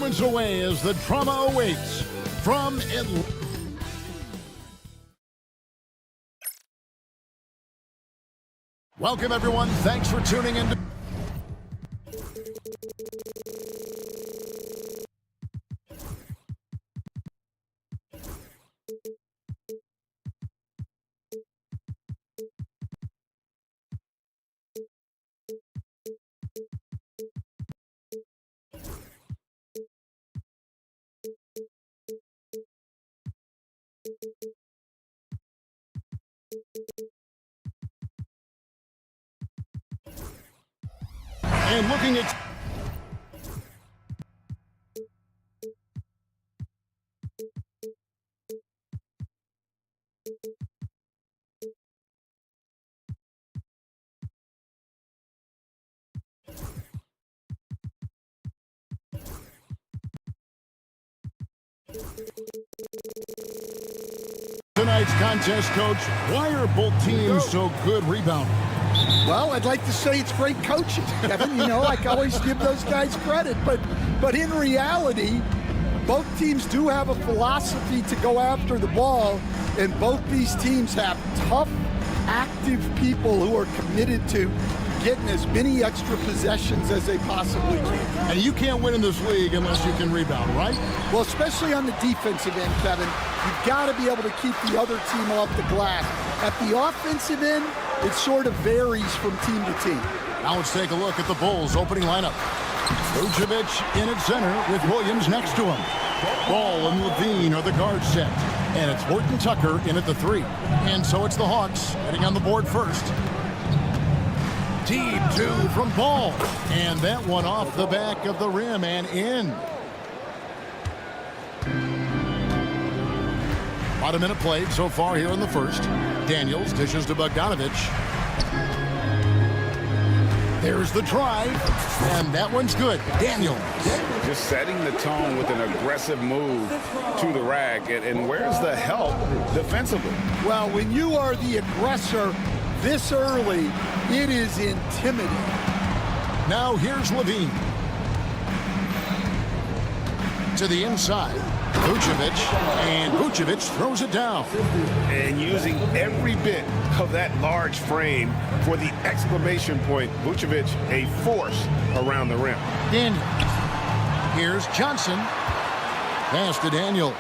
moments away as the drama awaits from Atlanta. Welcome, everyone. Thanks for tuning in. And looking at tonight's contest, Coach, why are both teams so good rebounding? Well, I'd like to say it's great coaching, Kevin. You know, I always give those guys credit. But in reality, both teams do have a philosophy to go after the ball, and both these teams have tough, active people who are committed to getting as many extra possessions as they possibly can. And you can't win in this league unless you can rebound, right? Well, especially on the defensive end, Kevin, you've got to be able to keep the other team off the glass. At the offensive end, it sort of varies from team to team. Now let's take a look at the Bulls' opening lineup. Vucevic in at center with Williams next to him. Ball and Levine are the guard set. And it's Horton Tucker in at the 3. And so it's the Hawks heading on the board first. Deep 2 from Ball. And that one off the back of the rim and in. About a minute played so far here in the first. Daniels dishes to Bogdanovic. There's the drive, and that one's good. Daniels. Just setting the tone with an aggressive move to the rack. And where's the help defensively? Well, when you are the aggressor this early, it is intimidating. Now here's Levine. To the inside. Vucevic, and Vucevic throws it down. And using every bit of that large frame for the exclamation point, Vucevic a force around the rim. Daniels. Here's Johnson. Pass to Daniels.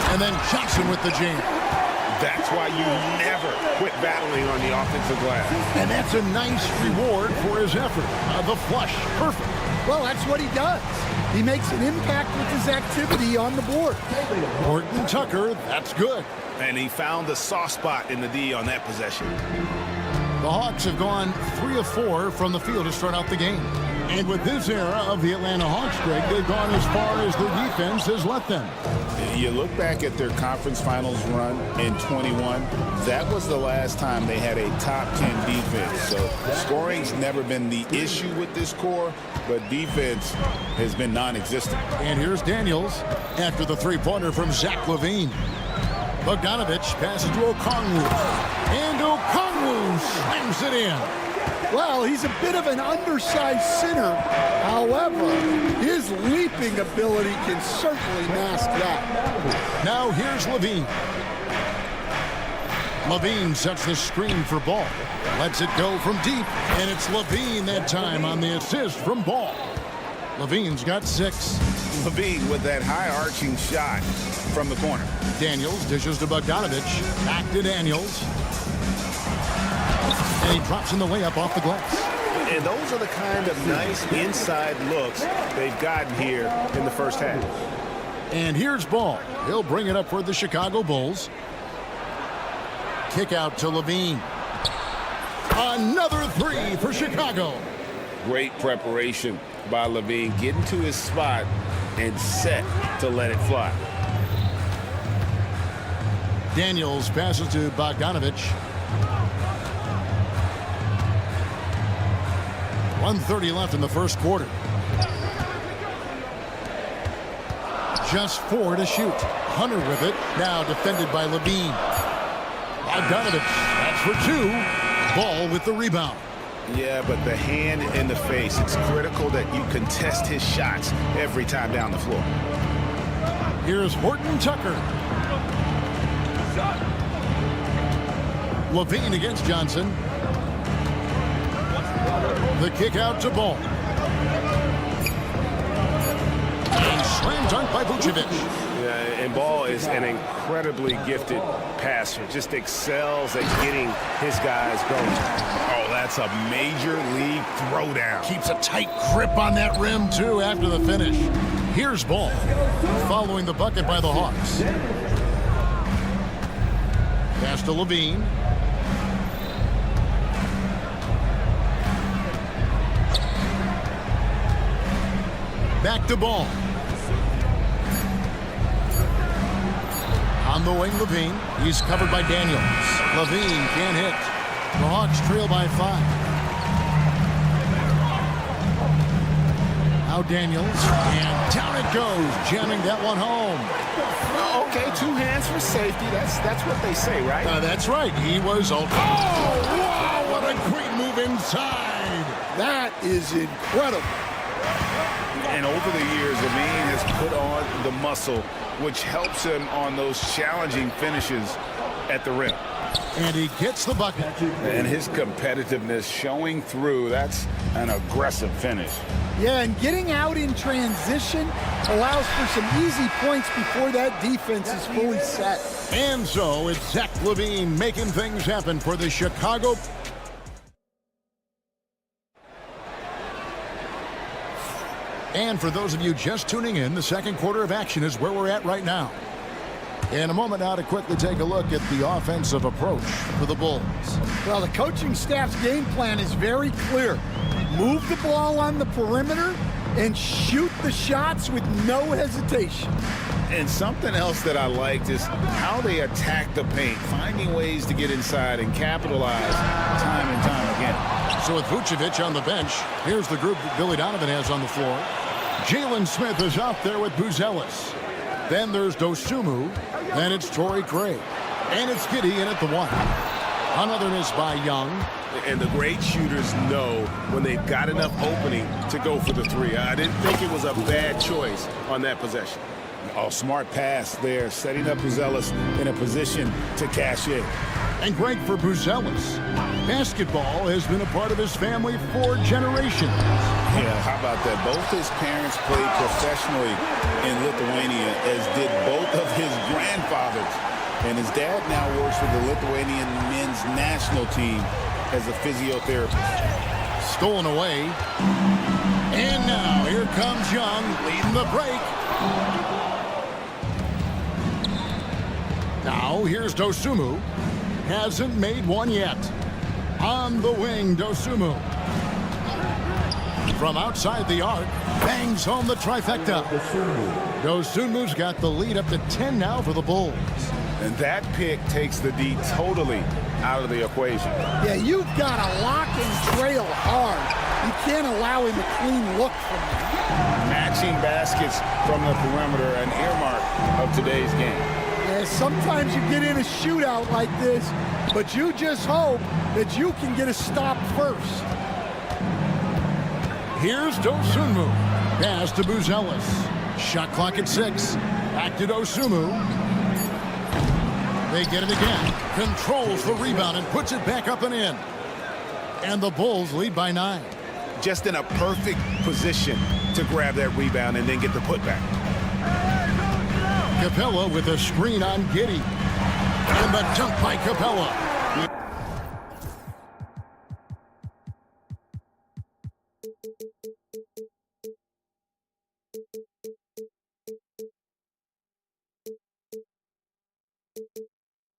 And then Johnson with the jam. That's why you never quit battling on the offensive glass. And that's a nice reward for his effort. The flush, perfect. Well, that's what he does. He makes an impact with his activity on the board. Horton Tucker, that's good. And he found the soft spot in the D on that possession. The Hawks have gone 3 of 4 from the field to start out the game. And with this era of the Atlanta Hawks, Greg, they've gone as far as their defense has let them. You look back at their conference finals run in 21, that was the last time they had a top 10 defense. So scoring's never been the issue with this core, but defense has been non-existent. And here's Daniels after the three-pointer from Zach LaVine. Bogdanovic passes to Okongwu. And Okongwu slams it in. Well, he's a bit of an undersized center. However, his leaping ability can certainly mask that. Now here's Levine. Levine sets the screen for Ball. Lets it go from deep. And it's Levine that time on the assist from Ball. Levine's got 6. Levine with that high-arching shot from the corner. Daniels dishes to Bogdanovic. Back to Daniels. And he drops in the layup off the glass. And those are the kind of nice inside looks they've gotten here in the first half. And here's Ball. He'll bring it up for the Chicago Bulls. Kick out to Levine. Another 3 for Chicago. Great preparation by Levine, getting to his spot and set to let it fly. Daniels passes to Bogdanovic. 1:30 left in the first quarter. Just 4 to shoot. Hunter with it. Now defended by Levine. Bogdanovic. That's for 2. Ball with the rebound. Yeah, but the hand in the face, it's critical that you contest his shots every time down the floor. Here's Horton Tucker. Levine against Johnson. The kick out to Ball. And slam dunk by Vucevic. And Ball is an incredibly gifted passer. Just excels at getting his guys going. Oh, that's a major league throwdown. Keeps a tight grip on that rim, too, after the finish. Here's Ball, following the bucket by the Hawks. Pass to Levine. Back to Ball. On the wing, Levine. He's covered by Daniels. Levine can't hit. The Hawks trail by 5. Now Daniels, and down it goes, jamming that one home. Okay, 2 hands for safety. That's what they say, right? That's right. He was open. Oh, wow, what a great move inside. That is incredible. And over the years, Levine has put on the muscle, which helps him on those challenging finishes at the rim. And he gets the bucket. And his competitiveness showing through. That's an aggressive finish. Yeah, and getting out in transition allows for some easy points before that defense is fully set. And so it's Zach LaVine making things happen for the Chicago. And for those of you just tuning in, the second quarter of action is where we're at right now. In a moment now to quickly take a look at the offensive approach for the Bulls. Well, the coaching staff's game plan is very clear. Move the ball on the perimeter and shoot the shots with no hesitation. And something else that I liked is how they attack the paint, finding ways to get inside and capitalize time and time again. So with Vucevic on the bench, here's the group that Billy Donovan has on the floor. Jalen Smith is out there with Buzelis. Then there's Dosunmu. Then it's Torrey Craig. And it's Giddey in at the 1. Another miss by Young. And the great shooters know when they've got enough opening to go for the 3. I didn't think it was a bad choice on that possession. Oh, smart pass there, setting up Buzelis in a position to cash in. And great for Buzelis. Basketball has been a part of his family for generations. Yeah, how about that? Both his parents played professionally in Lithuania, as did both of his grandfathers. And his dad now works with the Lithuanian men's national team as a physiotherapist. Stolen away. And now here comes Young leading the break. Now here's Dosunmu. Hasn't made one yet. On the wing, Dosunmu. From outside the arc, bangs home the trifecta. Dosunmu's got the lead up to 10 now for the Bulls. And that pick takes the D totally out of the equation. Yeah, you've got to lock and trail hard. You can't allow him a clean look from that. Matching baskets from the perimeter, an earmark of today's game. Yeah, sometimes you get in a shootout like this, but you just hope that you can get a stop first. Here's Dosunmu. Pass to Buzelis. Shot clock at 6. Back to Dosunmu. They get it again. Controls the rebound and puts it back up and in. And the Bulls lead by 9. Just in a perfect position to grab that rebound and then get the putback. Capella with a screen on Giddey. And the dunk by Capella.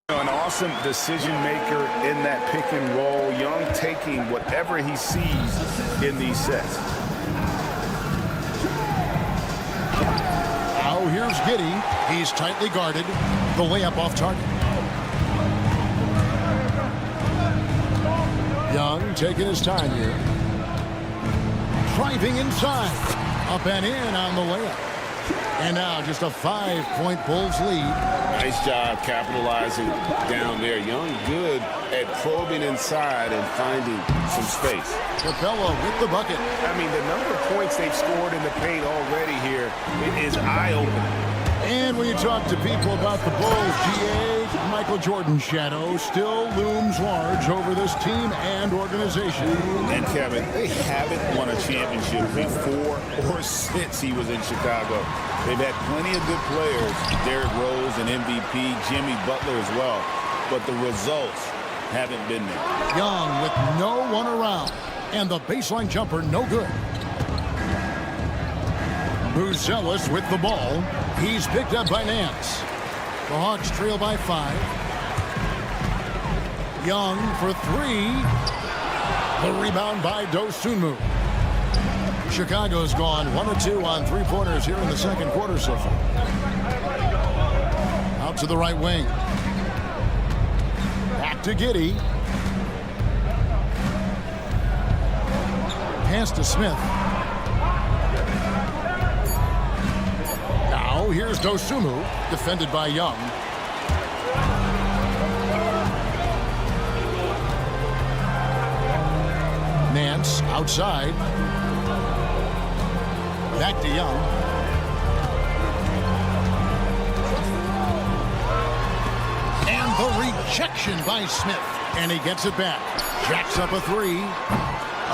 An awesome decision maker in that pick and roll. Young taking whatever he sees in these sets. Now here's Giddey. He's tightly guarded. The layup off target. Young taking his time here. Driving inside. Up and in on the layup. And now just a 5-point Bulls lead. Nice job capitalizing down there. Young good at probing inside and finding some space. Capella with the bucket. I mean, the number of points they've scored in the paint already here is eye-opening. And when you talk to people about the Bulls, GA, Michael Jordan's shadow still looms large over this team and organization. And Kevin, they haven't won a championship before or since he was in Chicago. They've had plenty of good players, Derrick Rose and MVP, Jimmy Butler as well, but the results haven't been there. Young with no one around, and the baseline jumper no good. Buzelis with the ball. He's picked up by Nance. The Hawks trail by 5. Young for 3. The rebound by Dosunmu. Chicago's gone 1 of 2 on three-pointers here in the second quarter so far. Out to the right wing. Back to Giddey. Pass to Smith. Now here's Dosunmu, defended by Young. Nance outside. Back to Young. And the rejection by Smith. And he gets it back. Jacks up a 3.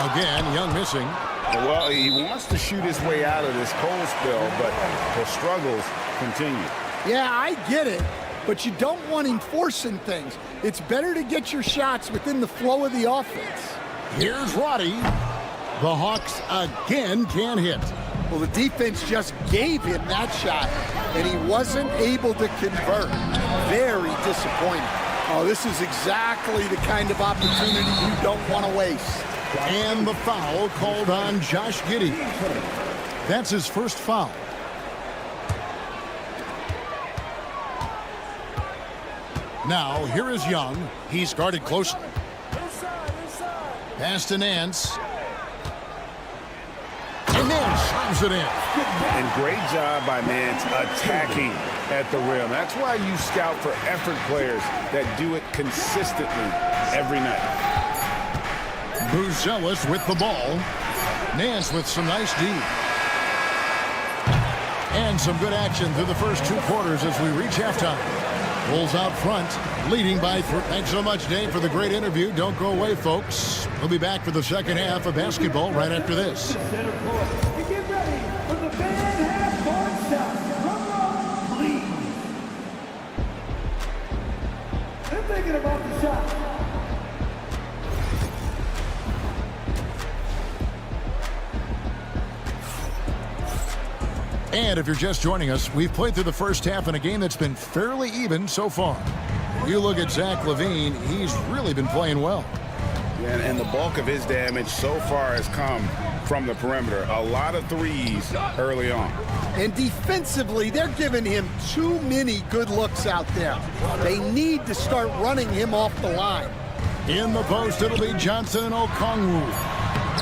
Again, Young missing. Well, he wants to shoot his way out of this cold spell, but the struggles continue. Yeah, I get it, but you don't want him forcing things. It's better to get your shots within the flow of the offense. Here's Roddy. The Hawks again can't hit. Well, the defense just gave him that shot, and he wasn't able to convert. Very disappointing. Oh, this is exactly the kind of opportunity you don't want to waste. And the foul called on Josh Giddey. That's his first foul. Now, here is Young. He's guarded closely. Pass to Nance. And Nance slams it in. And great job by Nance attacking at the rim. That's why you scout for effort players that do it consistently every night. Buzelis with the ball. Nance with some nice D. And some good action through the first 2 quarters as we reach halftime. Bulls out front, leading by 3. Thanks so much, Dave, for the great interview. Don't go away, folks. We'll be back for the second half of basketball right after this. Get ready for the band half-court shot. Drum roll, please. They're thinking about the shot. And if you're just joining us, we've played through the first half in a game that's been fairly even so far. You look at Zach LaVine, he's really been playing well. And the bulk of his damage so far has come from the perimeter. A lot of threes early on. And defensively, they're giving him too many good looks out there. They need to start running him off the line. In the post, it'll be Johnson and Okongwu.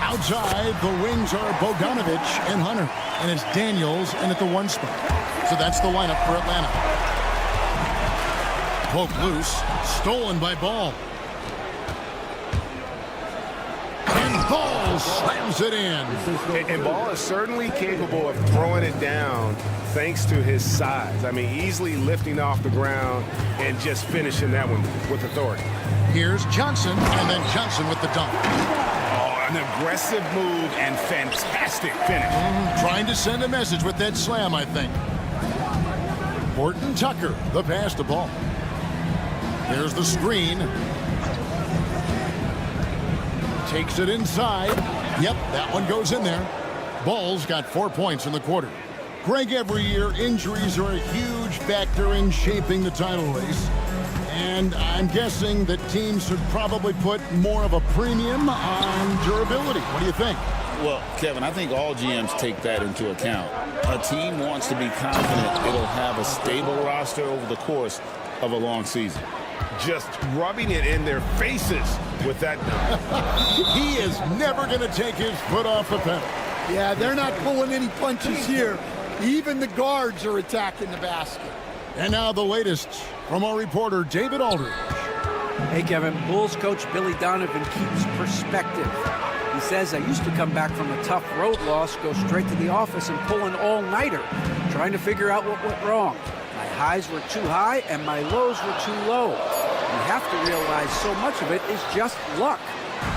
Outside, the wings are Bogdanovich and Hunter. And it's Daniels in at the 1 spot. So that's the lineup for Atlanta. Poke loose. Stolen by Ball. And Ball slams it in. And Ball is certainly capable of throwing it down thanks to his size. I mean, easily lifting off the ground and just finishing that one with authority. Here's Johnson, and then Johnson with the dunk. An aggressive move and fantastic finish. Trying to send a message with that slam, I think. Horton Tucker, the pass to Ball. There's the screen. Takes it inside. Yep, that one goes in there. Ball's got 4 points in the quarter. Greg, every year, injuries are a huge factor in shaping the title race. And I'm guessing that teams should probably put more of a premium on durability. What do you think? Well, Kevin, I think all GMs take that into account. A team wants to be confident it'll have a stable roster over the course of a long season. Just rubbing it in their faces with that dunk. He is never going to take his foot off the pedal. Yeah, they're not pulling any punches here. Even the guards are attacking the basket. And now the latest from our reporter, David Aldridge. Hey, Kevin. Bulls coach Billy Donovan keeps perspective. He says, I used to come back from a tough road loss, go straight to the office and pull an all-nighter, trying to figure out what went wrong. My highs were too high and my lows were too low. You have to realize so much of it is just luck.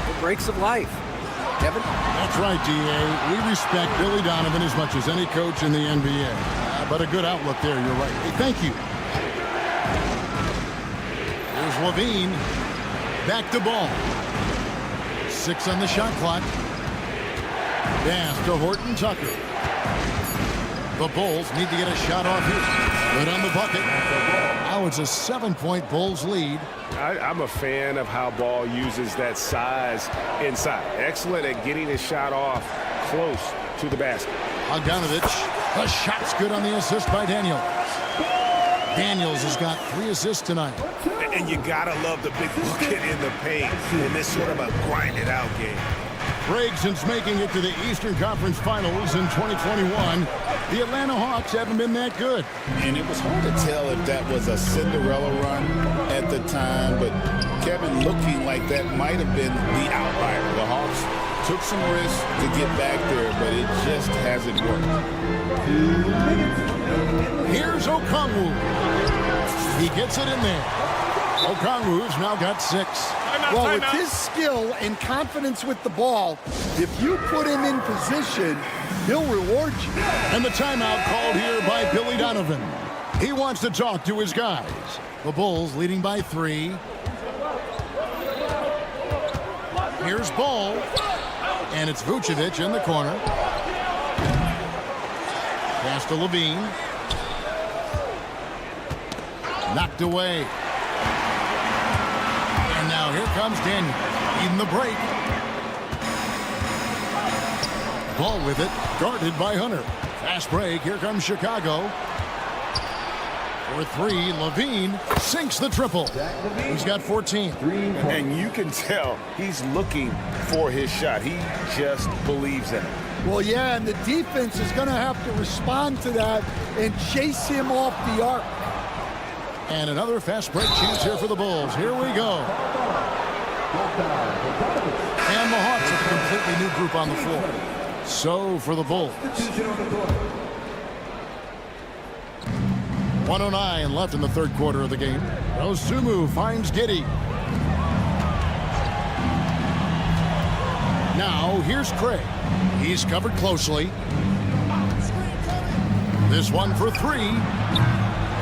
The breaks of life. Kevin? That's right, D.A. We respect Billy Donovan as much as any coach in the NBA. But a good outlook there, you're right. Hey, thank you. Here's Levine. Back to ball. 6 on the shot clock. Pass to Horton Tucker. The Bulls need to get a shot off here. Good on the bucket. Now it's a 7-point Bulls lead. I'm a fan of how Ball uses that size inside. Excellent at getting his shot off close to the basket. Bogdanovich. The shot's good on the assist by Daniels. Daniels has got 3 assists tonight. And you gotta love the big bucket in the paint in this sort of a grind-it-out game. Greg, since making it to the Eastern Conference Finals in 2021, the Atlanta Hawks haven't been that good. And it was hard to tell if that was a Cinderella run at the time, but Kevin, looking like that might have been the outlier. The Hawks took some risks to get back there, but it just hasn't worked. Here's Okongwu. He gets it in there. Okongwu's now got 6. Well, with his skill and confidence with the ball, if you put him in position, he'll reward you. And the timeout called here by Billy Donovan. He wants to talk to his guys. The Bulls leading by 3. Here's Ball. And it's Vucevic in the corner. Pass to Levine. Knocked away. And now here comes Daniel. Even the break. Ball with it. Guarded by Hunter. Fast break. Here comes Chicago. For 3, Levine sinks the triple. He's got 14. And you can tell he's looking for his shot. He just believes in it. Well, yeah, and the defense is going to have to respond to that and chase him off the arc. And another fast break chance here for the Bulls. Here we go. And the Hawks have a completely new group on the floor. So for the Bulls. 1:09 left in the third quarter of the game. Osumu finds Giddey. Now here's Craig. He's covered closely. This one for 3.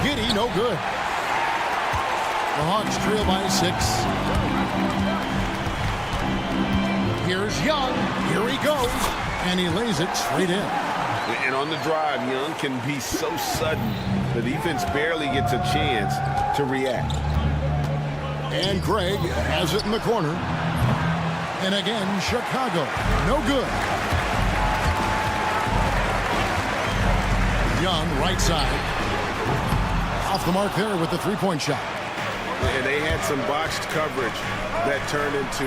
Giddey no good. The Hawks trail by 6. Here's Young. Here he goes. And he lays it straight in. And on the drive, Young can be so sudden. The defense barely gets a chance to react. And Craig has it in the corner. And again, Chicago. No good. Young, right side. Off the mark there with the three-point shot. And they had some botched coverage that turned into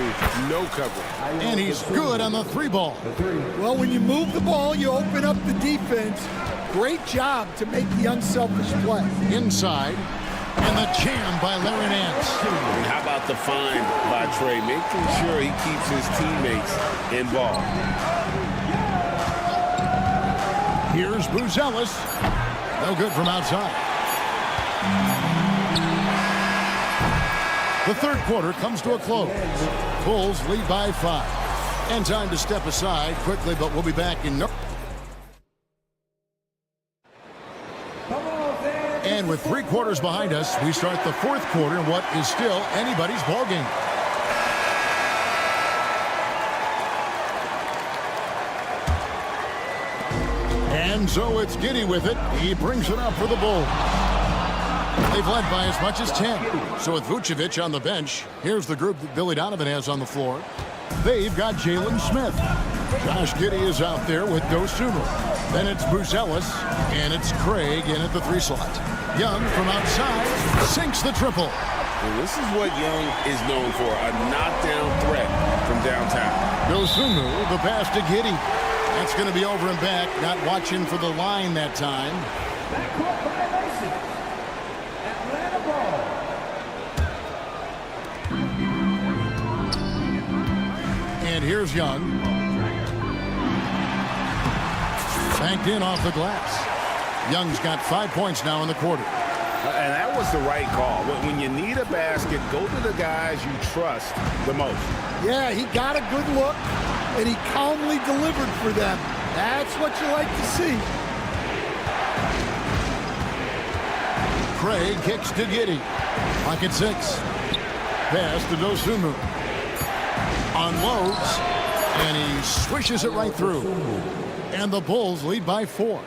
no coverage. And he's good on the 3-ball. Well, when you move the ball, you open up the defense. Great job to make the unselfish play. Inside. And the jam by Larry Nance. And how about the find by Trey, making sure he keeps his teammates involved. Here's Buzelis. No good from outside. The third quarter comes to a close. Bulls lead by 5. And time to step aside quickly, but we'll be back in no. And with 3 quarters behind us, we start the fourth quarter in what is still anybody's ball game. And so it's Giddey with it. He brings it up for the Bulls. They've led by as much as 10. So with Vucevic on the bench, here's the group that Billy Donovan has on the floor. They've got Jalen Smith. Josh Giddey is out there with Dosunmu. Then it's Buzelis, and it's Craig in at the 3 slot. Young from outside sinks the triple. And this is what Young is known for, a knockdown threat from downtown. Dosunmu, the pass to Giddey. That's going to be over and back. Not watching for the line that time. Backcourt violation. Atlanta ball. And here's Young. Banked in off the glass. Young's got 5 points now in the quarter. And that was the right call. When you need a basket, go to the guys you trust the most. Yeah, he got a good look, and he calmly delivered for them. That's what you like to see. Craig kicks to Giddey. Pocket 6. Pass to Dosunmu. Unloads, and he swishes it right through. And the Bulls lead by 4.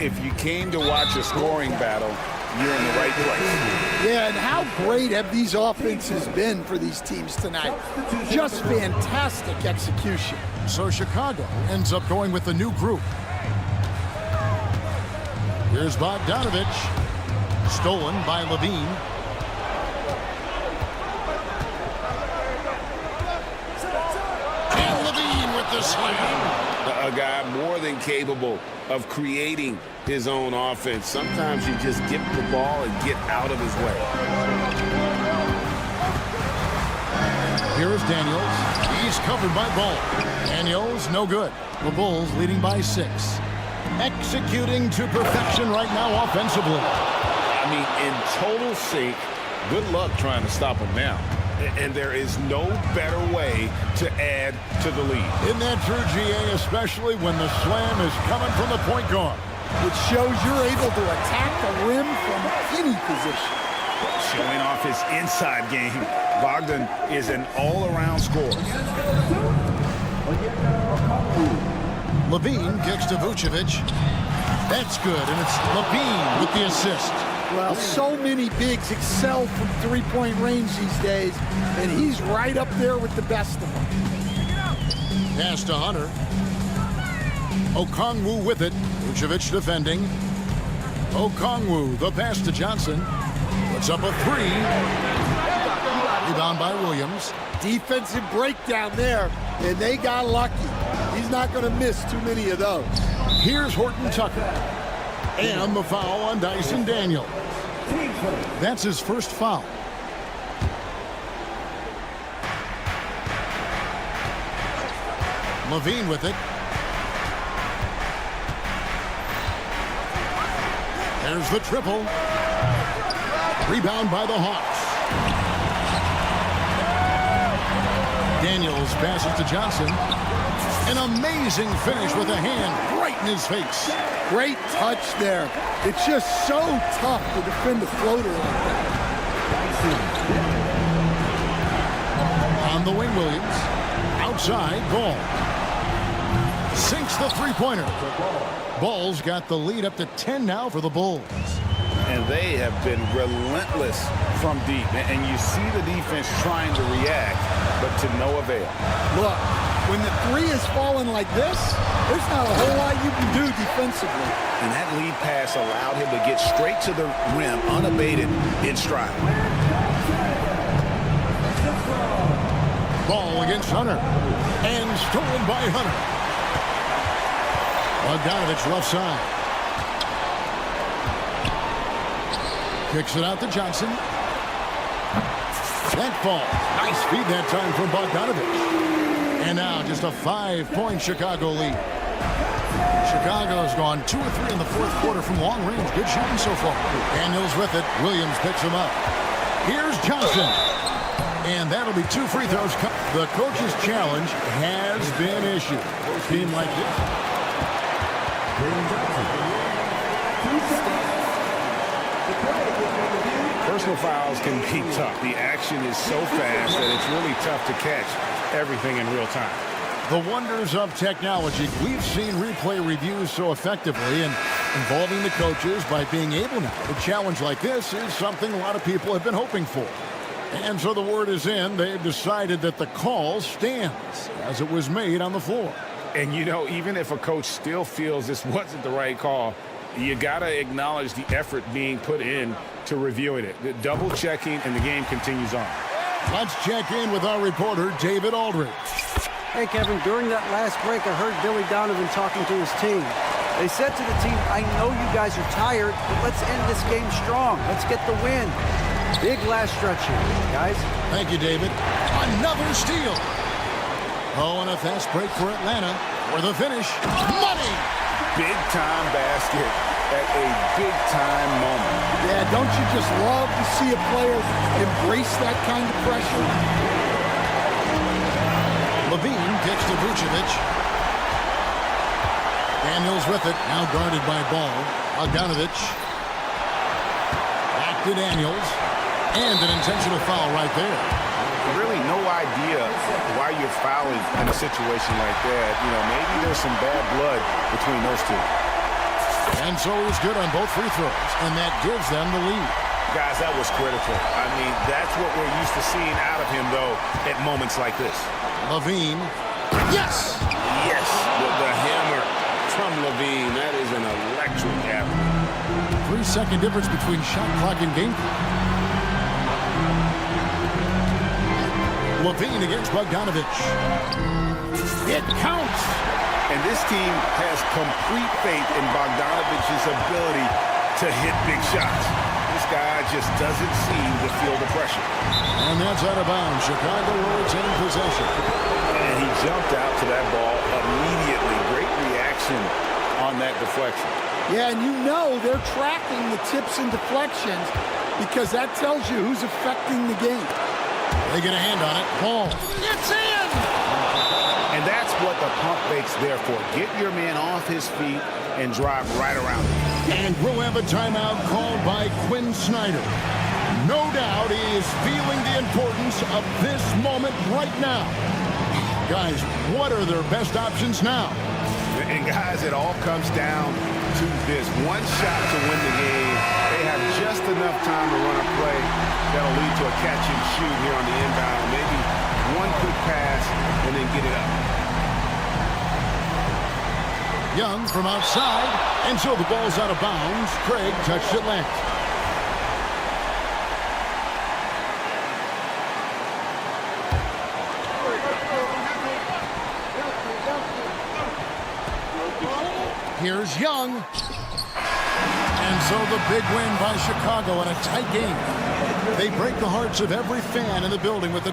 If you came to watch a scoring battle, you're in the right place. Yeah, and how great have these offenses been for these teams tonight? Just fantastic execution. So Chicago ends up going with the new group. Here's Bogdanovich. Stolen by Levine. And Levine with the slam. A guy more than capable of creating his own offense. Sometimes you just get the ball and get out of his way. Here's Daniels. He's covered by Ball. Daniels, no good. The Bulls leading by 6. Executing to perfection right now offensively. I mean, in total sync. Good luck trying to stop him now. And there is no better way to add to the lead. Isn't that true, GA, especially when the slam is coming from the point guard? It shows you're able to attack the rim from any position. Showing off his inside game. Bogdan is an all-around scorer. Levine kicks to Vucevic. That's good, and it's Levine with the assist. Well, so many bigs excel from three-point range these days, and he's right up there with the best of them. Pass to Hunter. Okongwu with it. Vucevic defending. Okongwu, the pass to Johnson. Puts up a 3. Rebound by Williams. Defensive breakdown there, and they got lucky. He's not going to miss too many of those. Here's Horton Tucker. And the foul on Dyson Daniel. That's his first foul. Levine with it. There's the triple. Rebound by the Hawks. Daniels passes to Johnson. An amazing finish with a hand right in his face. Great touch there. It's just so tough to defend a floater like that. On the wing, Williams. Outside, Ball. Sinks the three-pointer. Ball's got the lead up to 10 now for the Bulls. And they have been relentless from deep. And you see the defense trying to react, but to no avail. Look, when the 3 is falling like this, there's not a whole lot you can do defensively. And that lead pass allowed him to get straight to the rim, unabated in stride. Ball against Hunter. And stolen by Hunter. Bogdanovich left side. Kicks it out to Johnson. That ball. Nice feed that time from Bogdanovich. And now just a 5-point Chicago lead. Chicago's gone 2 or 3 in the fourth quarter from long range. Good shooting so far. Daniels with it. Williams picks him up. Here's Johnson. And that'll be 2 free throws. The coach's challenge has been issued. A team like this. Personal fouls can be tough. The action is so fast that it's really tough to catch everything in real time. The wonders of technology. We've seen replay reviews so effectively, and involving the coaches by being able now. A challenge like this is something a lot of people have been hoping for. And so the word is in. They've decided that the call stands as it was made on the floor. And, you know, even if a coach still feels this wasn't the right call, you got to acknowledge the effort being put in to reviewing it. The double checking, and the game continues on. Let's check in with our reporter, David Aldridge. Hey, Kevin, during that last break, I heard Billy Donovan talking to his team. They said to the team, I know you guys are tired, but let's end this game strong. Let's get the win. Big last stretch here, guys. Thank you, David. Another steal. Oh, and a fast break for Atlanta. For the finish, money! Big-time basket at a big-time moment. Yeah, don't you just love to see a player embrace that kind of pressure? Levine gets to Vucevic. Daniels with it, now guarded by Ball. Bogdanovic. Back to Daniels. And an intentional foul right there. Really no idea why you're fouling in a situation like that. You know, maybe there's some bad blood between those two. And so he's good on both free throws, and that gives them the lead. Guys, that was critical. I mean, that's what we're used to seeing out of him, though, at moments like this. Levine. Yes! Yes, with the hammer from Levine. That is an electric hammer. 3-second difference between shot clock and game clock. Levine against Bogdanovic. It counts! And this team has complete faith in Bogdanovic's ability to hit big shots. This guy just doesn't seem to feel the pressure. And that's out of bounds. Chicago Lords in possession. And he jumped out to that ball immediately. Great reaction on that deflection. Yeah, and you know they're tracking the tips and deflections because that tells you who's affecting the game. They get a hand on it. Ball. It's in! And that's what the pump fake's there for. Get your man off his feet and drive right around him. And we'll have a timeout called by Quinn Snyder. No doubt he is feeling the importance of this moment right now. Guys, what are their best options now? And guys, it all comes down to this. One shot to win the game. They have just enough time to run a play that'll lead to a catch and shoot here on the inbound. Maybe one quick pass and then get it up. Young from outside, and so the ball's out of bounds. Craig touched it left. Here's Young. And so the big win by Chicago in a tight game. They break the hearts of every fan in the building with the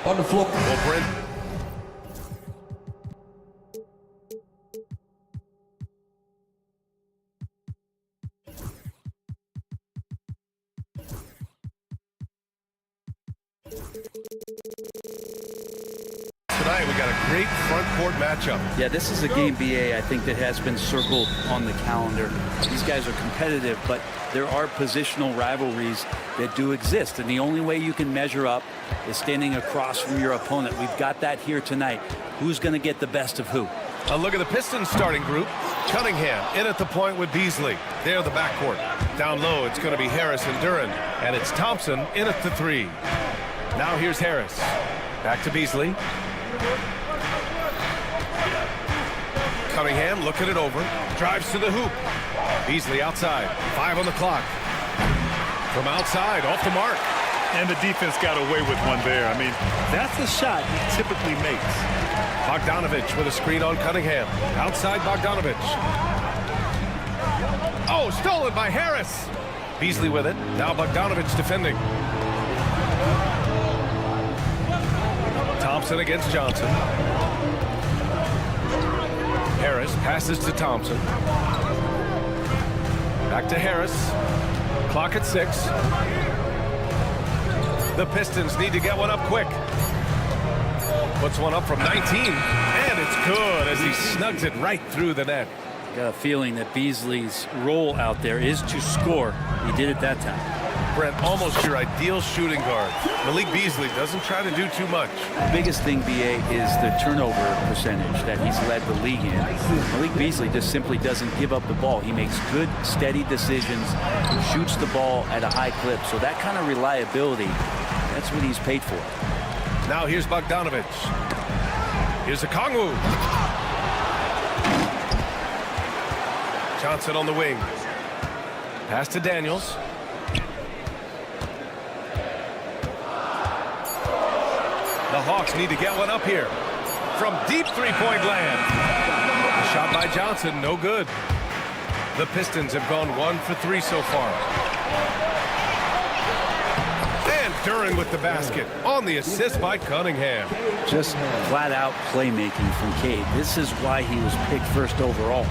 On the floor. Well, Brent. Tonight we got a great front court matchup. Yeah, this is a game, BA, I think that has been circled on the calendar. These guys are competitive, but there are positional rivalries that do exist, and the only way you can measure up is standing across from your opponent. We've got that here tonight. Who's going to get the best of who? A look at the Pistons starting group. Cunningham in at the point with Beasley. They're the backcourt. Down low, it's going to be Harris and Duran, and it's Thompson in at the 3. Now here's Harris. Back to Beasley. Cunningham looking it over. Drives to the hoop. Beasley outside. 5 on the clock. From outside, off the mark. And the defense got away with one there. I mean, that's the shot he typically makes. Bogdanovich with a screen on Cunningham. Outside Bogdanovich. Oh, stolen by Harris. Beasley with it. Now Bogdanovich defending. Thompson against Johnson. Harris passes to Thompson. Back to Harris. Clock at 6. The Pistons need to get one up quick. Puts one up from 19, and it's good as he snugs it right through the net. Got a feeling that Beasley's role out there is to score. He did it that time. Brent, almost your ideal shooting guard. Malik Beasley doesn't try to do too much. The biggest thing, BA, is the turnover percentage that he's led the league in. Malik Beasley just simply doesn't give up the ball. He makes good, steady decisions, shoots the ball at a high clip. So that kind of reliability, that's what he's paid for. Now here's Bogdanovich. Here's Okongwu. Johnson on the wing. Pass to Daniels. The Hawks need to get one up here. From deep three-point land. A shot by Johnson, no good. The Pistons have gone 1 for 3 so far. And Duran with the basket on the assist by Cunningham. Just flat-out playmaking from Cade. This is why he was picked first overall.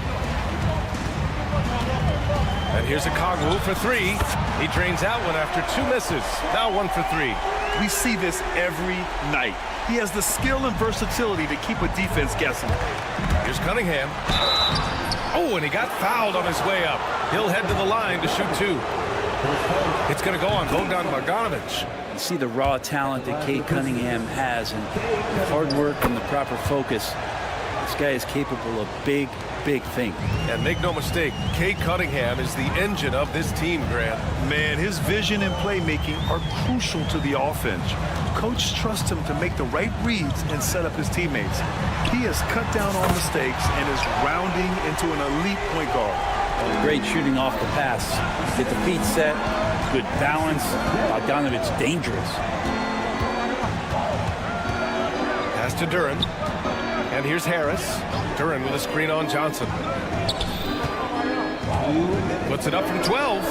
And here's Okongwu for 3. He drains out one after 2 misses. Now 1 for 3. We see this every night. He has the skill and versatility to keep a defense guessing. Here's Cunningham. Oh, and he got fouled on his way up. He'll head to the line to shoot 2. It's going to go on Bogdanovich. You see the raw talent that Cade Cunningham has, and the hard work and the proper focus. This guy is capable of big, big things. And make no mistake, Cade Cunningham is the engine of this team, Grant. Man, his vision and playmaking are crucial to the offense. Coach trusts him to make the right reads and set up his teammates. He has cut down on mistakes and is rounding into an elite point guard. Great shooting off the pass. Get the feet set, good balance. Bogdanovich dangerous. Pass to Duran. And here's Harris. Duran with a screen on Johnson. Puts it up from 12.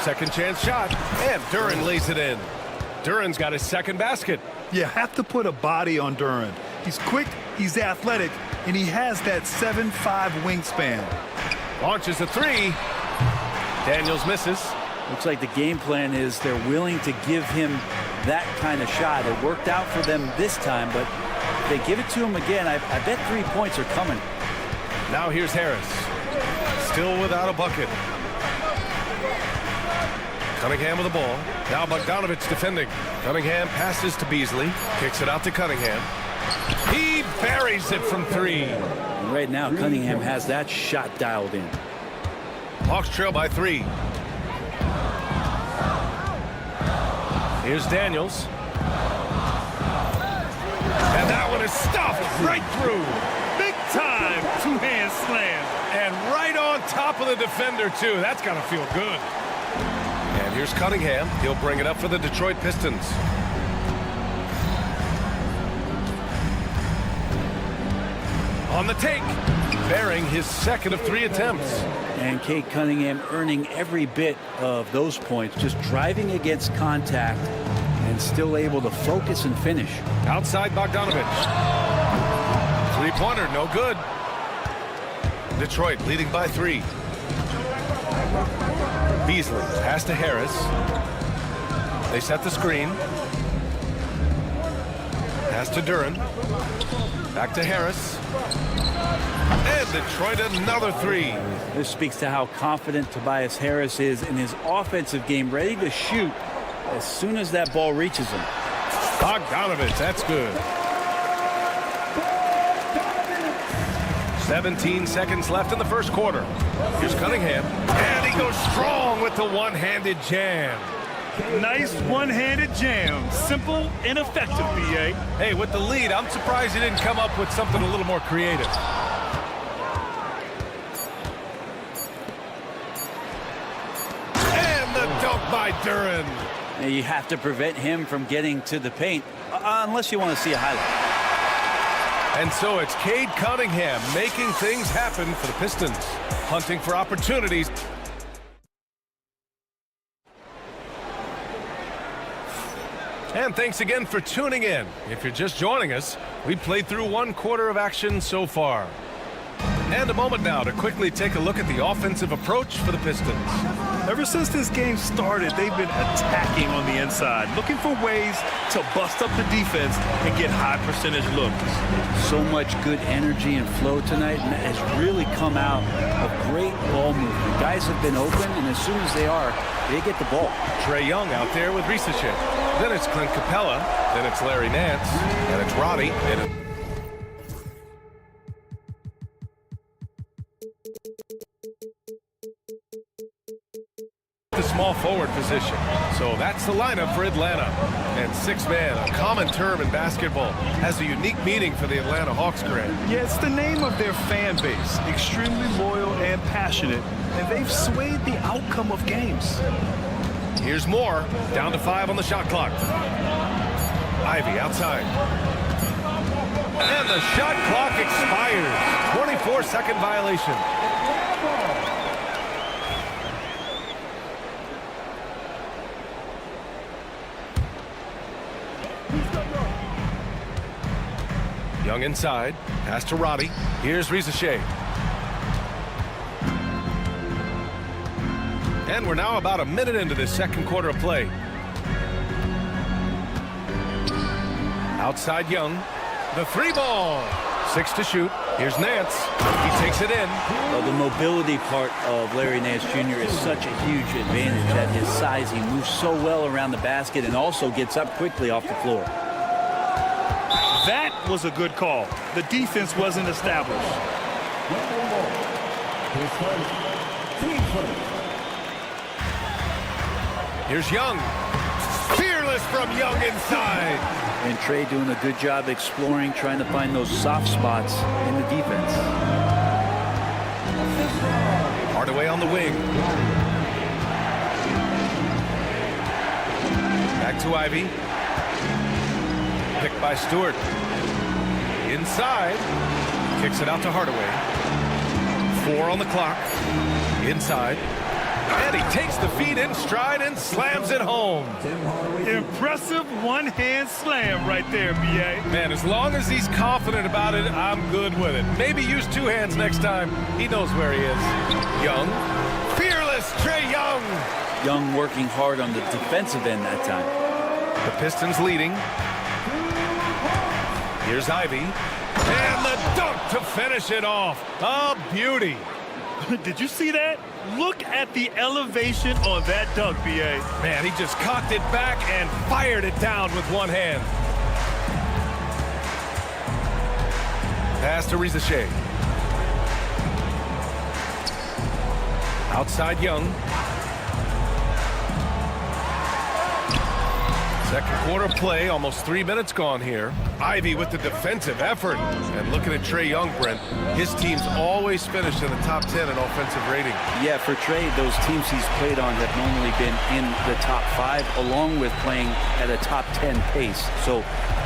Second chance shot. And Duran lays it in. Duran's got his second basket. You have to put a body on Duran. He's quick, he's athletic, and he has that 7'5" wingspan. Launches a 3. Daniels misses. Looks like the game plan is they're willing to give him that kind of shot. It worked out for them this time, but if they give it to him again, I bet 3 points are coming. Now here's Harris. Still without a bucket. Cunningham with the ball. Now Bogdanovich defending. Cunningham passes to Beasley. Kicks it out to Cunningham. He buries it from 3. And right now, Cunningham has that shot dialed in. Hawks trail by 3. Here's Daniels. And that one is stuffed right through. Big time two-hand slam. And right on top of the defender, too. That's got to feel good. And here's Cunningham. He'll bring it up for the Detroit Pistons. On the take. Bearing his second of 3 attempts. And Cade Cunningham earning every bit of those points, just driving against contact and still able to focus and finish. Outside Bogdanovich. Three-pointer, no good. Detroit leading by 3. Beasley, pass to Harris. They set the screen. Pass to Duren. Back to Harris. And Detroit another 3. This speaks to how confident Tobias Harris is in his offensive game, ready to shoot as soon as that ball reaches him. Bogdanovich, that's good. 17 seconds left in the first quarter. Here's Cunningham. And he goes strong with the one-handed jam. Nice one-handed jam. Simple and effective, BA. Hey, with the lead, I'm surprised he didn't come up with something a little more creative. And the dunk by Duren. Now, you have to prevent him from getting to the paint, unless you want to see a highlight. And so it's Cade Cunningham making things happen for the Pistons, hunting for opportunities. And thanks again for tuning in. If you're just joining us, we played through 1 quarter of action so far. And a moment now to quickly take a look at the offensive approach for the Pistons. Ever since this game started, they've been attacking on the inside, looking for ways to bust up the defense and get high percentage looks. So much good energy and flow tonight, and that has really come out of great ball movement. Guys have been open, and as soon as they are, they get the ball. Trae Young out there with Risachet. Then it's Clint Capella. Then it's Larry Nance. And it's Roddy. And the small forward position. So that's the lineup for Atlanta. And 6-man, a common term in basketball, has a unique meaning for the Atlanta Hawks, Grant. Yeah, it's the name of their fan base. Extremely loyal and passionate. And they've swayed the outcome of games. Here's Moore, down to 5 on the shot clock. Ivy outside. And the shot clock expires. 24-second violation. Young inside, pass to Roddy. Here's Risachet. And we're now about a minute into this second quarter of play. Outside Young. The 3-ball. 6 to shoot. Here's Nance. He takes it in. Well, the mobility part of Larry Nance Jr. is such a huge advantage at his size. He moves so well around the basket and also gets up quickly off the floor. That was a good call. The defense wasn't established. Here's Young. Fearless from Young inside. And Trae doing a good job exploring, trying to find those soft spots in the defense. Hardaway on the wing. Back to Ivy. Picked by Stewart. Inside. Kicks it out to Hardaway. 4 on the clock. Inside. And he takes the feet in stride and slams it home. Impressive one-hand slam right there, B.A. Man, as long as he's confident about it, I'm good with it. Maybe use 2 hands next time. He knows where he is. Young. Fearless Trae Young. Young working hard on the defensive end that time. The Pistons leading. Here's Ivy. And the dunk to finish it off. A beauty. Did you see that? Look at the elevation on that dunk, B.A. Man, he just cocked it back and fired it down with one hand. Pass to Risachet. Outside Young. Second quarter play, almost 3 minutes gone here. Ivy with the defensive effort. And looking at Trae Young, Brent, his team's always finished in the top 10 in offensive rating. Yeah, for Trae, those teams he's played on have normally been in the top 5, along with playing at a top 10 pace. So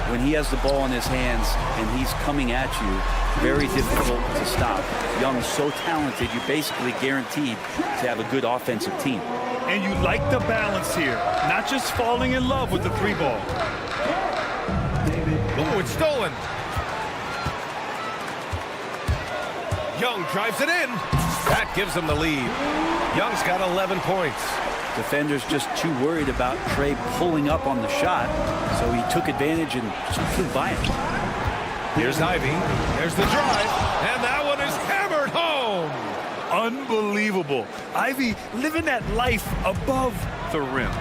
when he has the ball in his hands and he's coming at you, very difficult to stop. Young's so talented, you're basically guaranteed to have a good offensive team. And you like the balance here, not just falling in love with the 3-ball. Oh, it's stolen. Young drives it in. That gives him the lead. Young's got 11 points. Defenders just too worried about Trey pulling up on the shot, so he took advantage and just flew by him. Here's Ivy. There's the drive, and that one is hammered home. Unbelievable. Ivy living that life above the rim.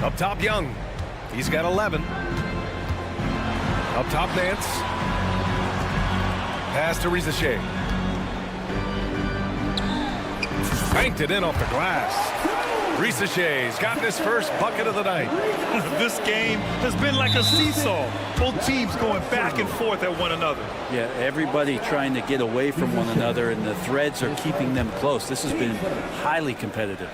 Up top, Young. He's got 11. Up top, Nance. Pass to Rizachet. Banked it in off the glass. Rizachet's gotten his first bucket of the night. This game has been like a seesaw. Both teams going back and forth at one another. Yeah, everybody trying to get away from one another, and the threads are keeping them close. This has been highly competitive.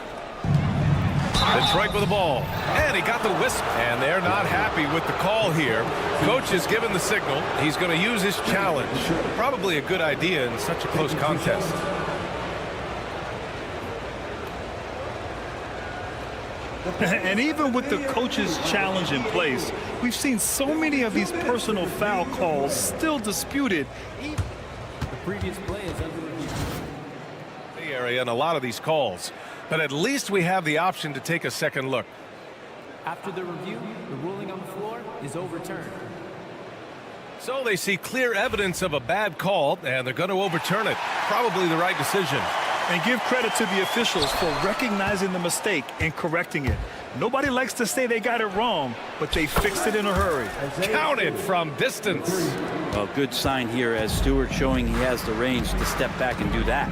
Detroit with the ball, and he got the whistle. And they're not happy with the call here. Coach has given the signal. He's going to use his challenge. Probably a good idea in such a close contest. And even with the coach's challenge in place, we've seen so many of these personal foul calls still disputed. The previous play is under review. The area and a lot of these calls. But at least we have the option to take a second look. After the review, the ruling on the floor is overturned. So they see clear evidence of a bad call, and they're going to overturn it. Probably the right decision. And give credit to the officials for recognizing the mistake and correcting it. Nobody likes to say they got it wrong, but they fixed it in a hurry. Counted from distance. A good sign here as Stewart showing he has the range to step back and do that.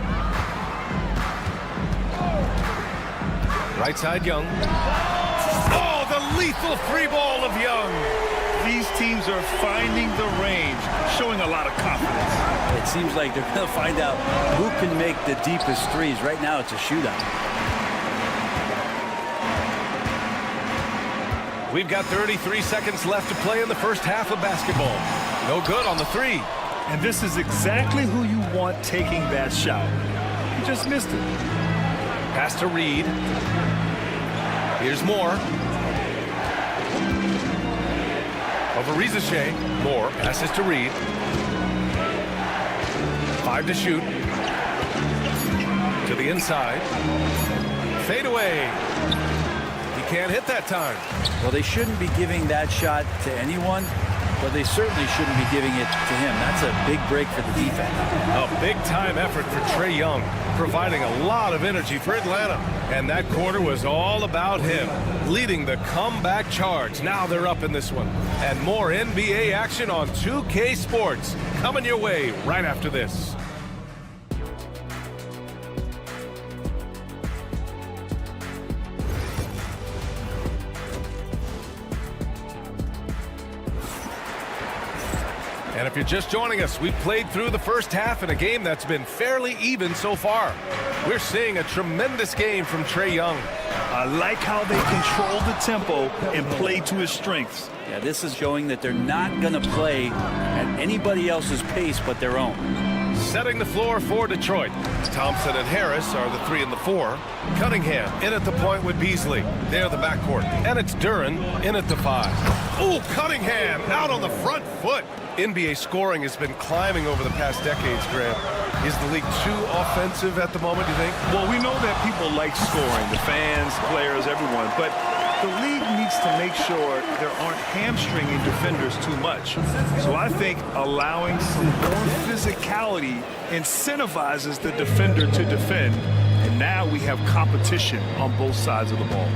Right side, Young. Oh, the lethal 3-ball of Young. These teams are finding the range, showing a lot of confidence. It seems like they're going to find out who can make the deepest threes. Right now, it's a shootout. We've got 33 seconds left to play in the first half of basketball. No good on the 3. And this is exactly who you want taking that shot. You just missed it. Pass to Reed. Here's Moore. Over Rizachet. Moore passes to Reed. 5 to shoot. To the inside. Fade away. He can't hit that time. Well, they shouldn't be giving that shot to anyone, but they certainly shouldn't be giving it to him. That's a big break for the defense. A big-time effort for Trae Young, providing a lot of energy for Atlanta. And that quarter was all about him, leading the comeback charge. Now they're up in this one. And more NBA action on 2K Sports coming your way right after this. And if you're just joining us, we've played through the first half in a game that's been fairly even so far. We're seeing a tremendous game from Trae Young. I like how they control the tempo and play to his strengths. Yeah, this is showing that they're not going to play at anybody else's pace but their own. Setting the floor for Detroit. Thompson and Harris are the 3 and the 4. Cunningham in at the point with Beasley. They're the backcourt. And it's Duren in at the 5. Ooh, Cunningham out on the front foot. NBA scoring has been climbing over the past decades, Graham. Is the league too offensive at the moment, do you think? Well, we know that people like scoring, the fans, players, everyone, but the league needs to make sure there aren't hamstringing defenders too much. So I think allowing some more physicality incentivizes the defender to defend, and now we have competition on both sides of the ball.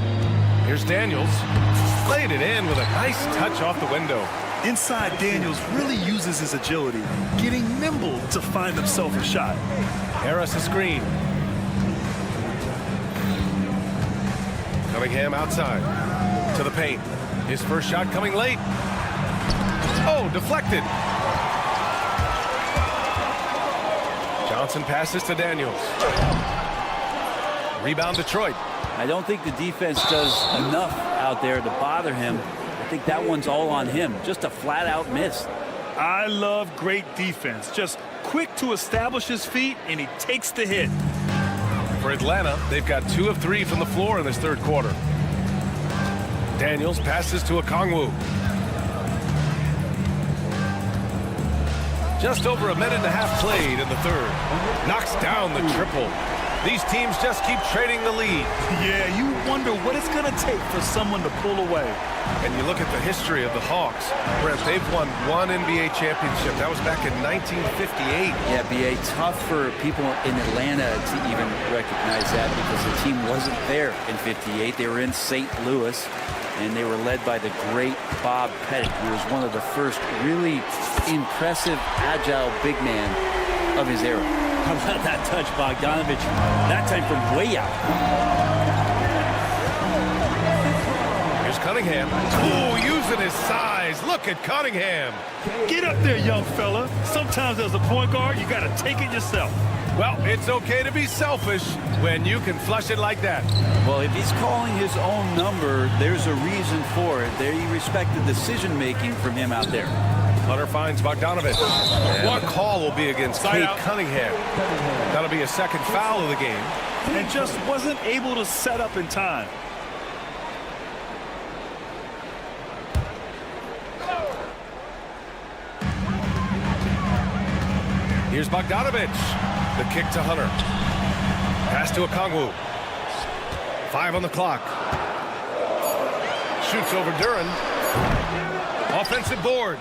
Here's Daniels. Laid it in with a nice touch off the window. Inside, Daniels really uses his agility, getting nimble to find himself a shot. Harris a screen. Cunningham outside to the paint. His first shot coming late. Oh, deflected. Johnson passes to Daniels. Rebound Detroit. I don't think the defense does enough out there to bother him. I think that one's all on him. Just a flat-out miss. I love great defense. Just quick to establish his feet, and he takes the hit. For Atlanta, they've got 2 of 3 from the floor in this third quarter. Daniels passes to Okongwu. Just over a minute and a half played in the third. Knocks down the triple. These teams just keep trading the lead. Yeah, you wonder what it's going to take for someone to pull away. And you look at the history of the Hawks. Brent, they've won 1 NBA championship. That was back in 1958. Yeah, B.A., tough for people in Atlanta to even recognize that because the team wasn't there in 58. They were in St. Louis, and they were led by the great Bob Pettit, who was one of the first really impressive, agile big man of his era. How about that touch, Bogdanovich? That time from way out. Here's Cunningham. Oh, using his size. Look at Cunningham. Get up there, young fella. Sometimes as a point guard, you got to take it yourself. Well, it's okay to be selfish when you can flush it like that. Well, if he's calling his own number, there's a reason for it. They respect the decision-making from him out there. Hunter finds Bogdanovich. And what call will be against Kate Cunningham? That'll be a second foul of the game. And just wasn't able to set up in time. Here's Bogdanovich. The kick to Hunter. Pass to Okongwu. 5 on the clock. Shoots over Duren. Offensive board.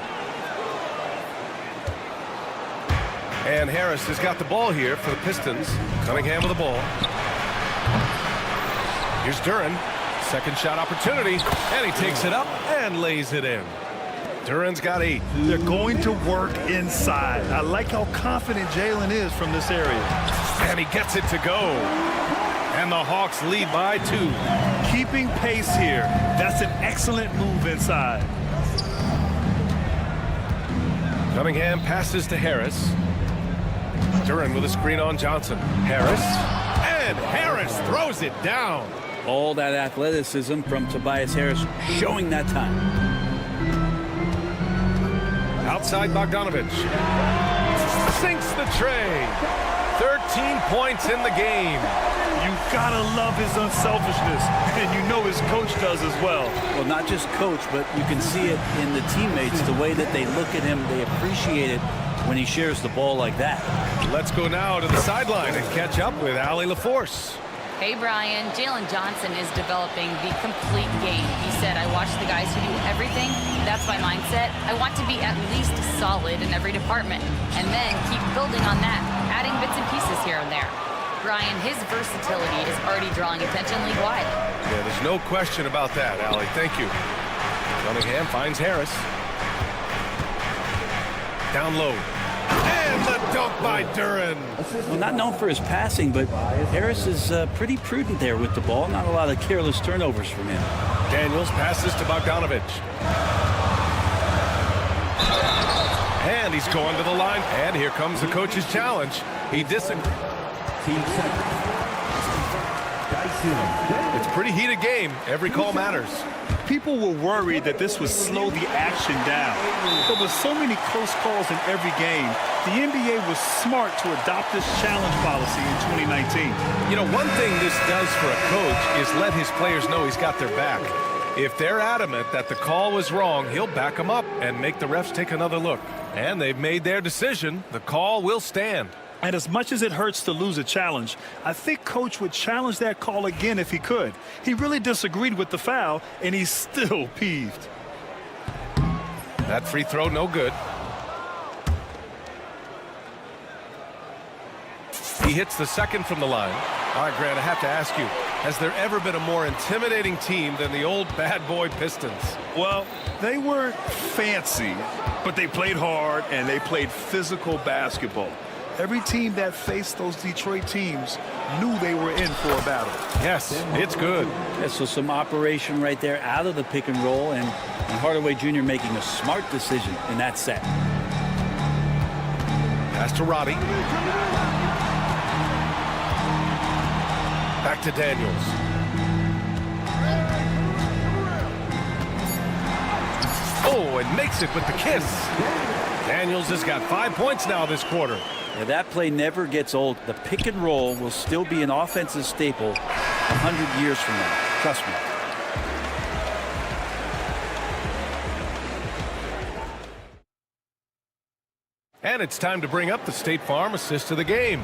And Harris has got the ball here for the Pistons. Cunningham with the ball. Here's Duren. Second shot opportunity. And he takes it up and lays it in. Duren's got 8. They're going to work inside. I like how confident Jalen is from this area. And he gets it to go. And the Hawks lead by 2. Keeping pace here. That's an excellent move inside. Cunningham passes to Harris. Duren with a screen on Johnson. Harris. And Harris throws it down. All that athleticism from Tobias Harris showing that time. Outside Bogdanovich. Sinks the tray. 13 points in the game. You gotta love his unselfishness, and you know his coach does as well. Well, not just coach, but you can see it in the teammates, the way that they look at him. They appreciate it when he shares the ball like that. Let's go now to the sideline and catch up with Allie LaForce. Hey, Brian. Jalen Johnson is developing the complete game. He said, I watch the guys who do everything. That's my mindset. I want to be at least solid in every department and then keep building on that, adding bits and pieces here and there. Brian, his versatility is already drawing attention league-wide. Yeah, there's no question about that, Allie. Thank you. Cunningham finds Harris. Down low. And the dunk by Duren. Well, not known for his passing, but Harris is pretty prudent there with the ball. Not a lot of careless turnovers from him. Daniels passes to Bogdanovich. And he's going to the line. And here comes the coach's challenge. He disagrees. It's a pretty heated game. Every call matters. People were worried that this would slow the action down. But with so many close calls in every game, the NBA was smart to adopt this challenge policy in 2019. You know, one thing this does for a coach is let his players know he's got their back. If they're adamant that the call was wrong, he'll back them up and make the refs take another look. And they've made their decision. The call will stand. And as much as it hurts to lose a challenge, I think Coach would challenge that call again if he could. He really disagreed with the foul, and he's still peeved. That free throw, no good. He hits the second from the line. All right, Grant, I have to ask you, has there ever been a more intimidating team than the old bad boy Pistons? Well, they weren't fancy, but they played hard, and they played physical basketball. Every team that faced those Detroit teams knew they were in for a battle. Yes, it's good. Yeah, so some operation right there out of the pick and roll, and Hardaway Jr. making a smart decision in that set. Pass to Roddy. Back to Daniels. Oh, and makes it with the kiss. Daniels has got 5 points now this quarter. Yeah, that play never gets old. The pick and roll will still be an offensive staple 100 years from now. Trust me. And it's time to bring up the State Farm assist of the game.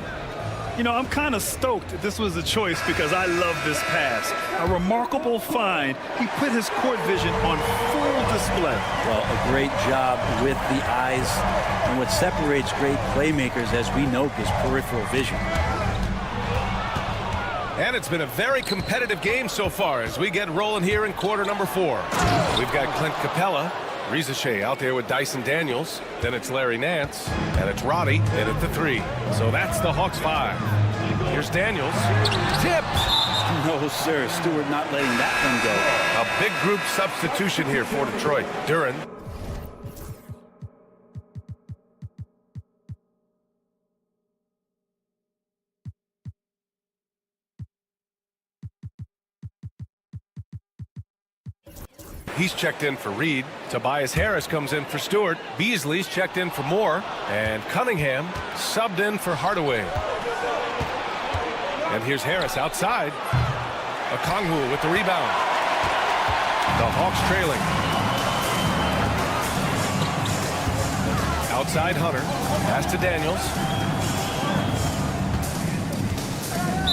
You know, I'm kind of stoked that this was a choice because I love this pass. A remarkable find. He put his court vision on full display. Well, a great job with the eyes. And what separates great playmakers, as we note, is peripheral vision. And it's been a very competitive game so far as we get rolling here in quarter number 4. We've got Clint Capella, Rizachet out there with Dyson Daniels. Then it's Larry Nance, and it's Roddy in at the 3. So that's the Hawks 5. Here's Daniels. Tipped. No, sir. Stewart not letting that one go. A big group substitution here for Detroit. Duren. He's checked in for Reed. Tobias Harris comes in for Stewart. Beasley's checked in for Moore. And Cunningham subbed in for Hardaway. And here's Harris outside. Okongwu with the rebound. The Hawks trailing. Outside Hunter. Pass to Daniels.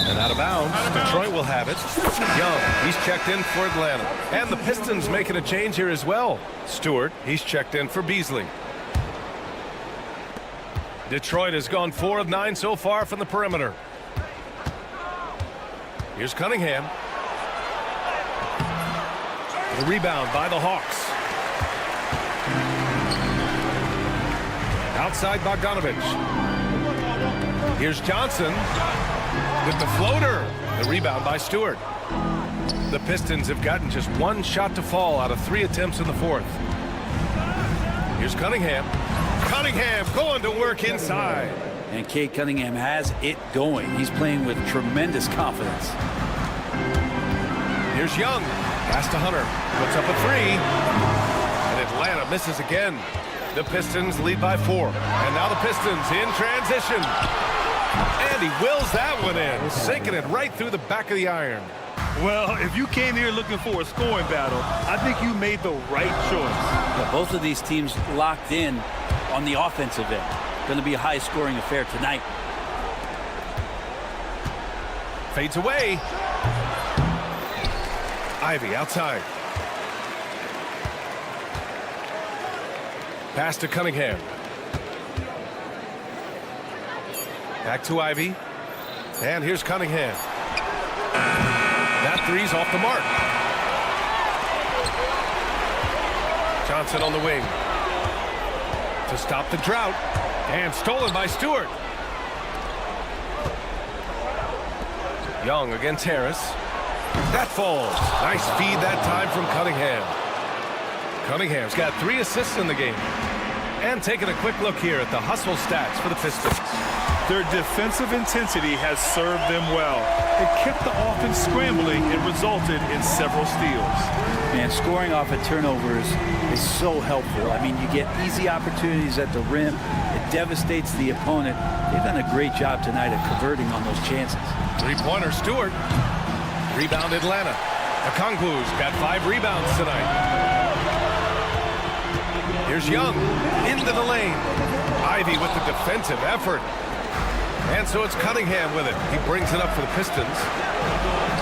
And out of bounds. Detroit will have it. Young, he's checked in for Atlanta. And the Pistons making a change here as well. Stewart, he's checked in for Beasley. Detroit has gone 4 of 9 so far from the perimeter. Here's Cunningham. The rebound by the Hawks. Outside Bogdanovich. Here's Johnson with the floater. The rebound by Stewart. The Pistons have gotten just 1 shot to fall out of 3 attempts in the 4th. Here's Cunningham. Cunningham going to work inside. And Cade Cunningham has it going. He's playing with tremendous confidence. Here's Young. Pass to Hunter. Puts up a 3. And Atlanta misses again. The Pistons lead by 4. And now the Pistons in transition. And he wills that one in, sinking it right through the back of the iron. Well, if you came here looking for a scoring battle, I think you made the right choice. Yeah, both of these teams locked in on the offensive end. Going to be a high-scoring affair tonight. Fades away. Ivy outside. Pass to Cunningham. Back to Ivy. And here's Cunningham. That 3's off the mark. Johnson on the wing. To stop the drought. And stolen by Stewart. Young against Harris. That falls. Nice feed that time from Cunningham. Cunningham's got 3 assists in the game. And taking a quick look here at the hustle stats for the Pistons. Their defensive intensity has served them well. It kept the offense scrambling and resulted in several steals. Man, scoring off of turnovers is so helpful. I mean, you get easy opportunities at the rim. It devastates the opponent. They've done a great job tonight at converting on those chances. 3-pointer Stewart. Rebound Atlanta. Okongwu's got 5 rebounds tonight. Here's Young into the lane. Ivy with the defensive effort. And so it's Cunningham with it. He brings it up for the Pistons.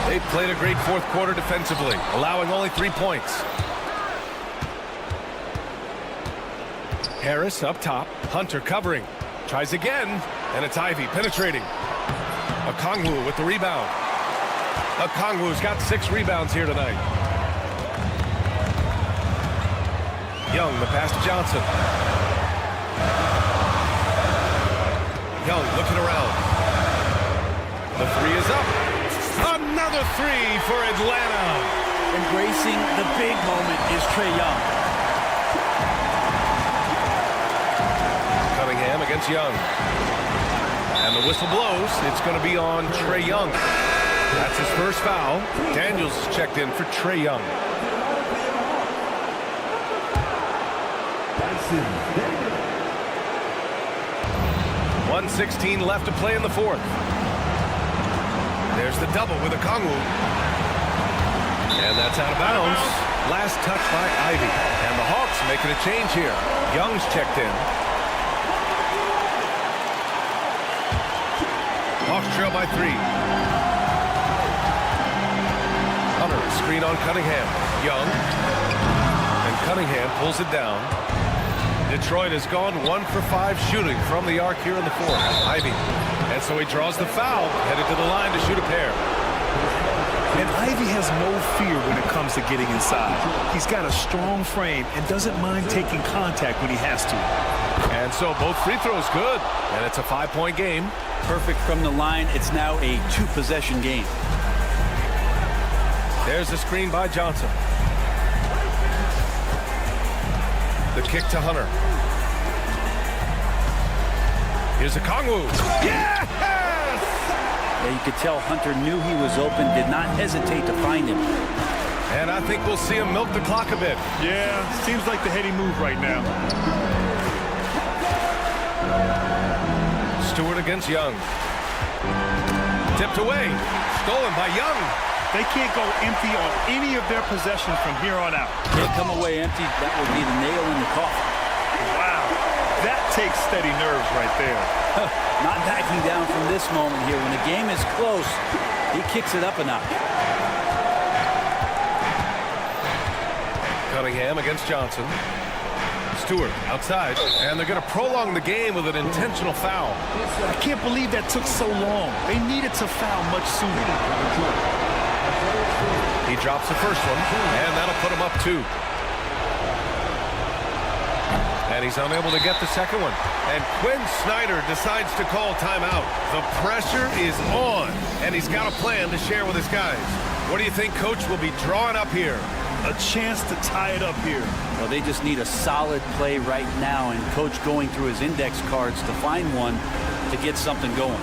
They've played a great 4th quarter defensively, allowing only 3 points. Harris up top. Hunter covering. Tries again. And it's Ivy penetrating. Okongwu with the rebound. Okongwu's got 6 rebounds here tonight. Young, the pass to Johnson. Young looking around. The 3 is up. Another 3 for Atlanta. Embracing the big moment is Trae Young. Cunningham against Young. And the whistle blows. It's going to be on Trae Young. That's his first foul. Daniels checked in for Trae Young. 1:16 left to play in the fourth. There's the double with Okongwu. And that's out of bounds. Last touch by Ivy. And the Hawks making a change here. Young's checked in. Hawks trail by 3. Hunter, screen on Cunningham. Young. And Cunningham pulls it down. Detroit has gone 1 for 5 shooting from the arc here in the fourth. Ivy. And so he draws the foul, headed to the line to shoot a pair. And Ivy has no fear when it comes to getting inside. He's got a strong frame and doesn't mind taking contact when he has to. And so both free throws good. And it's a 5-point game. Perfect from the line. It's now a 2-possession game. There's the screen by Johnson. The kick to Hunter. Here's Okongwu. Yes! Yeah, you could tell Hunter knew he was open, did not hesitate to find him. And I think we'll see him milk the clock a bit. Yeah, seems like the heady move right now. Stewart against Young. Tipped away. Stolen by Young. They can't go empty on any of their possessions from here on out. Can't come away empty. That would be the nail in the coffin. Wow, that takes steady nerves right there. Not backing down from this moment here. When the game is close, he kicks it up a notch. Cunningham against Johnson. Stewart outside, and they're going to prolong the game with an intentional foul. I can't believe that took so long. They needed to foul much sooner. He drops the first one, and that'll put him up 2. And he's unable to get the second one. And Quinn Snyder decides to call timeout. The pressure is on, and he's got a plan to share with his guys. What do you think Coach will be drawing up here? A chance to tie it up here. Well, they just need a solid play right now, and Coach going through his index cards to find one to get something going.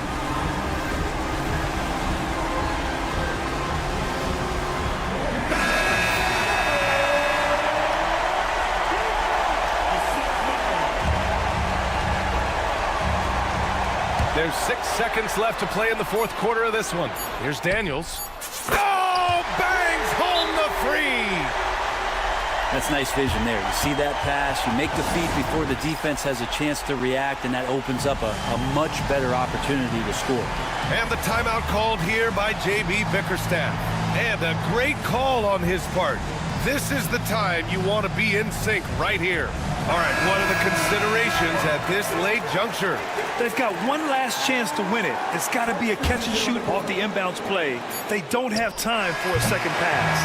There's 6 seconds left to play in the fourth quarter of this one. Here's Daniels. Oh, bangs home the 3. That's nice vision there. You see that pass, you make the feed before the defense has a chance to react, and that opens up a much better opportunity to score. And the timeout called here by J.B. Bickerstaff. And a great call on his part. This is the time you want to be in sync right here. All right, what are the considerations at this late juncture? They've got one last chance to win it. It's got to be a catch and shoot off the inbounds play. They don't have time for a second pass.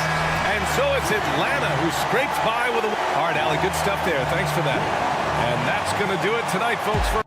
And so it's Atlanta who scrapes by with a... All right, Allie, good stuff there. Thanks for that. And that's going to do it tonight, folks. For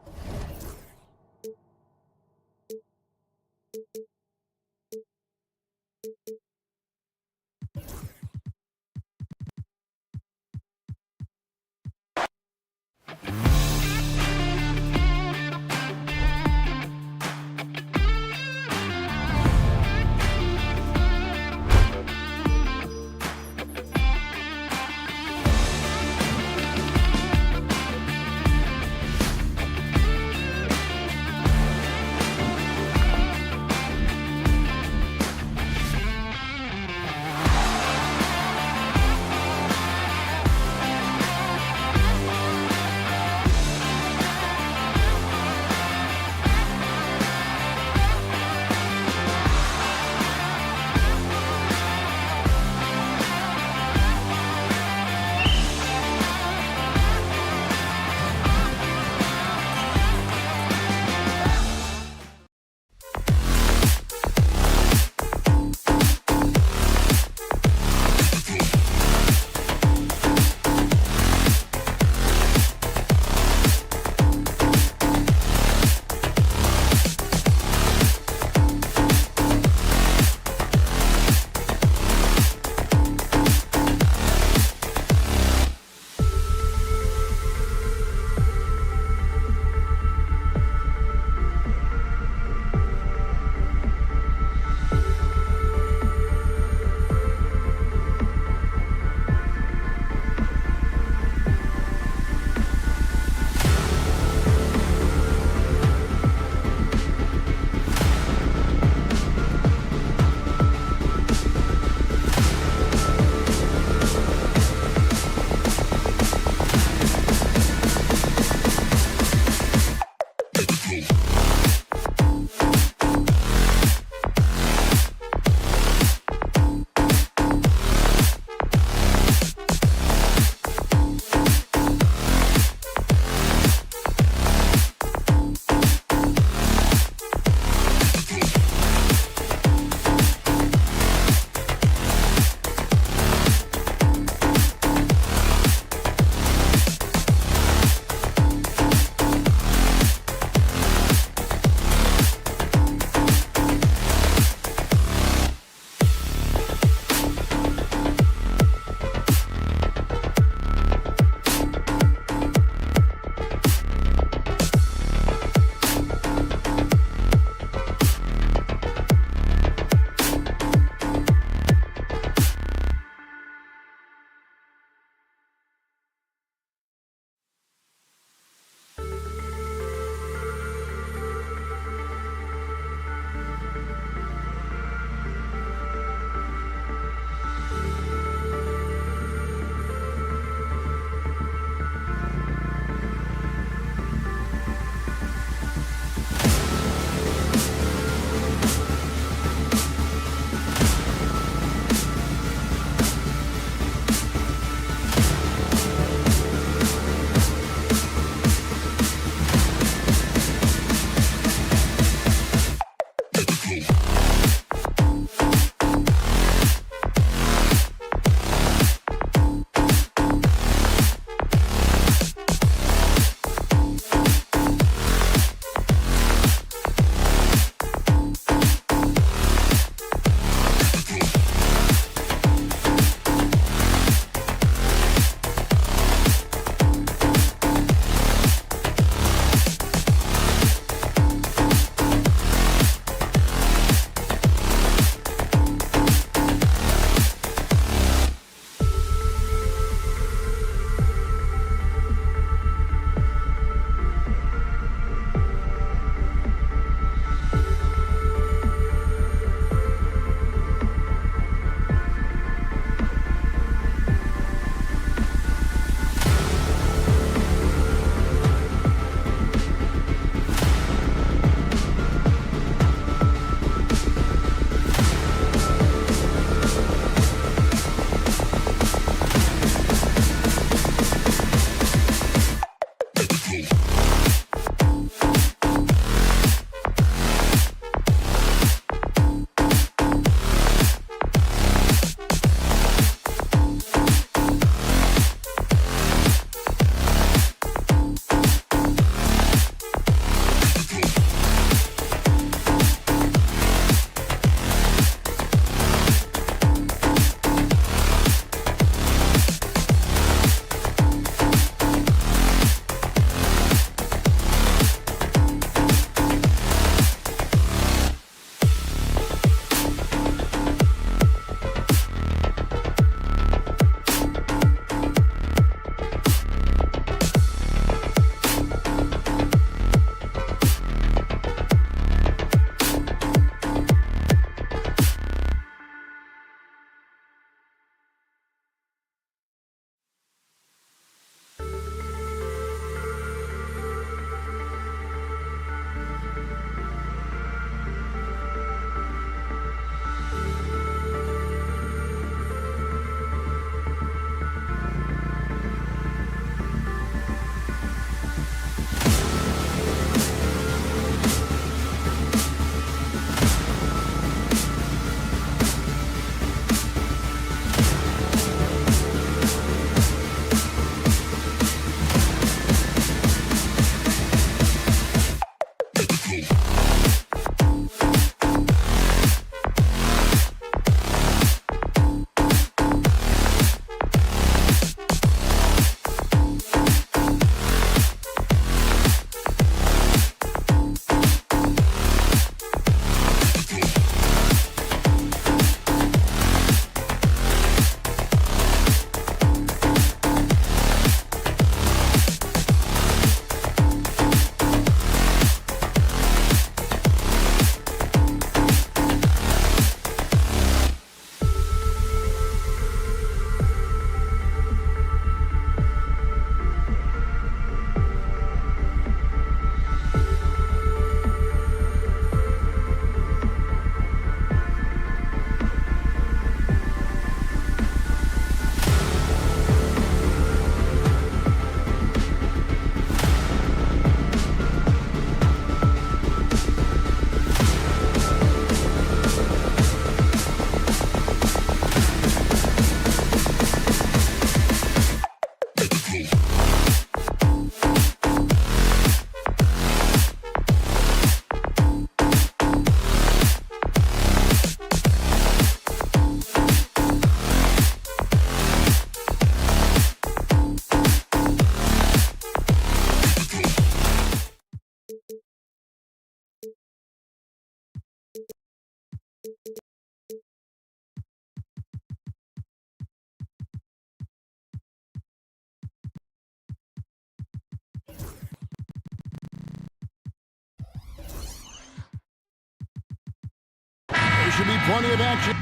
be plenty of action.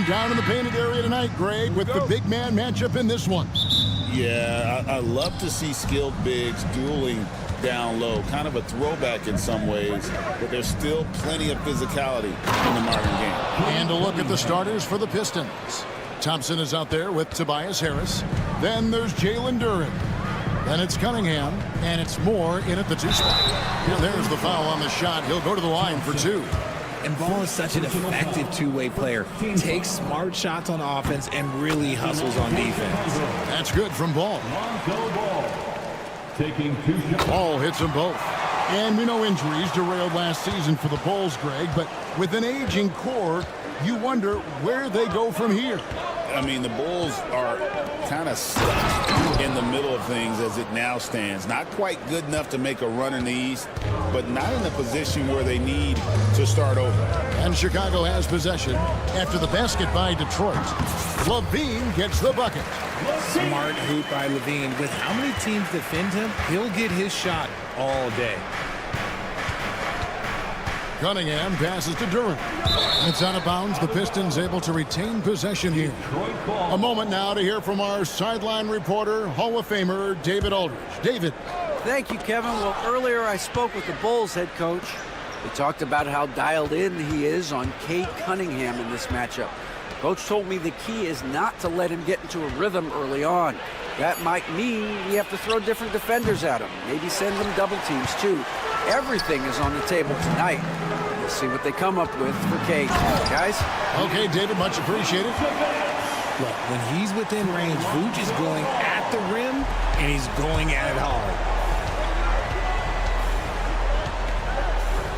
Down in the painted area tonight, Greg, with the big man matchup in this one. Yeah, I love to see skilled bigs dueling down low. Kind of a throwback in some ways, but there's still plenty of physicality in the modern game. And a look at the starters for the Pistons. Thompson is out there with Tobias Harris. Then there's Jalen Duren. Then it's Cunningham, and it's Moore in at the 2 spot. Here, there's the foul on the shot. He'll go to the line for 2. And Ball is such an effective two-way player. Takes smart shots on offense and really hustles on defense. That's good from Ball. Ball hits them both. And we know injuries derailed last season for the Bulls, Greg, but with an aging core, you wonder where they go from here. I mean, the Bulls are kind of stuck in the middle of things as it now stands. Not quite good enough to make a run in the East, but not in a position where they need to start over. And Chicago has possession after the basket by Detroit. Levine gets the bucket. Smart hoop by Levine. With how many teams defend him, he'll get his shot all day. Cunningham passes to Duren. It's out of bounds. The Pistons able to retain possession here. A moment now to hear from our sideline reporter, Hall of Famer David Aldridge. David. Thank you, Kevin. Well, earlier I spoke with the Bulls head coach. He talked about how dialed in he is on Cade Cunningham in this matchup. Coach told me the key is not to let him get into a rhythm early on. That might mean we have to throw different defenders at him. Maybe send them double teams, too. Everything is on the table tonight. We'll see what they come up with for Cade. Guys? Okay, David, much appreciated. Look, when he's within range, Vooch is going at the rim, and he's going at it hard.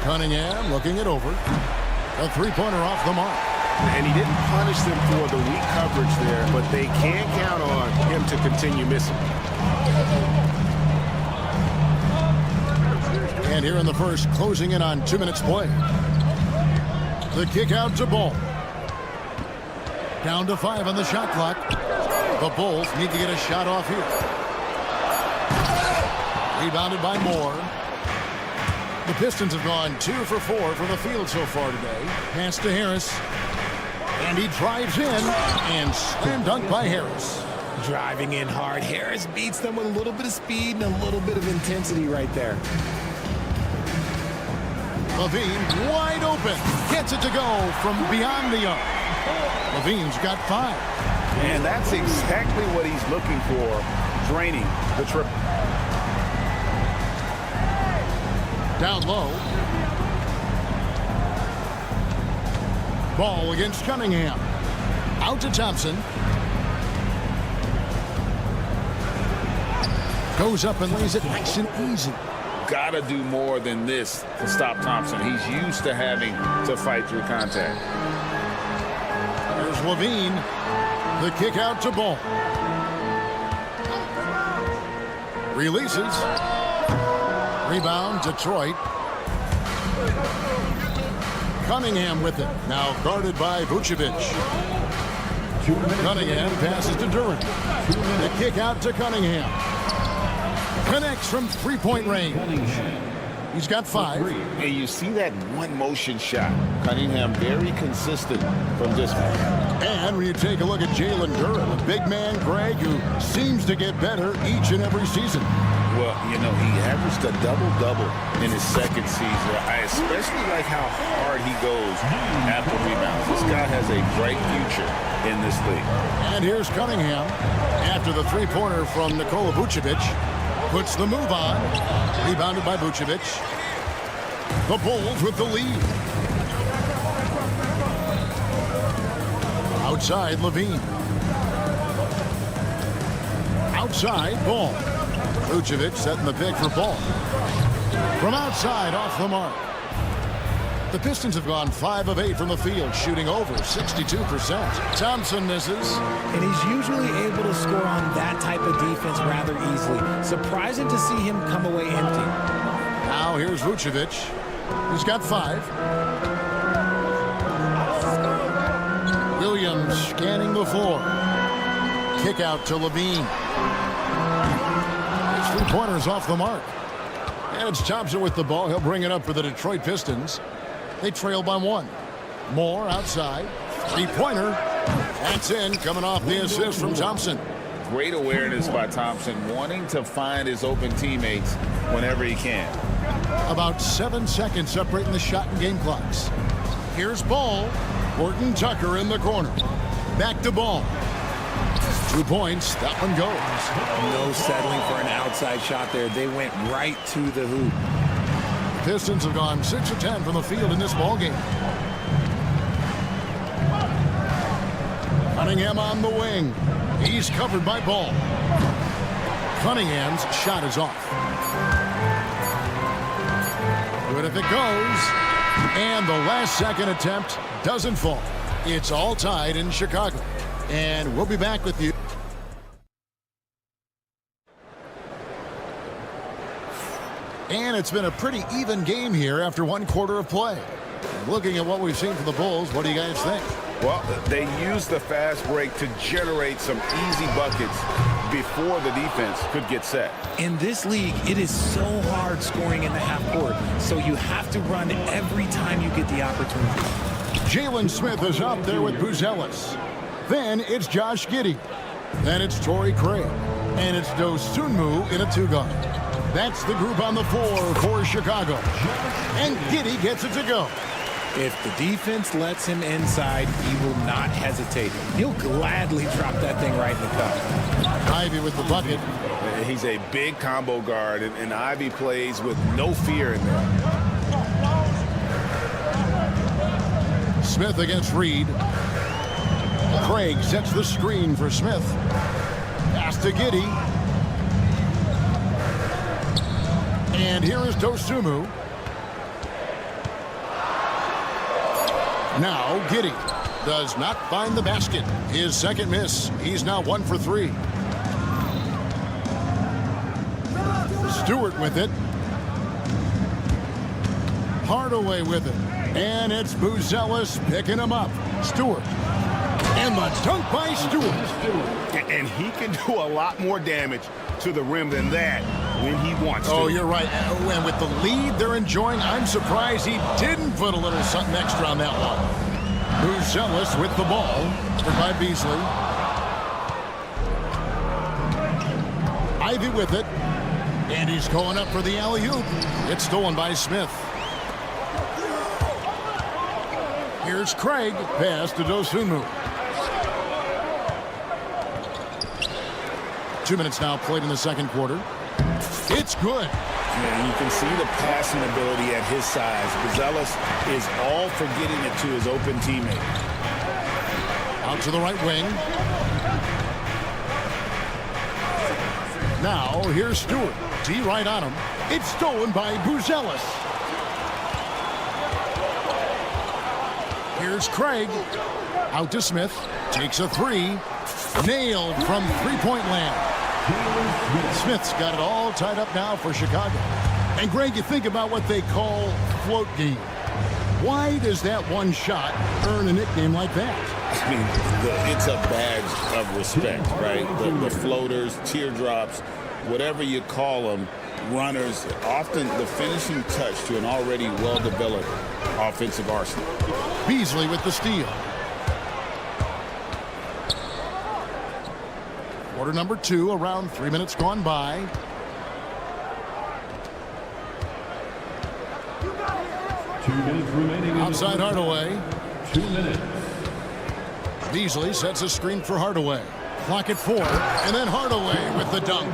Cunningham looking it over. A three-pointer off the mark. And he didn't punish them for the weak coverage there, but they can't count on him to continue missing. And here in the first, closing in on 2 minutes play. The kick out to Ball. Down to 5 on the shot clock. The Bulls need to get a shot off here. Rebounded by Moore. The Pistons have gone 2 for 4 from the field so far today. Pass to Harris. And he drives in and slam dunk by Harris. Driving in hard. Harris beats them with a little bit of speed and a little bit of intensity right there. Levine wide open. Gets it to go from beyond the arc. Levine's got 5. And that's exactly what he's looking for, draining the triple. Down low. Ball against Cunningham. Out to Thompson. Goes up and lays it nice and easy. Gotta do more than this to stop Thompson. He's used to having to fight through contact. There's Levine. The kick out to Ball. Releases. Rebound, Detroit. Cunningham with it. Now guarded by Vucevic. Cunningham passes to Duren. The kick out to Cunningham. Connects from three-point range. He's got 5. And you see that one motion shot. Cunningham very consistent from this one. And when you take a look at Jalen Duren, a big man, Greg, who seems to get better each and every season. Well, you know, he averaged a double-double in his second season. I especially like how hard he goes after rebounds. This guy has a bright future in this league. And here's Cunningham after the three-pointer from Nikola Vucevic. Puts the move on. Rebounded by Vucevic. The Bulls with the lead. Outside, Levine. Outside, Ball. Vucevic setting the pick for Ball. From outside, off the mark. The Pistons have gone 5 of 8 from the field, shooting over 62%. Thompson misses. And he's usually able to score on that type of defense rather easily. Surprising to see him come away empty. Now here's Vucevic. He's got 5. scanning the floor. Kick out to Levine. His three-pointer's off the mark. And it's Thompson with the ball. He'll bring it up for the Detroit Pistons. They trail by 1. Moore outside. Three-pointer. That's in, coming off the assist from Thompson. Great awareness by Thompson, wanting to find his open teammates whenever he can. About 7 seconds separating the shot and game clocks. Here's Ball. Horton Tucker in the corner. Back to Ball. 2 points. That one goes. No settling for an outside shot there. They went right to the hoop. The Pistons have gone 6 of 10 from the field in this ballgame. Cunningham on the wing. He's covered by Ball. Cunningham's shot is off. Good if it goes. And the last second attempt doesn't fall. It's all tied in Chicago. And we'll be back with you. And it's been a pretty even game here after 1 quarter of play. Looking at what we've seen from the Bulls, what do you guys think? Well, they used the fast break to generate some easy buckets before the defense could get set. In this league, it is so hard scoring in the half court, so you have to run every time you get the opportunity. Jalen Smith is out there with Buzelis. Then it's Josh Giddey. Then it's Torrey Craig. And it's Dosunmu in a 2-guard. That's the group on the floor for Chicago. And Giddey gets it to go. If the defense lets him inside, he will not hesitate. He'll gladly drop that thing right in the cup. Ivy with the bucket. He's a big combo guard, and Ivy plays with no fear in there. Smith against Reed. Craig sets the screen for Smith. Pass to Giddey. And here is Dosunmu. Now Giddey does not find the basket. His second miss. He's now 1 for 3. Stewart with it. Hardaway with it. And it's Buzelis picking him up. Stewart. And the dunk by Stewart. And he can do a lot more damage to the rim than that when he wants to. Oh, you're right. And with the lead they're enjoying, I'm surprised he didn't put a little something extra on that one. Buzelis with the ball. By Beasley. Ivy with it. And he's going up for the alley-oop. It's stolen by Smith. Here's Craig. Pass to Dosunmu. 2 minutes now played in the second quarter. It's good. Yeah, you can see the passing ability at his size. Buzelis is all for getting it to his open teammate. Out to the right wing. Now here's Stewart. D right on him. It's stolen by Buzelis. Here's Craig. Out to Smith. Takes a 3. Nailed from three-point land. Smith's got it all tied up now for Chicago. And Greg, you think about what they call float game. Why does that one shot earn a nickname like that? I mean, it's a badge of respect, right? The floaters, teardrops, whatever you call them, runners, often the finishing touch to an already well-developed offensive arsenal. Beasley with the steal. Quarter number 2, around 3 minutes gone by. Outside Hardaway. 2 minutes. Beasley sets a screen for Hardaway. Clock at 4, and then Hardaway with the dunk.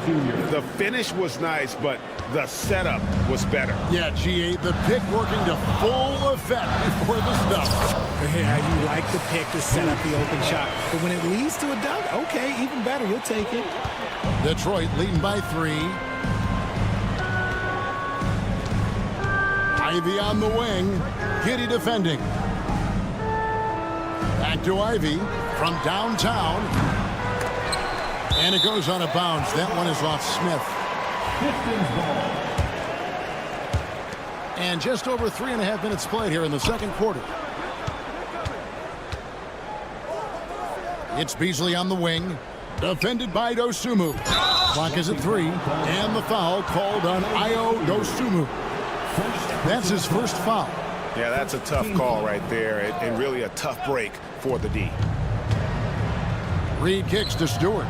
The finish was nice, but the setup was better. Yeah, GA, the pick working to full effect before the stuff. Yeah, you like the pick to set up the open shot, but when it leads to a dunk, okay, even better, you'll take it. Detroit leading by 3. Ivy on the wing. Giddey defending. Back to Ivy from downtown. And it goes out of bounds. That one is off Smith. Pistons ball. And just over 3.5 minutes played here in the second quarter. It's Beasley on the wing. Defended by Dosunmu. Clock is at 3. And the foul called on Ayo Dosunmu. That's his first foul. Yeah, that's a tough call right there, and really a tough break for the D. Reed kicks to Stewart.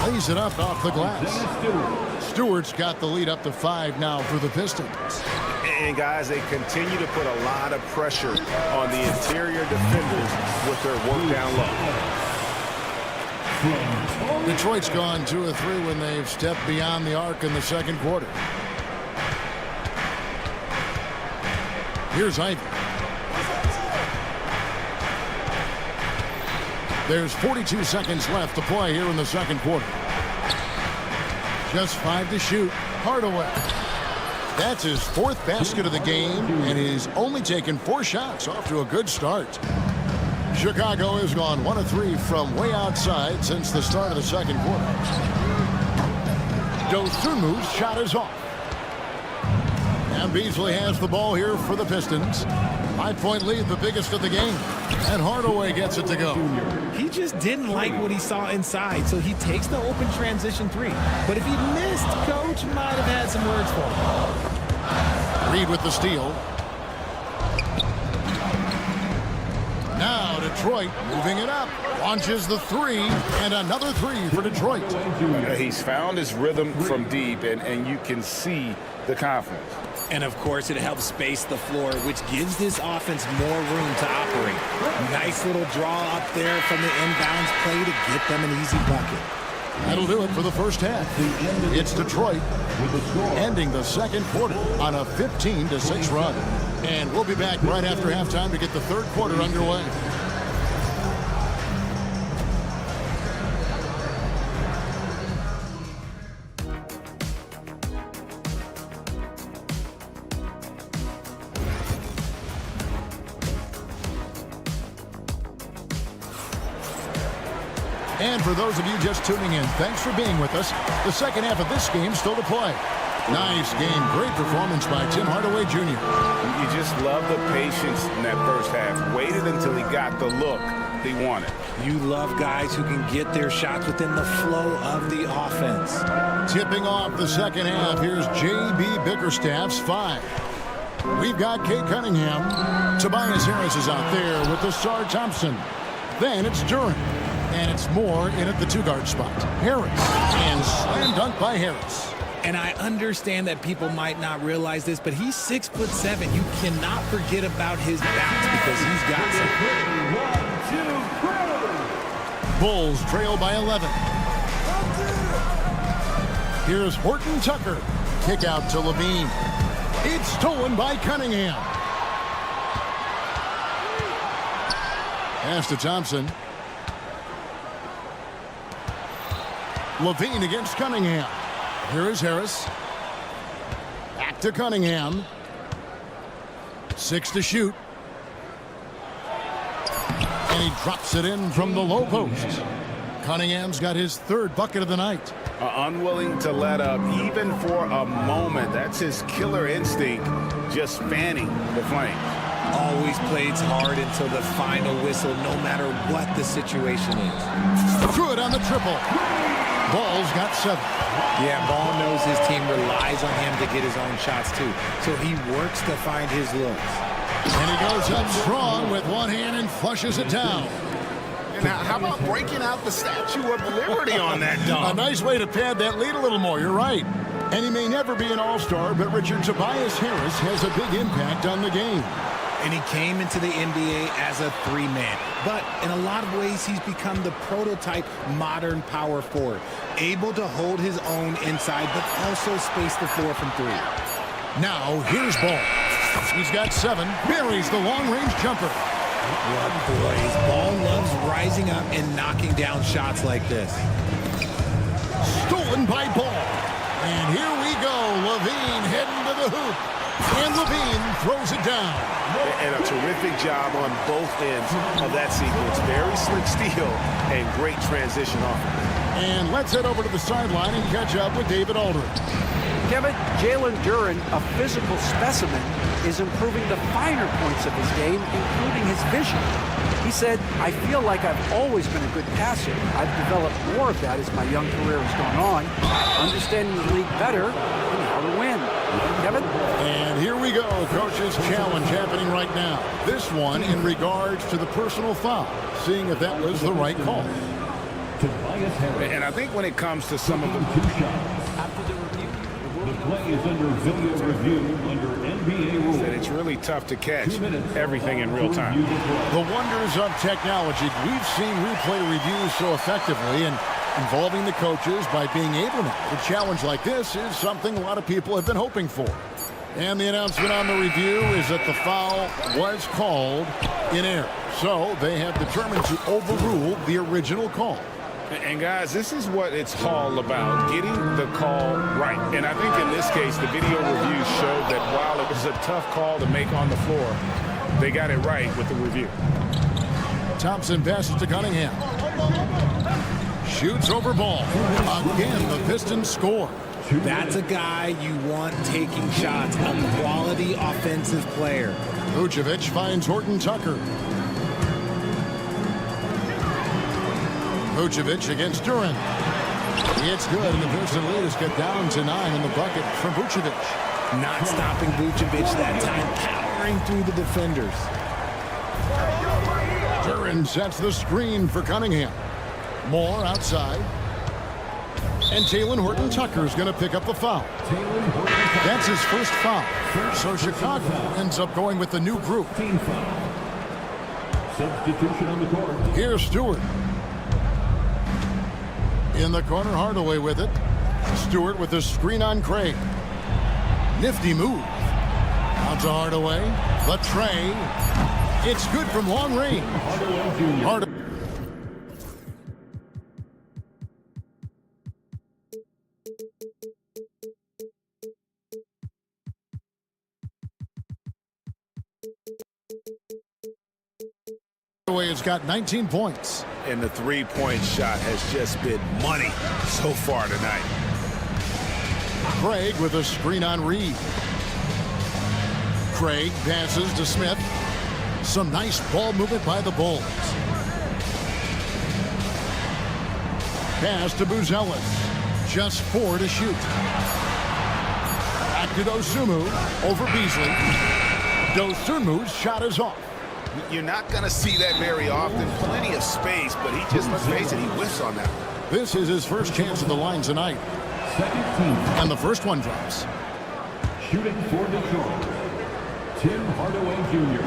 Lays it up off the glass. Stewart's got the lead up to 5 now for the Pistons. And guys, they continue to put a lot of pressure on the interior defenders with their work down low. Detroit's gone 2 of 3 when they've stepped beyond the arc in the second quarter. Here's Ivy. There's 42 seconds left to play here in the second quarter. Just 5 to shoot. Hardaway. That's his 4th basket of the game, and he's only taken 4 shots. Off to a good start. Chicago has gone 1 of 3 from way outside since the start of the second quarter. Dosunmu's shot is off. And Beasley has the ball here for the Pistons. 5-point lead, the biggest of the game. And Hardaway gets it to go. He just didn't like what he saw inside, so he takes the open transition 3. But if he missed, Coach might have had some words for him. Reed with the steal. Now Detroit moving it up. Launches the 3, and another 3 for Detroit. He's found his rhythm from deep, and you can see the confidence. And, of course, it helps space the floor, which gives this offense more room to operate. Nice little draw up there from the inbounds play to get them an easy bucket. That'll do it for the first half. It's Detroit ending the second quarter on a 15-6 run. And we'll be back right after halftime to get the third quarter underway. And for those of you just tuning in, thanks for being with us. The second half of this game still to play. Nice game. Great performance by Tim Hardaway Jr. You just love the patience in that first half. Waited until he got the look he wanted. You love guys who can get their shots within the flow of the offense. Tipping off the second half, here's J.B. Bickerstaff's 5. We've got Kate Cunningham. Tobias Harris is out there with Desar Thompson. Then it's Duran. And it's Moore in at the 2-guard spot. Harris. And slam dunk by Harris. And I understand that people might not realize this, but he's 6'7". You cannot forget about his bounce because he's got some. Bulls trail by 11. Here's Horton Tucker. Kick out to Levine. It's stolen by Cunningham. Pass to Thompson. Levine against Cunningham. Here is Harris. Back to Cunningham. 6 to shoot. And he drops it in from the low post. Cunningham's got his 3rd bucket of the night. Unwilling to let up even for a moment. That's his killer instinct, just fanning the flame. Always plays hard until the final whistle, no matter what the situation is. Good on the triple. Ball's got 7. Yeah, Ball knows his team relies on him to get his own shots too. So he works to find his looks. And he goes up strong with one hand and flushes it down. Now, how about breaking out the Statue of Liberty on that dunk? A nice way to pad that lead a little more. You're right. And he may never be an all-star, but Richard, Tobias Harris has a big impact on the game. And he came into the NBA as a 3-man. But in a lot of ways, he's become the prototype modern power forward. Able to hold his own inside, but also space the floor from 3. Now, here's Ball. He's got 7. Buries the long-range jumper. What boys. Ball loves rising up and knocking down shots like this. Stolen by Ball. And here we go. Levine heading to the hoop. And Levine throws it down. And a terrific job on both ends of that sequence. Very slick steal and great transition offense. And let's head over to the sideline and catch up with David Aldridge. Kevin, Jalen Duran, a physical specimen, is improving the finer points of his game, including his vision. He said, I feel like I've always been a good passer. I've developed more of that as my young career has gone on, understanding the league better and how to win. Kevin? And here we go. Coach's challenge happening right now. This one in regards to the personal foul, seeing if that was the right call. And I think when it comes to some of the After the review, the play is under video review under NBA rules. that it's really tough to catch everything in real time. The wonders of technology. We've seen replay reviews so effectively, and involving the coaches by being able to make a challenge like this is something a lot of people have been hoping for. And the announcement on the review is that the foul was called in error. So they have determined to overrule the original call. And guys, this is what it's all about, getting the call right. And I think in this case, the video review showed that while it was a tough call to make on the floor, they got it right with the review. Thompson passes to Cunningham. Shoots over ball. Again, the Pistons score. That's a guy you want taking shots, a quality offensive player. Vucevic finds Horton Tucker. Vucevic against Duran. It's good, and the Pistons lead has got down to 9 in the bucket from Vucevic. Not stopping Vucevic that time, powering through the defenders. Duran sets the screen for Cunningham. Moore outside. And Talen Horton-Tucker is going to pick up the foul. That's his first foul. So Chicago ends up going with the new group. Substitution on the court. Here's Stewart. In the corner, Hardaway with it. Stewart with the screen on Craig. Nifty move. Out to Hardaway. The tray. It's good from long range. Hardaway. Has got 19 points. And the three-point shot has just been money so far tonight. Craig with a screen on Reed. Craig passes to Smith. Some nice ball movement by the Bulls. Pass to Buzelis. Just 4 to shoot. Back to Dosunmu over Beasley. Dosunmu's shot is off. You're not going to see that very often. Plenty of space, but he just, let's face it, he whiffs on that. This is his first chance at the line tonight. And the first one drops. Shooting for Detroit, Tim Hardaway Jr.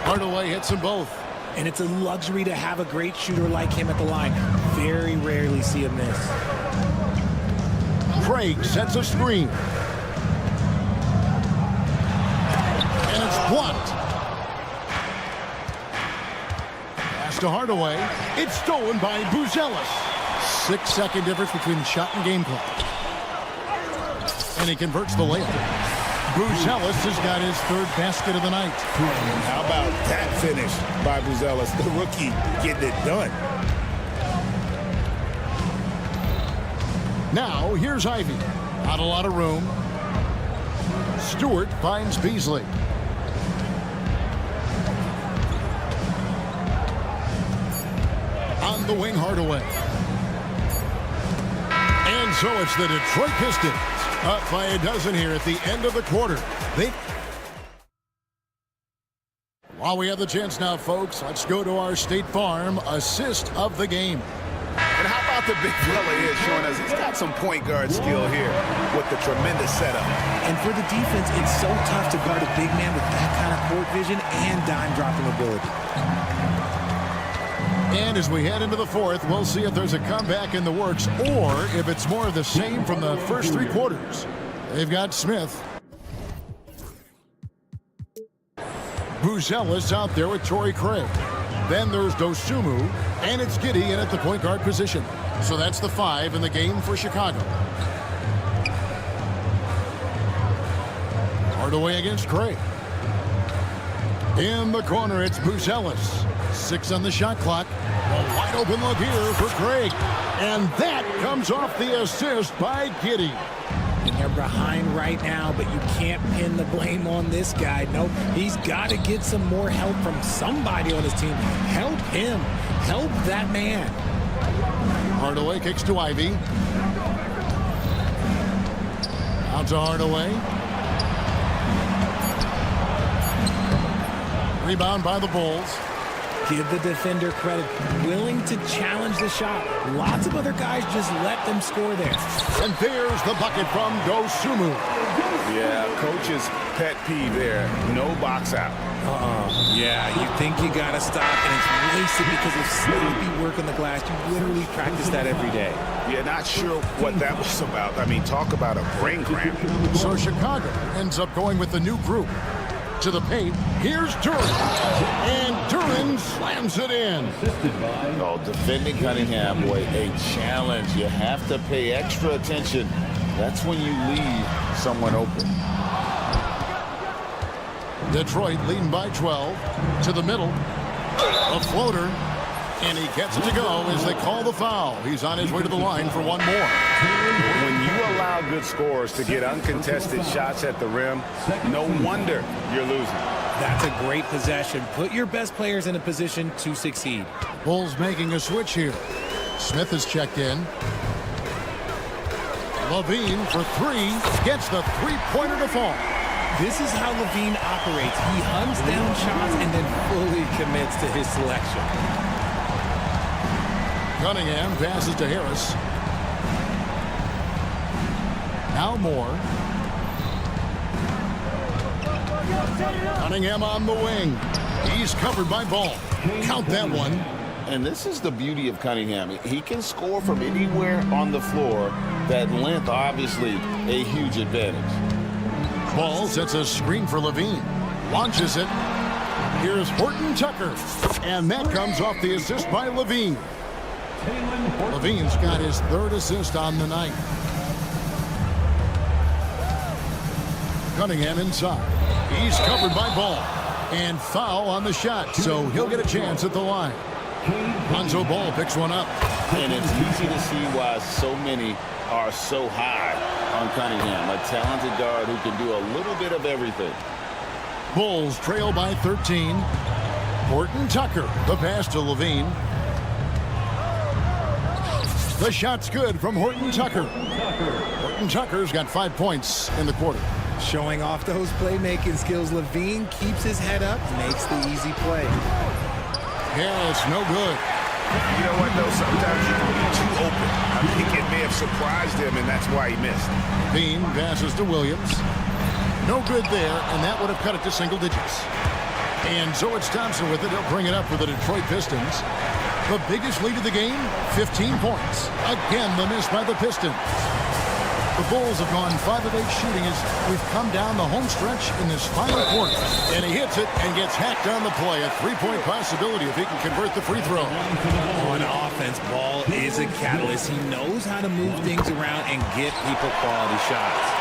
Hardaway hits them both. And it's a luxury to have a great shooter like him at the line. Very rarely see him miss. Craig sets a screen. And it's blocked. To Hardaway. It's stolen by Buzelis. 6-second difference between shot and game clock. And he converts the layup. Buzelis has got his third basket of the night. How about that finish by Buzelis, the rookie, getting it done. Now, here's Ivy. Not a lot of room. Stewart finds Beasley. On the wing, Hardaway. And so it's the Detroit Pistons up by a dozen here at the end of the quarter. While we have the chance now, folks, let's go to our State Farm assist of the game. And how about the big fella here showing us he's got some point guard skill here with the tremendous setup. And for the defense, it's so tough to guard a big man with that kind of court vision and dime dropping ability. And as we head into the fourth, we'll see if there's a comeback in the works or if it's more of the same from the first 3 quarters. They've got Smith. Buzelis out there with Torrey Craig. Then there's Dosunmu, and it's Giddey in at the point guard position. So that's the 5 in the game for Chicago. Hardaway against Craig. In the corner, it's Buzelis. 6 on the shot clock. A wide open look here for Craig. And that comes off the assist by Giddey. And they're behind right now, but you can't pin the blame on this guy. Nope, he's got to get some more help from somebody on his team. Help him. Help that man. Hardaway kicks to Ivy. Out to Hardaway. Rebound by the Bulls. Give the defender credit. Willing to challenge the shot. Lots of other guys just let them score there. And there's the bucket from Dosunmu. Yeah, coach's pet peeve there. No box out. Yeah, you think you got to stop, and it's wasted because of sloppy work on the glass. You literally practice that every day. Yeah, not sure what that was about. I mean, talk about a brain cramp. So Chicago ends up going with the new group. To the paint, here's Duran. And Duran slams it in. Oh, defending Cunningham, boy, a challenge. You have to pay extra attention. That's when you leave someone open. Detroit leading by 12. To the middle. A floater. And he gets it to go as they call the foul. He's on his way to the line for one more. When you allow good scorers to get uncontested shots at the rim, no wonder you're losing. That's a great possession. Put your best players in a position to succeed. Bulls making a switch here. Smith is checked in. Levine for three. Gets the three-pointer to fall. This is how Levine operates. He hunts down shots and then fully commits to his selection. Cunningham passes to Harris. Now Moore. Cunningham on the wing. He's covered by Ball. Count that one. And this is the beauty of Cunningham. He can score from anywhere on the floor. That length, obviously, a huge advantage. Ball sets a screen for Levine. Launches it. Here's Horton Tucker. And that comes off the assist by Levine. Levine's got his third assist on the night. Cunningham inside. He's covered by Ball. And foul on the shot, so he'll get a chance at the line. Lonzo Ball picks one up. And it's easy to see why so many are so high on Cunningham. A talented guard who can do a little bit of everything. Bulls trail by 13. Horton Tucker, the pass to Levine. The shot's good from Horton Tucker. Horton Tucker's got 5 points in the quarter. Showing off those playmaking skills, Levine keeps his head up, makes the easy play. Harris, no good. You know what, though? Sometimes you can be too open. I think it may have surprised him, and that's why he missed. Bean passes to Williams. No good there, and that would have cut it to single digits. And so it's Thompson with it. He'll bring it up for the Detroit Pistons. The biggest lead of the game, 15 points. Again, the miss by the Pistons. The Bulls have gone 5 of 8 shooting as we've come down the home stretch in this final quarter. And he hits it and gets hacked on the play. A three-point possibility if he can convert the free throw. On offense, Ball is a catalyst. He knows how to move things around and get people quality shots.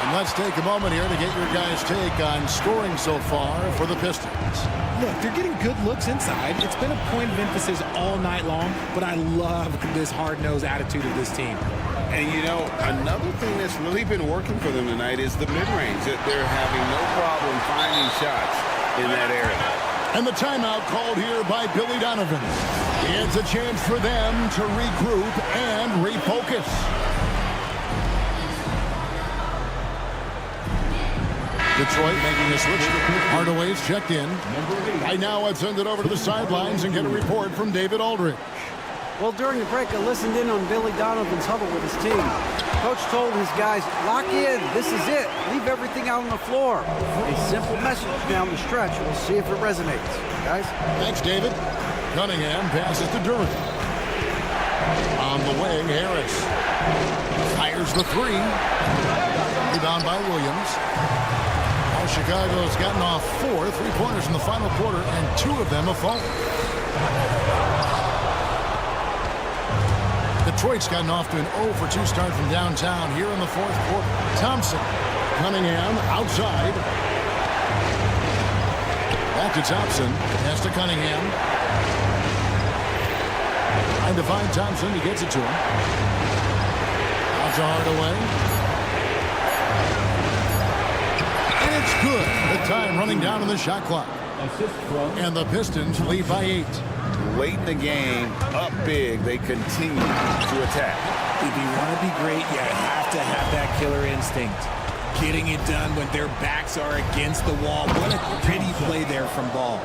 And let's take a moment here to get your guys' take on scoring so far for the Pistons. Look, they're getting good looks inside. It's been a point of emphasis all night long, but I love this hard-nosed attitude of this team. And, you know, another thing that's really been working for them tonight is the mid-range. They're having no problem finding shots in that area. And the timeout called here by Billy Donovan. It's a chance for them to regroup and refocus. Detroit making a switch. Hardaway's checked in. Right now, let's send it over to the sidelines and get a report from David Aldridge. Well, during the break, I listened in on Billy Donovan's huddle with his team. Coach told his guys, lock in, this is it. Leave everything out on the floor. A simple message down the stretch. We'll see if it resonates. Guys? Thanks, David. Cunningham passes to Duran. On the wing, Harris fires the three. Rebound by Williams. Now Chicago's gotten off 4 3-pointers in the final quarter, and 2 of them have fallen. Detroit's gotten off to an 0-for-2 start from downtown here in the 4th quarter. Thompson, Cunningham outside. Back to Thompson. Pass to Cunningham. Trying to find Thompson. He gets it to him. Out to Hardaway. good. The time running down on the shot clock. And the Pistons lead by 8. Late in the game, up big, they continue to attack. If you want to be great, you have to have that killer instinct. Getting it done when their backs are against the wall. What a pretty play there from Ball.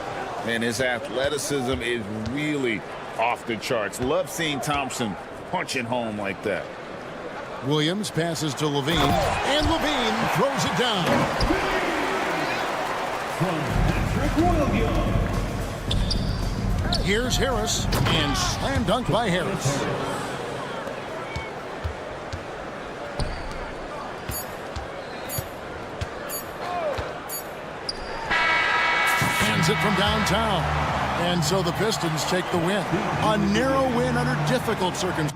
And his athleticism is really off the charts. Love seeing Thompson punching home like that. Williams passes to Levine, and Levine throws it down. Here's Harris, and slam dunk by Harris. Hands it from downtown. And so the Pistons take the win. A narrow win under difficult circumstances.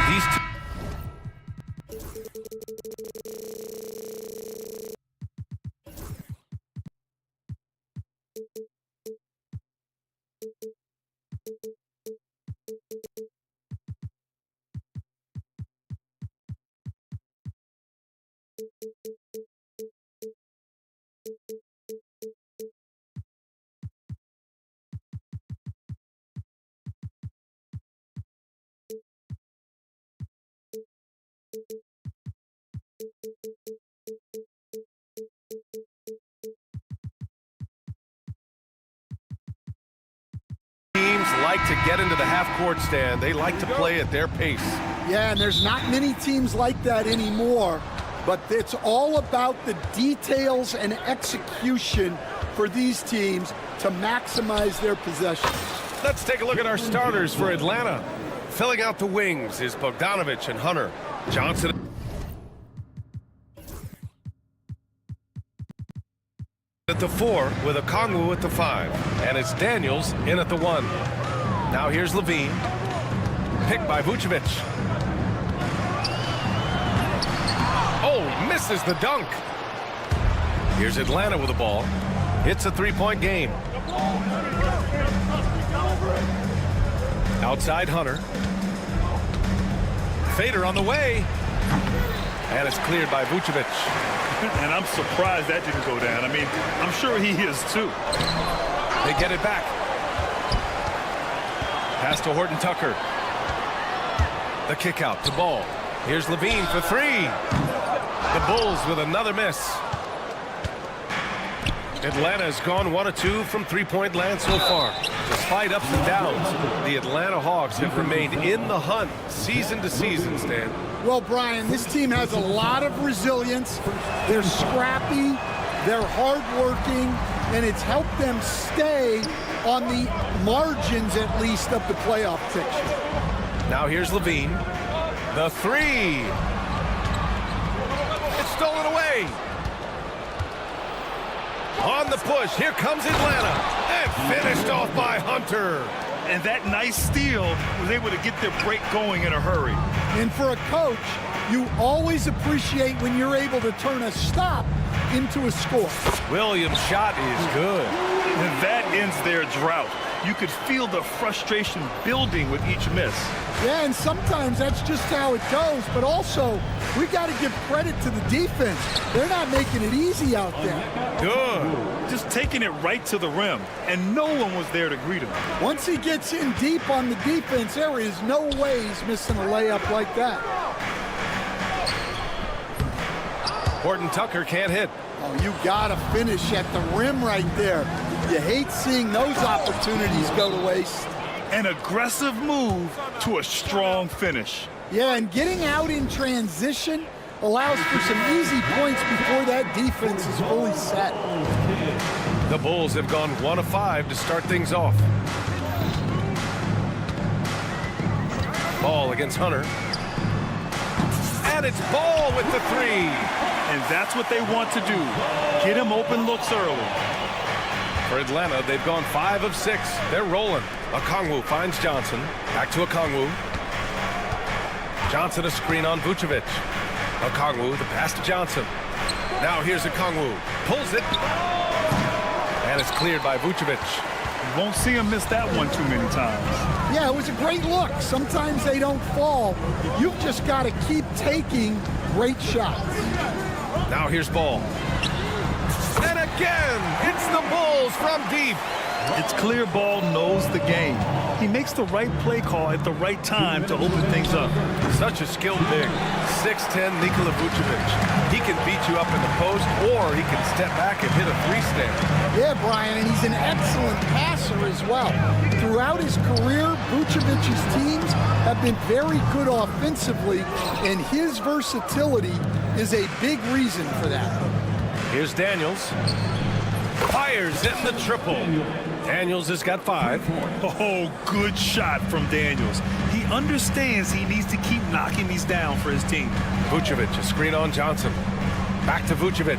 These two teams like to get into the half-court stand. They like to play at their pace. Yeah, and there's not many teams like that anymore, but it's all about the details and execution for these teams to maximize their possession. Let's take a look at our starters for Atlanta. Filling out the wings is Bogdanovich and Hunter. Johnson at the 4 with Okongwu at the 5. And it's Daniels in at the 1. Now here's Levine. Picked by Vucevic. Oh, misses the dunk. Here's Atlanta with the ball. It's a 3-point game. Outside Hunter. Fader on the way. And it's cleared by Vucevic. And I'm surprised that didn't go down. I mean, I'm sure he is too. They get it back. Pass to Horton Tucker. The kick out to Ball. Here's Levine for 3. The Bulls with another miss. Atlanta has gone 1 of 2 from three-point land so far. Despite ups and downs, the Atlanta Hawks have remained in the hunt season to season, Stan. Well, Brian, this team has a lot of resilience. They're scrappy, they're hardworking, and it's helped them stay on the margins, at least, of the playoff picture. Now here's Levine. The 3. It's stolen away. On the push, here comes Atlanta. And finished off by Hunter. And that nice steal was able to get their break going in a hurry. And for a coach, you always appreciate when you're able to turn a stop into a score. Williams' shot is good. And that ends their drought. You could feel the frustration building with each miss. Yeah, and sometimes that's just how it goes. But also, we got to give credit to the defense. They're not making it easy out there. Good. Just taking it right to the rim, and no one was there to greet him. Once he gets in deep on the defense, there is no way he's missing a layup like that. Horton Tucker can't hit. Oh, you got to finish at the rim right there. You hate seeing those opportunities go to waste. An aggressive move to a strong finish. Yeah, and getting out in transition allows for some easy points before that defense is fully set. The Bulls have gone 1 of 5 to start things off. Ball against Hunter. And it's Ball with the 3. And that's what they want to do. Get him open looks early. For Atlanta, they've gone 5 of 6. They're rolling. Okongwu finds Johnson. Back to Okongwu. Johnson a screen on Vucevic. Okongwu, the pass to Johnson. Now here's Okongwu. Pulls it. And it's cleared by Vucevic. You won't see him miss that one too many times. Yeah, it was a great look. Sometimes they don't fall. You've just got to keep taking great shots. Now here's Ball. And again, it's the Bulls from deep. It's clear Ball knows the game. He makes the right play call at the right time to open things up. Such a skilled big. 6'10" Nikola Vucevic. He can beat you up in the post, or he can step back and hit a 3-stand. Yeah, Brian, and he's an excellent passer as well. Throughout his career, Vucevic's teams have been very good offensively, and his versatility is a big reason for that. Here's Daniels. Fires in the triple. Daniels has got 5. Oh, good shot from Daniels. He understands he needs to keep knocking these down for his team. Vucevic, a screen on Johnson. Back to Vucevic.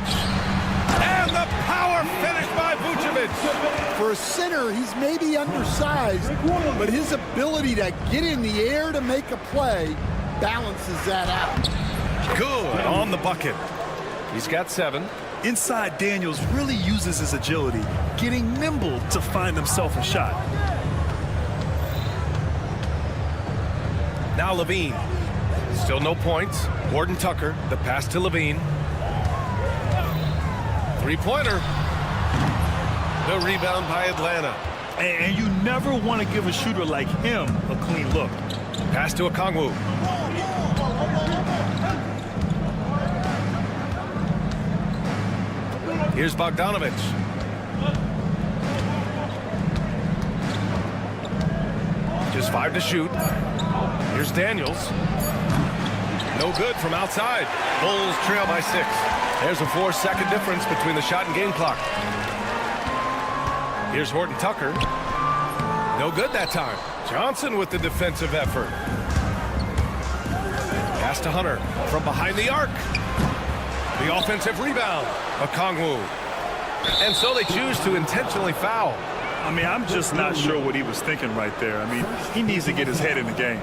And the power finish by Vucevic. For a center, he's maybe undersized, but his ability to get in the air to make a play balances that out. Good on the bucket. He's got 7. Inside, Daniels really uses his agility, getting nimble to find himself a shot. Now Levine. Still no points. Gordon Tucker, the pass to Levine. Three-pointer. The rebound by Atlanta. And you never want to give a shooter like him a clean look. Pass to Okongwu. Here's Bogdanovich. Just 5 to shoot. Here's Daniels. No good from outside. Bulls trail by 6. There's a 4-second difference between the shot and game clock. Here's Horton Tucker. No good that time. Johnson with the defensive effort. Pass to Hunter from behind the arc. The offensive rebound. Okongwu. And so they choose to intentionally foul. I mean, I'm just not sure what he was thinking right there. I mean, he needs to get his head in the game.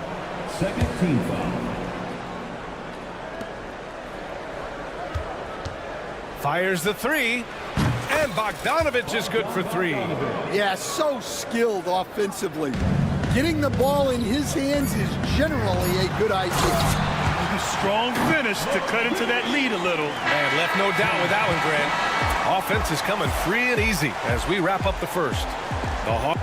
Second team foul. Fires the 3. And Bogdanovich is good for 3. Yeah, so skilled offensively. Getting the ball in his hands is generally a good idea. Strong finish to cut into that lead a little. And left no doubt with that one, Grant. Offense is coming free and easy as we wrap up the first. The Hawks.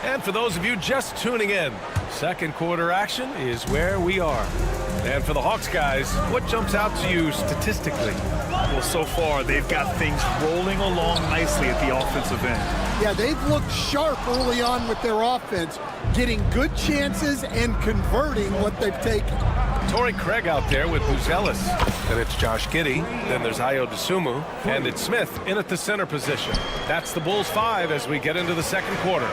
And for those of you just tuning in, second quarter action is where we are. And for the Hawks guys, what jumps out to you statistically? Well, so far they've got things rolling along nicely at the offensive end. Yeah, they've looked sharp early on with their offense, getting good chances and converting what they've taken. Torrey Craig out there with Buzelis. Then it's Josh Giddey. Then there's Ayo Dosunmu. And it's Smith in at the center position. That's the Bulls 5 as we get into the second quarter.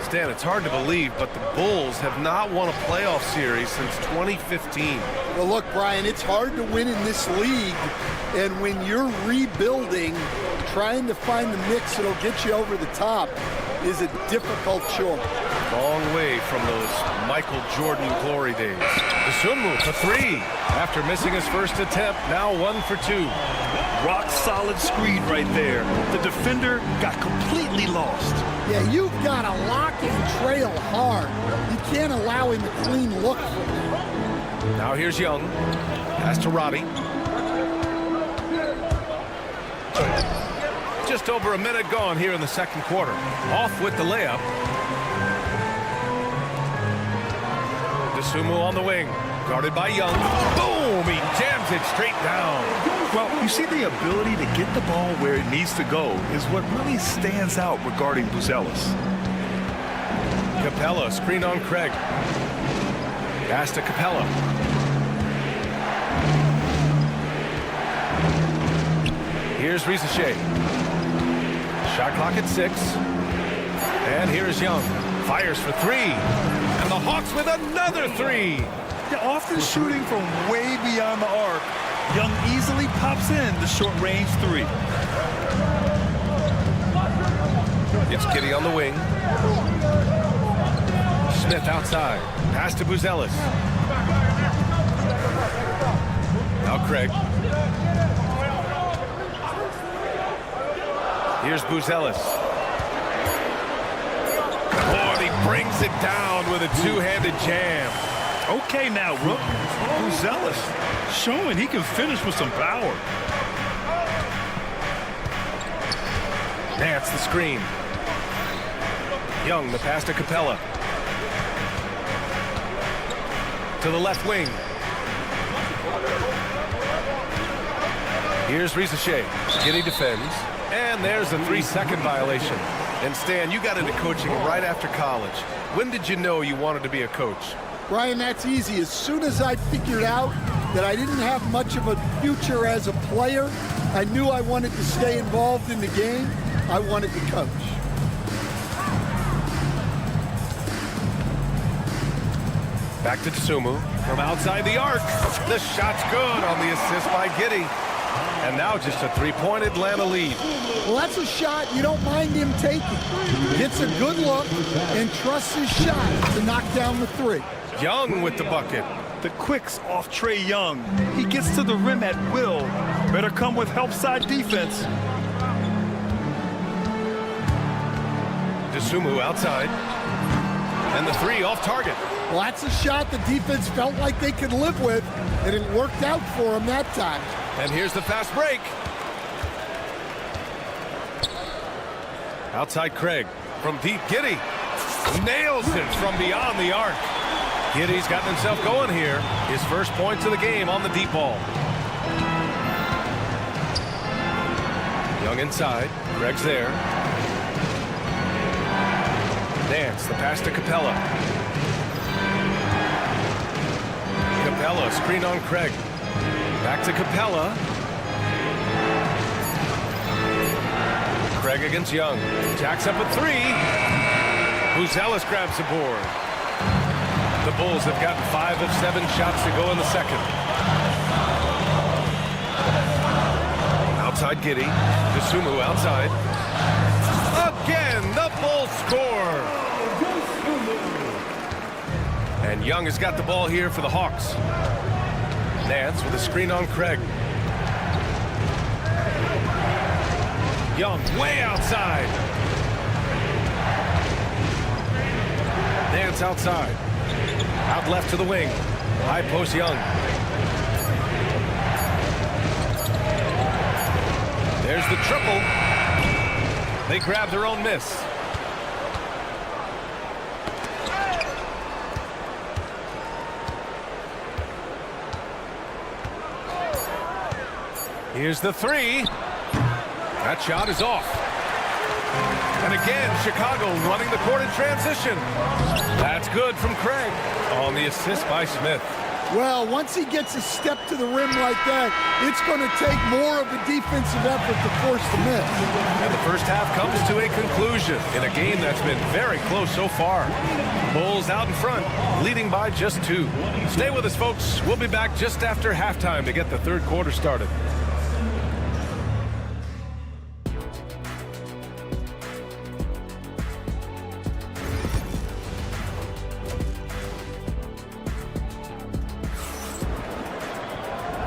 Stan, it's hard to believe, but the Bulls have not won a playoff series since 2015. Well, look, Brian, it's hard to win in this league. And when you're rebuilding, trying to find the mix that'll get you over the top is a difficult chore. Long way from those Michael Jordan glory days. Dosunmu for 3. After missing his first attempt, now 1 for 2. Rock solid screen right there. The defender got completely lost. Yeah, you've got to lock and trail hard. You can't allow him a clean look from there. Now here's Young. Pass to Roddy. Just over a minute gone here in the second quarter. Off with the layup. Dosunmu on the wing. Guarded by Young. Boom! He jams it straight down. Well, you see, the ability to get the ball where it needs to go is what really stands out regarding Buzelis. Capella, screen on Craig. Pass to Capella. Here's Risache. Shot clock at 6. And here's Young. Fires for 3. And the Hawks with another 3. They're often shooting from way beyond the arc. Young easily pops in the short-range 3. It's Giddey on the wing. Smith outside. Pass to Buzelis. Now Craig. Here's Buzelis. Oh, he brings it down with a two-handed jam. Okay now, Rook. Buzelis showing he can finish with some power. Nance the screen. Young, the pass to Capella. To the left wing. Here's Risache. Giddey defends. And there's a 3-second violation. And Stan, you got into coaching right after college. When did you know you wanted to be a coach? Brian, that's easy. As soon as I figured out that I didn't have much of a future as a player, I knew I wanted to stay involved in the game. I wanted to coach. Back to Dosunmu from outside the arc. The shot's good on the assist by Giddey. And now just a 3-point Atlanta lead. Well, that's a shot you don't mind him taking. Gets a good look and trusts his shot to knock down the three. Young with the bucket. The quicks off Trae Young. He gets to the rim at will. Better come with help side defense. DeSumo outside. And the three off target. Well, that's a shot the defense felt like they could live with, and it worked out for him that time. And here's the fast break. Outside Craig. From deep, Giddey. Nails it from beyond the arc. Giddey's gotten himself going here. His first points of the game on the deep ball. Young inside. Craig's there. Nance, the pass to Capella. Capella, screen on Craig. Back to Capella. Craig against Young. Jacks up a three. Buzelis grabs the board. The Bulls have gotten 5 of 7 shots to go in the second. Outside Giddey. DeSumo outside. Again, the Bulls score. And Young has got the ball here for the Hawks. Nance with a screen on Craig. Young way outside. Nance outside. Out left to the wing. High post Young. There's the triple. They grab their own miss. Here's the three. That shot is off. And again, Chicago running the court in transition. That's good from Craig on the assist by Smith. Well, once he gets a step to the rim like that, it's going to take more of a defensive effort to force the miss. And the first half comes to a conclusion in a game that's been very close so far. Bulls out in front, leading by just 2. Stay with us, folks. We'll be back just after halftime to get the third quarter started.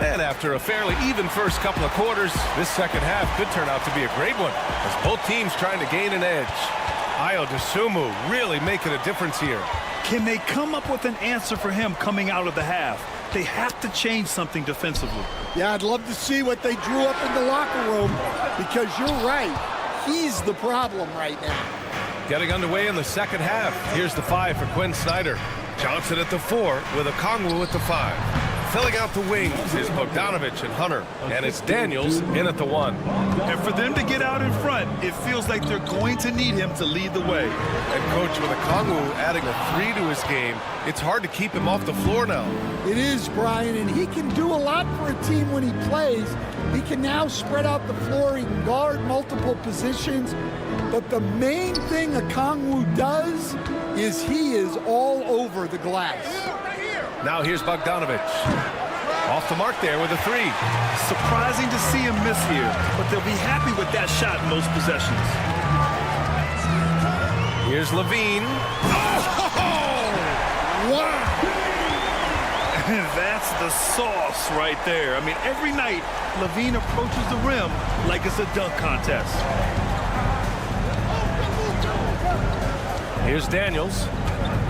And after a fairly even first couple of quarters, this second half could turn out to be a great one as both teams trying to gain an edge. Ayo DeSumo really making a difference here. Can they come up with an answer for him coming out of the half? They have to change something defensively. Yeah, I'd love to see what they drew up in the locker room, because you're right. He's the problem right now. Getting underway in the second half. Here's the 5 for Quinn Snyder. Johnson at the 4 with Okongwu at the 5. Filling out the wings is Bogdanovich and Hunter. And it's Daniels in at the 1. And for them to get out in front, it feels like they're going to need him to lead the way. And coach, with Okongwu adding a 3 to his game, it's hard to keep him off the floor now. It is, Brian, and he can do a lot for a team when he plays. He can now spread out the floor. He can guard multiple positions. But the main thing Okongwu does is he is all over the glass. Now here's Bogdanovich. Off the mark there with a 3. Surprising to see him miss here, but they'll be happy with that shot in those possessions. Here's Levine. Oh! Wow! That's the sauce right there. I mean, every night, Levine approaches the rim like it's a dunk contest. Here's Daniels.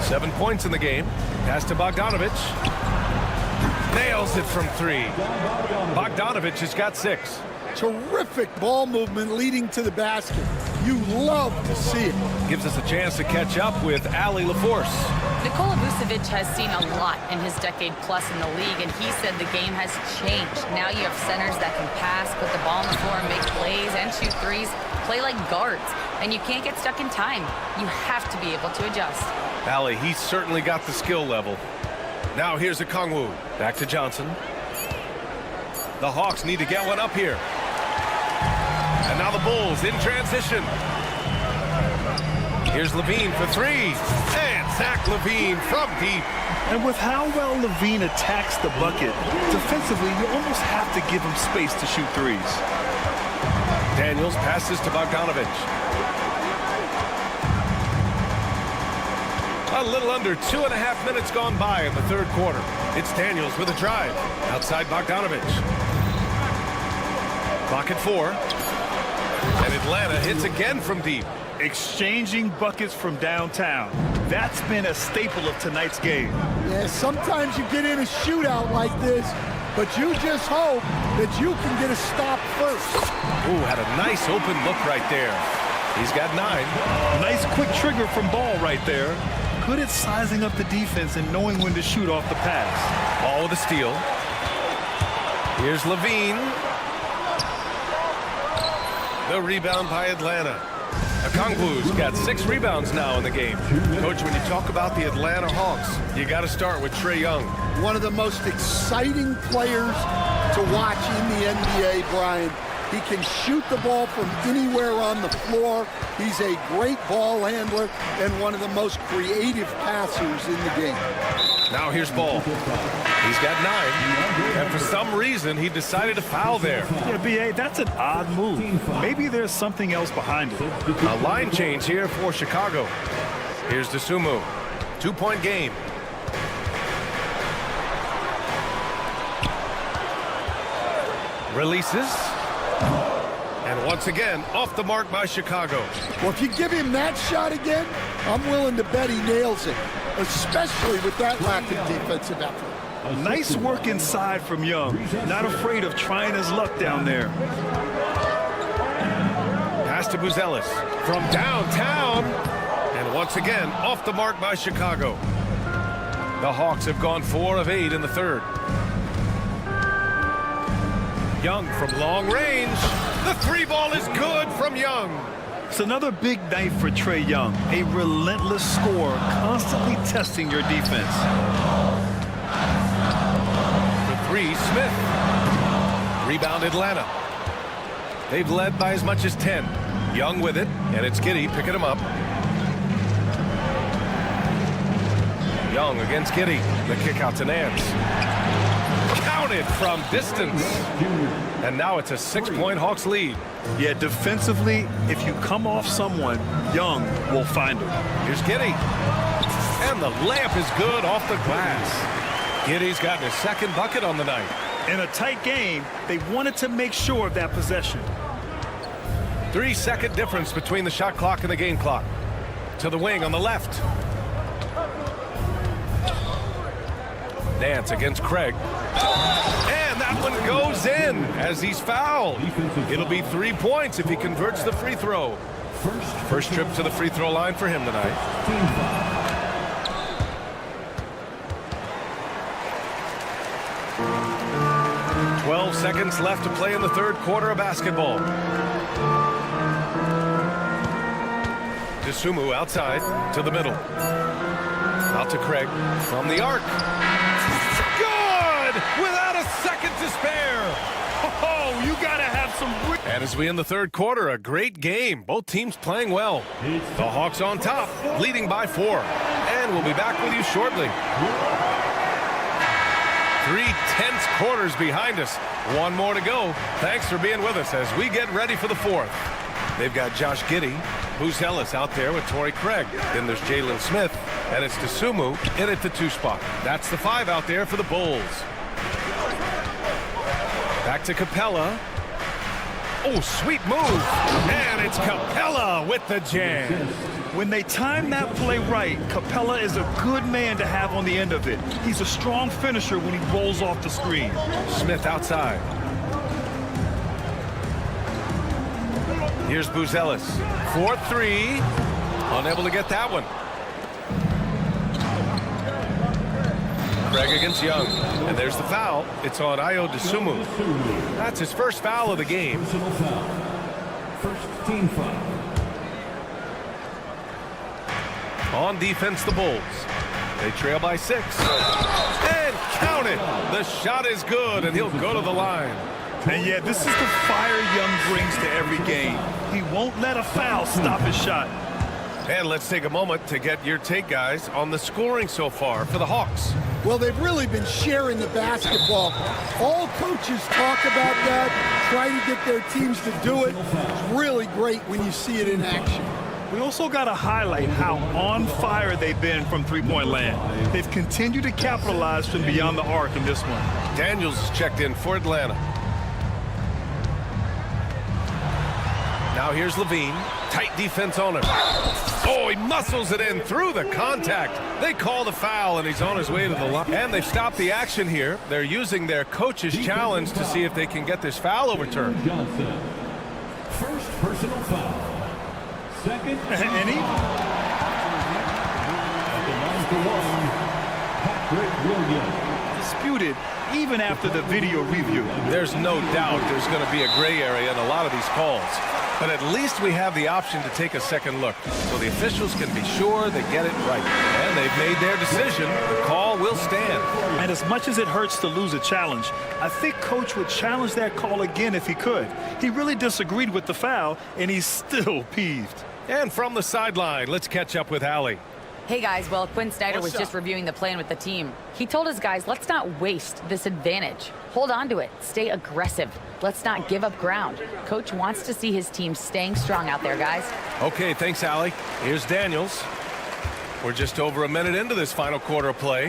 7 points in the game. Pass to Bogdanovich. Nails it from 3. Bogdanovich has got 6. Terrific ball movement leading to the basket. You love to see it. Gives us a chance to catch up with Ali LaForce. Nikola Vucevic has seen a lot in his decade plus in the league, and he said the game has changed. Now you have centers that can pass, put the ball on the floor, make plays, and shoot threes, play like guards. And you can't get stuck in time. You have to be able to adjust. Ali, he's certainly got the skill level. Now here's Okongwu. Back to Johnson. The Hawks need to get one up here. And now the Bulls in transition. Here's Levine for 3. And Zach Levine from deep. And with how well Levine attacks the bucket, defensively, you almost have to give him space to shoot threes. Daniels passes to Bogdanovich. A little under 2.5 minutes gone by in the third quarter. It's Daniels with a drive. Outside Bogdanovich. Clock at 4. And Atlanta hits again from deep. Exchanging buckets from downtown. That's been a staple of tonight's game. Yeah, sometimes you get in a shootout like this, but you just hope that you can get a stop first. Ooh, had a nice open look right there. He's got 9. Nice quick trigger from Ball right there. Good at sizing up the defense and knowing when to shoot off the pass. Ball with a steal. Here's Levine. The rebound by Atlanta. Okongwu's got 6 rebounds now in the game. Coach, when you talk about the Atlanta Hawks, you got to start with Trae Young. One of the most exciting players to watch in the NBA, Brian. He can shoot the ball from anywhere on the floor. He's a great ball handler and one of the most creative passers in the game. Now here's Ball. He's got 9. And for some reason, he decided to foul there. Yeah, B.A., that's an odd move. Maybe there's something else behind it. A line change here for Chicago. Here's Dosunmu. 2-point game. Releases. And once again, off the mark by Chicago. Well, if you give him that shot again, I'm willing to bet he nails it, especially with that lack of defensive effort. Nice work inside from Young. Not afraid of trying his luck down there. Pass to Buzelis from downtown. And once again, off the mark by Chicago. The Hawks have gone 4 of 8 in the third. Young from long range. The 3-ball is good from Young. It's another big night for Trae Young. A relentless scorer, constantly testing your defense. The 3, Smith. Rebound Atlanta. They've led by as much as 10. Young with it, and it's Giddey picking him up. Young against Giddey. The kick out to Nance. Counted from distance. And now it's a 6-point Hawks lead. Yeah, defensively, if you come off someone, Young will find him. Here's Giddey. And the layup is good off the glass. Giddey's gotten his 2nd bucket on the night. In a tight game, they wanted to make sure of that possession. 3-second difference between the shot clock and the game clock. To the wing on the left. Nance against Craig. And that one goes in as he's fouled. It'll be 3 points if he converts the free throw. First trip to the free throw line for him tonight. Team 12 seconds left to play in the third quarter of basketball. Dosunmu outside to the middle. Out to Craig from the arc. Good! Without a second to spare. Oh, you gotta have some... And as we end the third quarter, a great game. Both teams playing well. The Hawks on top, leading by 4. And we'll be back with you shortly. 3 tense quarters behind us. 1 more to go. Thanks for being with us as we get ready for the 4th. They've got Josh Giddey, Buzelis out there with Torrey Craig. Then there's Jalen Smith, and it's Dosunmu in at the 2 spot. That's the 5 out there for the Bulls. Back to Capella. Oh, sweet move. And it's Capella with the jam. When they time that play right, Capella is a good man to have on the end of it. He's a strong finisher when he rolls off the screen. Smith outside. Here's Buzelis. 4-3. Unable to get that one. Craig against Young. And there's the foul. It's on Ayo Dosunmu. That's his first foul of the game. Personal foul. First team foul. On defense, the Bulls. They trail by 6. And count it. The shot is good, and he'll go to the line. And yeah, this is the fire Young brings to every game. He won't let a foul stop his shot. And let's take a moment to get your take, guys, on the scoring so far for the Hawks. Well, they've really been sharing the basketball. All coaches talk about that, try to get their teams to do it. It's really great when you see it in action. We also got to highlight how on fire they've been from three-point land. They've continued to capitalize from beyond the arc in this one. Daniels is checked in for Atlanta. Now here's Levine. Tight defense on him. Oh, he muscles it in through the contact. They call the foul, and he's on his way to the line. And they've stopped the action here. They're using their coach's challenge to see if they can get this foul overturned. Johnson. First personal foul. Second. Any? At the line for one, Patrick Williams. Disputed even after the video review. There's no doubt there's going to be a gray area in a lot of these calls. But at least we have the option to take a second look, so the officials can be sure they get it right. And they've made their decision. The call will stand. And as much as it hurts to lose a challenge, I think Coach would challenge that call again if he could. He really disagreed with the foul, and he's still peeved. And from the sideline, let's catch up with Allie. Hey guys, well, Quinn Snyder was just reviewing the plan with the team. He told his guys, let's not waste this advantage. Hold on to it. Stay aggressive. Let's not give up ground. Coach wants to see his team staying strong out there, guys. Okay, thanks, Allie. Here's Daniels. We're just over a minute into this final quarter of play.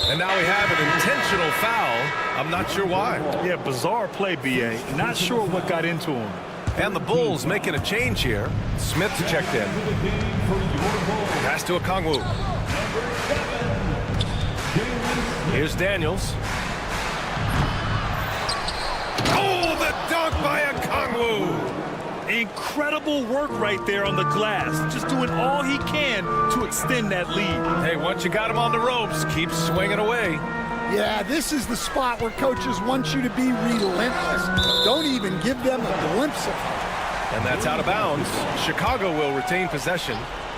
And now we have an intentional foul. I'm not sure why. Yeah, bizarre play, B.A. Not sure what got into him. And the Bulls making a change here. Smith's checked in. Pass to Okongwu. Here's Daniels. Oh, the dunk by Okongwu. Incredible work right there on the glass. Just doing all he can to extend that lead. Hey, once you got him on the ropes, keep swinging away. Yeah, this is the spot where coaches want you to be relentless. Don't even give them a glimpse of it. And that's out of bounds. Chicago will retain possession.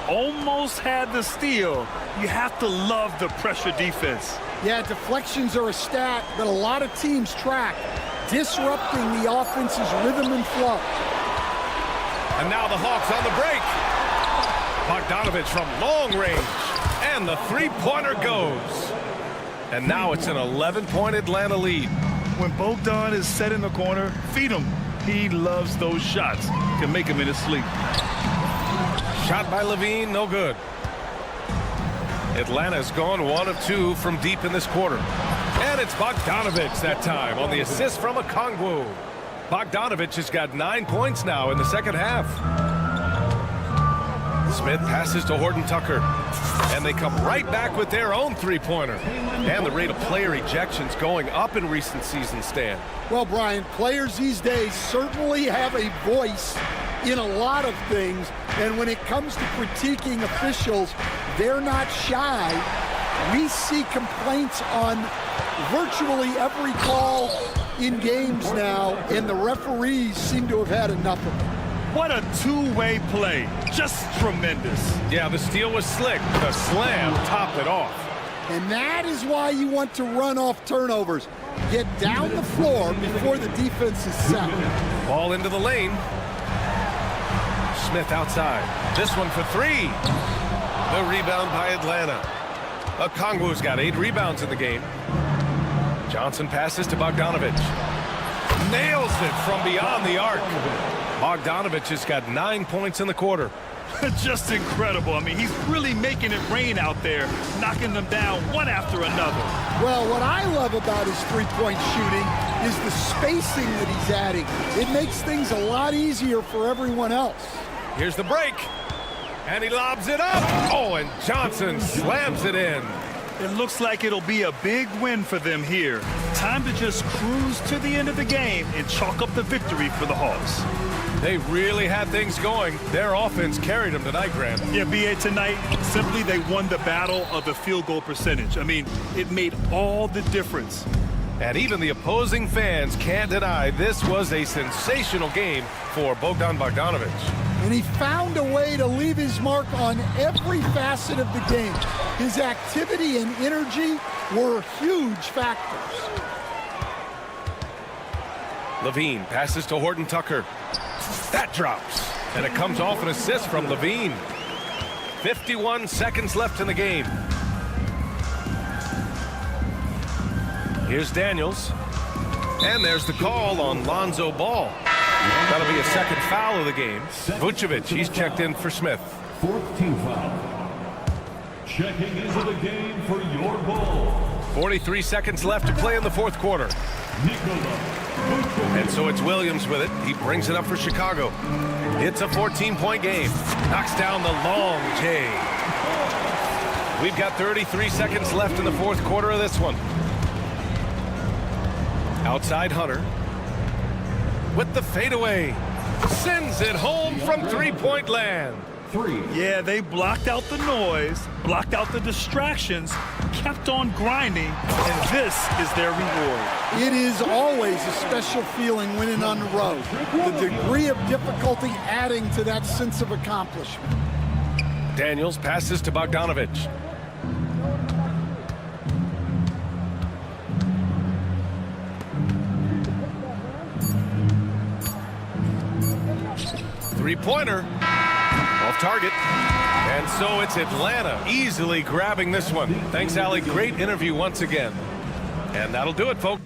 Almost had the steal. You have to love the pressure defense. Yeah, deflections are a stat that a lot of teams track, disrupting the offense's rhythm and flow. And now the Hawks on the break. Bogdanovich from long range. And the three-pointer goes. And now it's an 11-point Atlanta lead. When Bogdan is set in the corner, feed him. He loves those shots. Can make him in his sleep. Shot by Levine, no good. Atlanta's gone 1 of 2 from deep in this quarter. And it's Bogdanovich that time on the assist from Okongwu. Bogdanovich has got 9 points now in the second half. Smith passes to Horton Tucker. And they come right back with their own three-pointer. And the rate of player ejections going up in recent seasons, Stan. Well, Brian, players these days certainly have a voice in a lot of things. And when it comes to critiquing officials, they're not shy. We see complaints on virtually every call in games now, and the referees seem to have had enough of it. What a two-way play. Just tremendous. Yeah, the steal was slick. The slam topped it off. And that is why you want to run off turnovers. Get down the floor before the defense is set. Ball into the lane. Smith outside. This one for three. The rebound by Atlanta. Okongwu's got 8 rebounds in the game. Johnson passes to Bogdanovich. Nails it from beyond the arc. Bogdanovich has got 9 points in the quarter. Just incredible. I mean, he's really making it rain out there, knocking them down one after another. Well, what I love about his three-point shooting is the spacing that he's adding. It makes things a lot easier for everyone else. Here's the break. And he lobs it up. Oh, and Johnson slams it in. It looks like it'll be a big win for them here. Time to just cruise to the end of the game and chalk up the victory for the Hawks. They really had things going. Their offense carried them tonight, Grant. Yeah, B.A., tonight, simply they won the battle of the field goal percentage. I mean, it made all the difference. And even the opposing fans can't deny this was a sensational game for Bogdan Bogdanovich. And he found a way to leave his mark on every facet of the game. His activity and energy were huge factors. Levine passes to Horton Tucker. That drops. And it comes off an assist from Levine. 51 seconds left in the game. Here's Daniels. And there's the call on Lonzo Ball. That'll be a second foul of the game. Vucevic, he's checked in for Smith. 4th team foul. Checking into the game for your Bulls. 43 seconds left to play in the fourth quarter. And so it's Williams with it. He brings it up for Chicago. It's a 14-point game. Knocks down the long J. We've got 33 seconds left in the fourth quarter of this one. Outside Hunter. With the fadeaway. Sends it home from three-point land. Yeah, they blocked out the noise, blocked out the distractions, kept on grinding, and this is their reward. It is always a special feeling winning on the road. The degree of difficulty adding to that sense of accomplishment. Daniels passes to Bogdanovich. Three-pointer. Off target. And so it's Atlanta easily grabbing this one. Thanks, Allie. Great interview once again. And that'll do it, folks.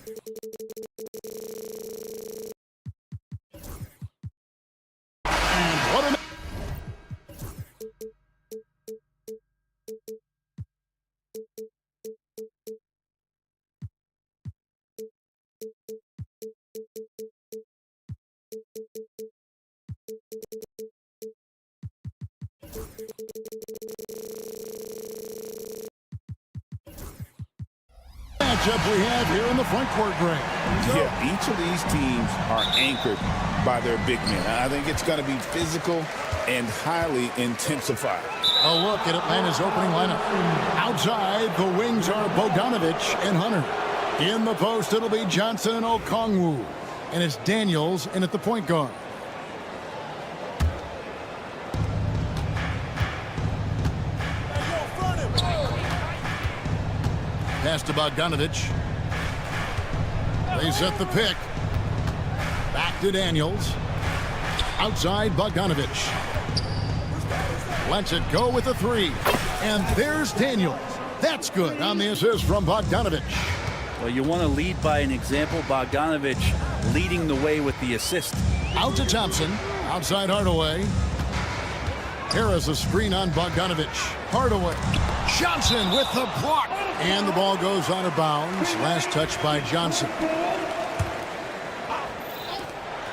And what a matchup we have here in the front court, Greg. Yeah, each of these teams are anchored by their big men. I think it's going to be physical and highly intensified. A look at Atlanta's opening lineup. Outside, the wings are Bogdanovich and Hunter. In the post, it'll be Johnson and Okongwu. And it's Daniels in at the point guard. Pass to Bogdanovich. They set the pick. Back to Daniels. Outside, Bogdanovich. Lets it go with the three. And there's Daniels. That's good on the assist from Bogdanovich. Well, you want to lead by an example. Bogdanovich leading the way with the assist. Out to Thompson. Outside Hardaway. Harris a screen on Bogdanovich. Hardaway. Johnson with the block. And the ball goes out of bounds. Last touch by Johnson.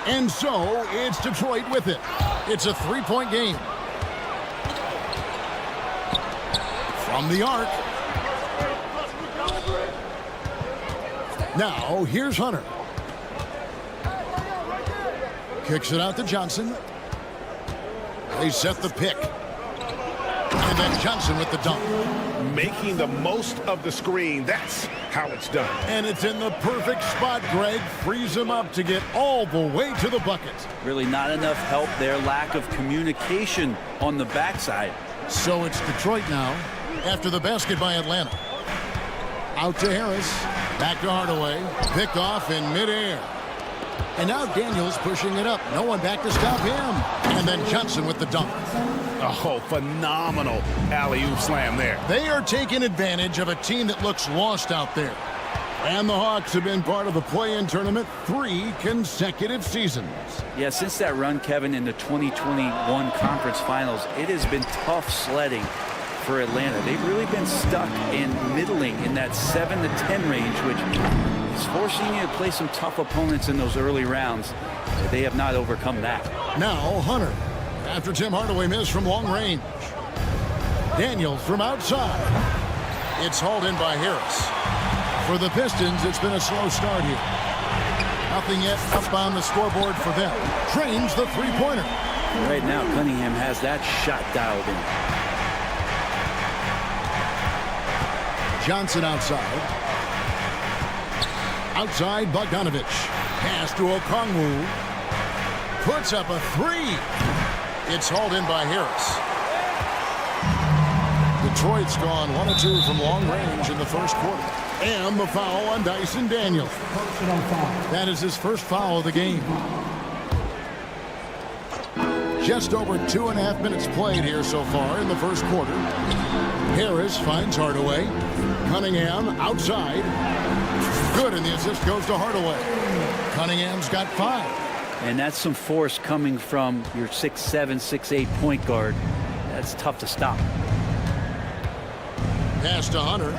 And so it's Detroit with it. It's a three-point game. From the arc. Now here's Hunter. Kicks it out to Johnson. They set the pick. And then Johnson with the dunk. Making the most of the screen. That's how it's done. And it's in the perfect spot, Greg. Frees him up to get all the way to the bucket. Really not enough help there. Lack of communication on the backside. So it's Detroit now after the basket by Atlanta. Out to Harris. Back to Hardaway. Picked off in midair. And now Daniels pushing it up. No one back to stop him. And then Johnson with the dunk. Oh, phenomenal alley-oop slam there. They are taking advantage of a team that looks lost out there. And the Hawks have been part of the play-in tournament 3 consecutive seasons. Yeah, since that run, Kevin, in the 2021 conference finals, it has been tough sledding for Atlanta. They've really been stuck in middling in that 7 to 10 range, which is forcing you to play some tough opponents in those early rounds. They have not overcome that. Now Hunter, after Tim Hardaway missed from long range. Daniels from outside. It's hauled in by Harris. For the Pistons, it's been a slow start here. Nothing yet up on the scoreboard for them. Trains the three-pointer. Right now, Cunningham has that shot dialed in. Johnson outside. Outside, Bogdanovich. Pass to Okongwu. Puts up a three. It's hauled in by Harris. Detroit's gone 1 of 2 from long range in the first quarter. And the foul on Dyson Daniels. That is his first foul of the game. Just over 2.5 minutes played here so far in the first quarter. Harris finds Hardaway. Cunningham outside. Good, and the assist goes to Hardaway. Cunningham's got 5. And that's some force coming from your 6'7", 6'8" point guard. That's tough to stop. Pass to Hunter.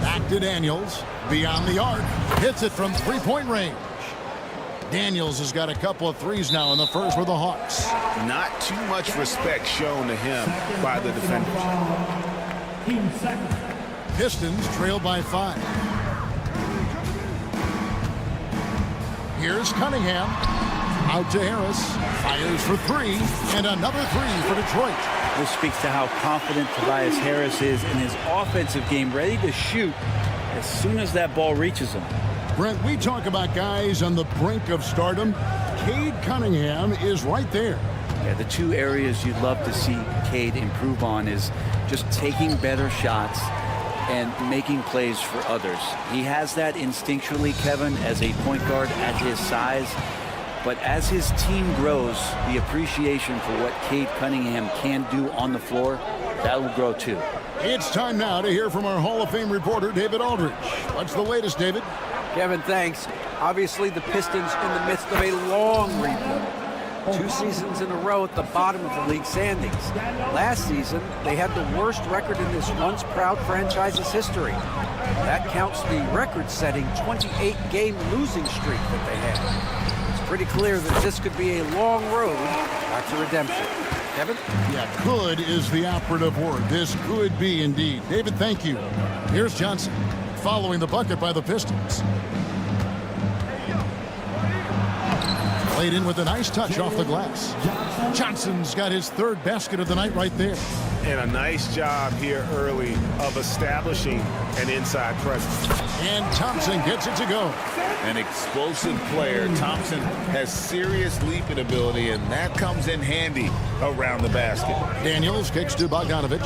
Back to Daniels. Beyond the arc. Hits it from three-point range. Daniels has got a couple of threes now in the first for the Hawks. Not too much respect shown to him by the defenders. Pistons trail by 5. Here's Cunningham. Out to Harris. Fires for 3. And another 3 for Detroit. This speaks to how confident Tobias Harris is in his offensive game, ready to shoot as soon as that ball reaches him. Brent, we talk about guys on the brink of stardom. Cade Cunningham is right there. Yeah, the two areas you'd love to see Cade improve on is just taking better shots and making plays for others. He has that instinctually, Kevin, as a point guard at his size. But as his team grows, the appreciation for what Cade Cunningham can do on the floor, that will grow too. It's time now to hear from our Hall of Fame reporter, David Aldridge. What's the latest, David? Kevin, thanks. Obviously, the Pistons in the midst of a long rebuild. 2 seasons in a row at the bottom of the league standings. Last season, they had the worst record in this once proud franchise's history. That counts the record-setting 28-game losing streak that they had. It's pretty clear that this could be a long road back to redemption. Kevin? Yeah, could is the operative word. This could be indeed. David, thank you. Here's Johnson, following the bucket by the Pistons. Played in with a nice touch off the glass. Johnson's got his 3rd basket of the night right there. And a nice job here early of establishing an inside presence. And Thompson gets it to go. An explosive player. Thompson has serious leaping ability, and that comes in handy around the basket. Daniels kicks to Bogdanovich.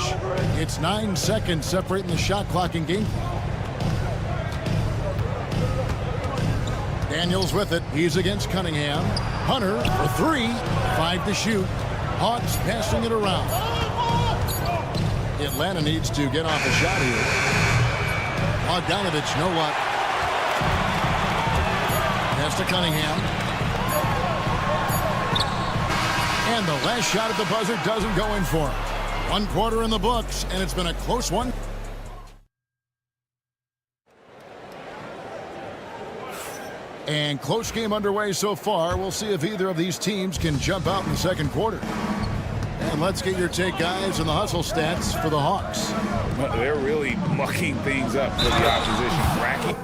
It's 9 seconds separating the shot clock and game clock. Daniels with it. He's against Cunningham. Hunter for 3. 5 to shoot. Hawks passing it around. Atlanta needs to get off a shot here. Bogdanovich, no luck. Pass to Cunningham. And the last shot at the buzzer doesn't go in for him. 1 quarter in the books, and it's been a close one. And close game underway so far. We'll see if either of these teams can jump out in the 2nd quarter. And let's get your take, guys, on the hustle stats for the Hawks. Well, they're really mucking things up for the opposition. Racking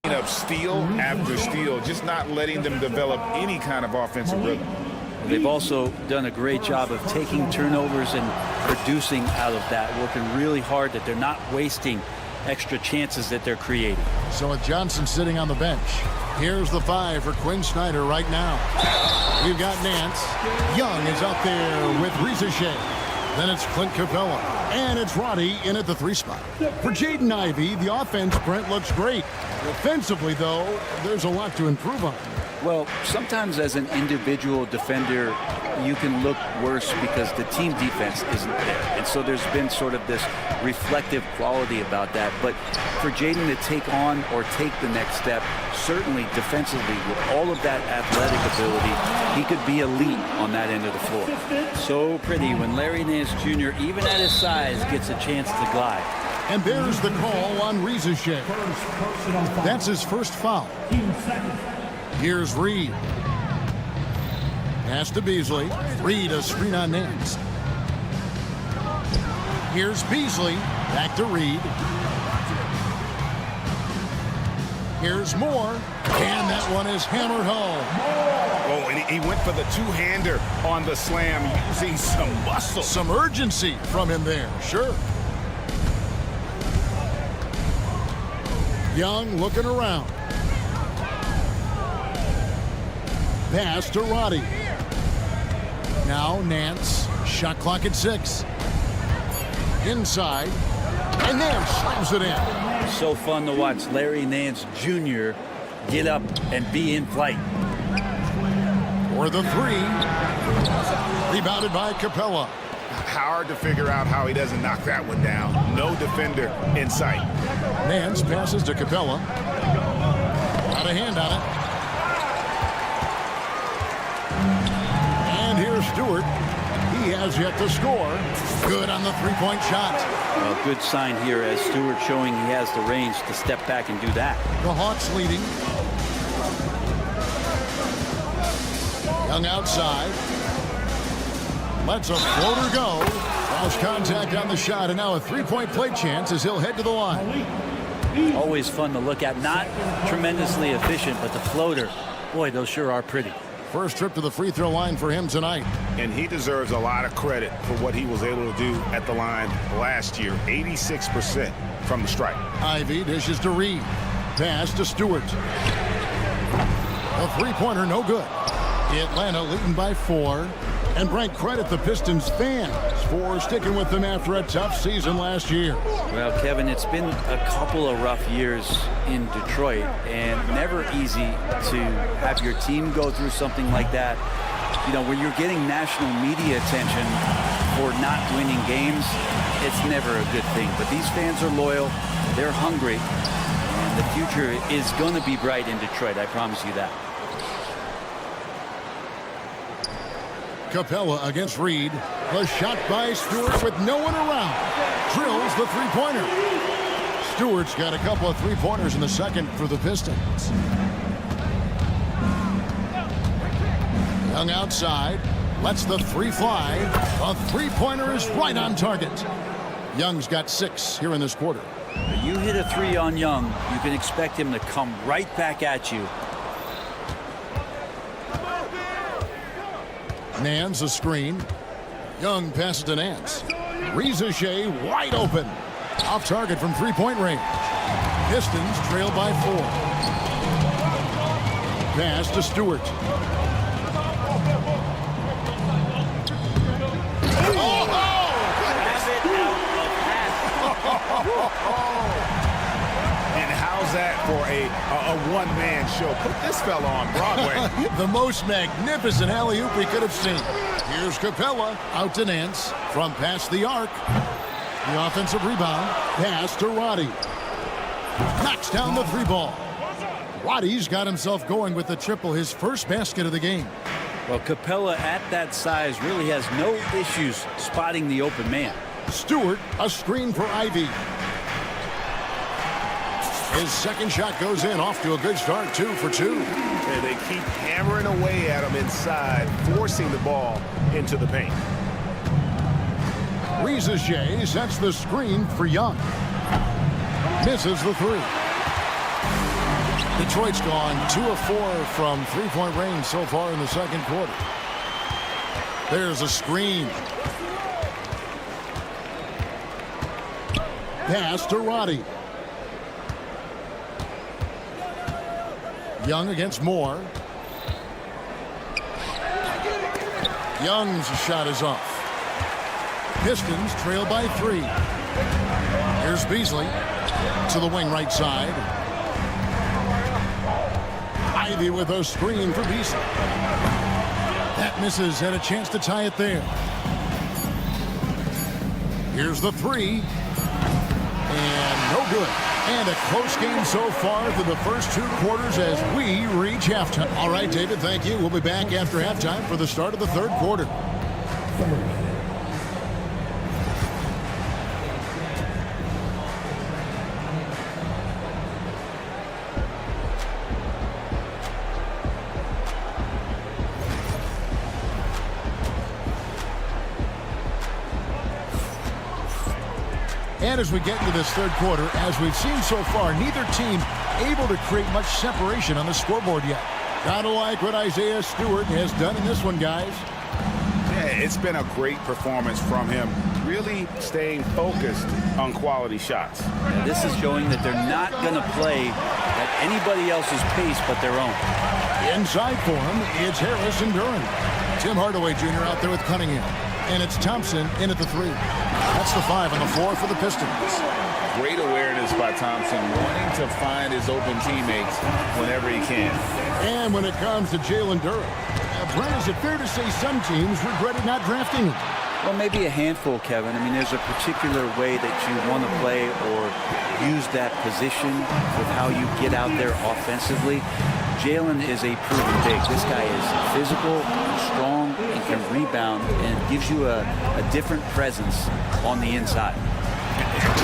up steal after steal, just not letting them develop any kind of offensive rhythm. They've also done a great job of taking turnovers and producing out of that, working really hard that they're not wasting extra chances that they're creating. So with Johnson sitting on the bench, here's the 5 for Quinn Snyder right now. We've got Nance. Young is out there with Ricochet. Then it's Clint Capella. And it's Roddy in at the 3 spot. For Jaden Ivey, the offense, Brent, looks great. Defensively, though, there's a lot to improve on. Well, sometimes as an individual defender, you can look worse because the team defense isn't there. And so there's been sort of this reflective quality about that. But for Jaden to take on or take the next step, certainly defensively, with all of that athletic ability, he could be elite on that end of the floor. So pretty when Larry Nance Jr., even at his size, gets a chance to glide. And there's the call on Ricochet. That's his first foul. Here's Reed. Pass to Beasley. Reed a screen on Nance. Here's Beasley. Back to Reed. Here's Moore. And that one is hammered home. Oh, and he went for the 2-hander on the slam, using some muscle. Some urgency from him there, sure. Young looking around. Pass to Roddy. Now Nance. Shot clock at 6. Inside. And Nance slams it in. So fun to watch Larry Nance Jr. get up and be in flight. For the 3. Rebounded by Capella. Hard to figure out how he doesn't knock that one down. No defender in sight. Nance passes to Capella. Got a hand on it. And here's Stewart. He has yet to score. Good on the 3-point shot. A good sign here as Stewart showing he has the range to step back and do that. The Hawks leading. Young outside. Lets a floater go. Lost contact on the shot, and now a 3-point play chance as he'll head to the line. Always fun to look at. Not tremendously efficient, but the floater, boy, those sure are pretty. First trip to the free throw line for him tonight. And he deserves a lot of credit for what he was able to do at the line last year. 86% from the stripe. Ivy dishes to Reed. Pass to Stewart. A 3-pointer, no good. Atlanta leading by 4. And Frank, credit the Pistons fans for sticking with them after a tough season last year. Well, Kevin, it's been a couple of rough years in Detroit, and never easy to have your team go through something like that. You know, when you're getting national media attention for not winning games, it's never a good thing. But these fans are loyal, they're hungry, and the future is going to be bright in Detroit, I promise you that. Capella against Reed. The shot by Stewart with no one around. Drills the three-pointer. Stewart's got a couple of three-pointers in the second for the Pistons. Young outside. Lets the three fly. A three-pointer is right on target. Young's got 6 here in this quarter. You hit a 3 on Young, you can expect him to come right back at you. Nance a screen. Young passes to Nance. Rizachet wide open. Off target from three-point range. Pistons trail by 4. Pass to Stewart. And how's that for a one-man show? Put this fella on Broadway. The most magnificent alley-oop we could have seen. Here's Capella out to Nance from past the arc. The offensive rebound. Pass to Roddy. Knocks down the 3-ball. Roddy's got himself going with the triple, his first basket of the game. Well, Capella at that size really has no issues spotting the open man. Stewart, a screen for Ivy. His second shot goes in, off to a good start, 2 for 2. And they keep hammering away at him inside, forcing the ball into the paint. Rizachet sets the screen for Young. Misses the 3. Detroit's gone 2 of 4 from three-point range so far in the second quarter. There's a screen. Pass to Roddy. Young against Moore. Young's shot is off. Pistons trail by 3. Here's Beasley to the wing right side. Ivy with a screen for Beasley. That misses, and a chance to tie it there. Here's the 3. And no good. And a close game so far through the first 2 quarters as we reach halftime. All right, David, thank you. We'll be back after halftime for the start of the third quarter. And as we get into this third quarter, as we've seen so far, neither team able to create much separation on the scoreboard yet. Gotta like what Isaiah Stewart has done in this one, guys. Yeah, it's been a great performance from him, really staying focused on quality shots. And this is showing that they're not going to play at anybody else's pace but their own. Inside for him, it's Harris and Duran. Tim Hardaway Jr. out there with Cunningham. And it's Thompson in at the 3. That's the 5 on the floor for the Pistons. Great awareness by Thompson, wanting to find his open teammates whenever he can. And when it comes to Jalen Duran, Brent, is it fair to say some teams regretted not drafting him? Well, maybe a handful, Kevin. I mean, there's a particular way that you want to play or use that position with how you get out there offensively. Jalen is a proven big. This guy is physical, strong, and can rebound, and gives you a different presence on the inside.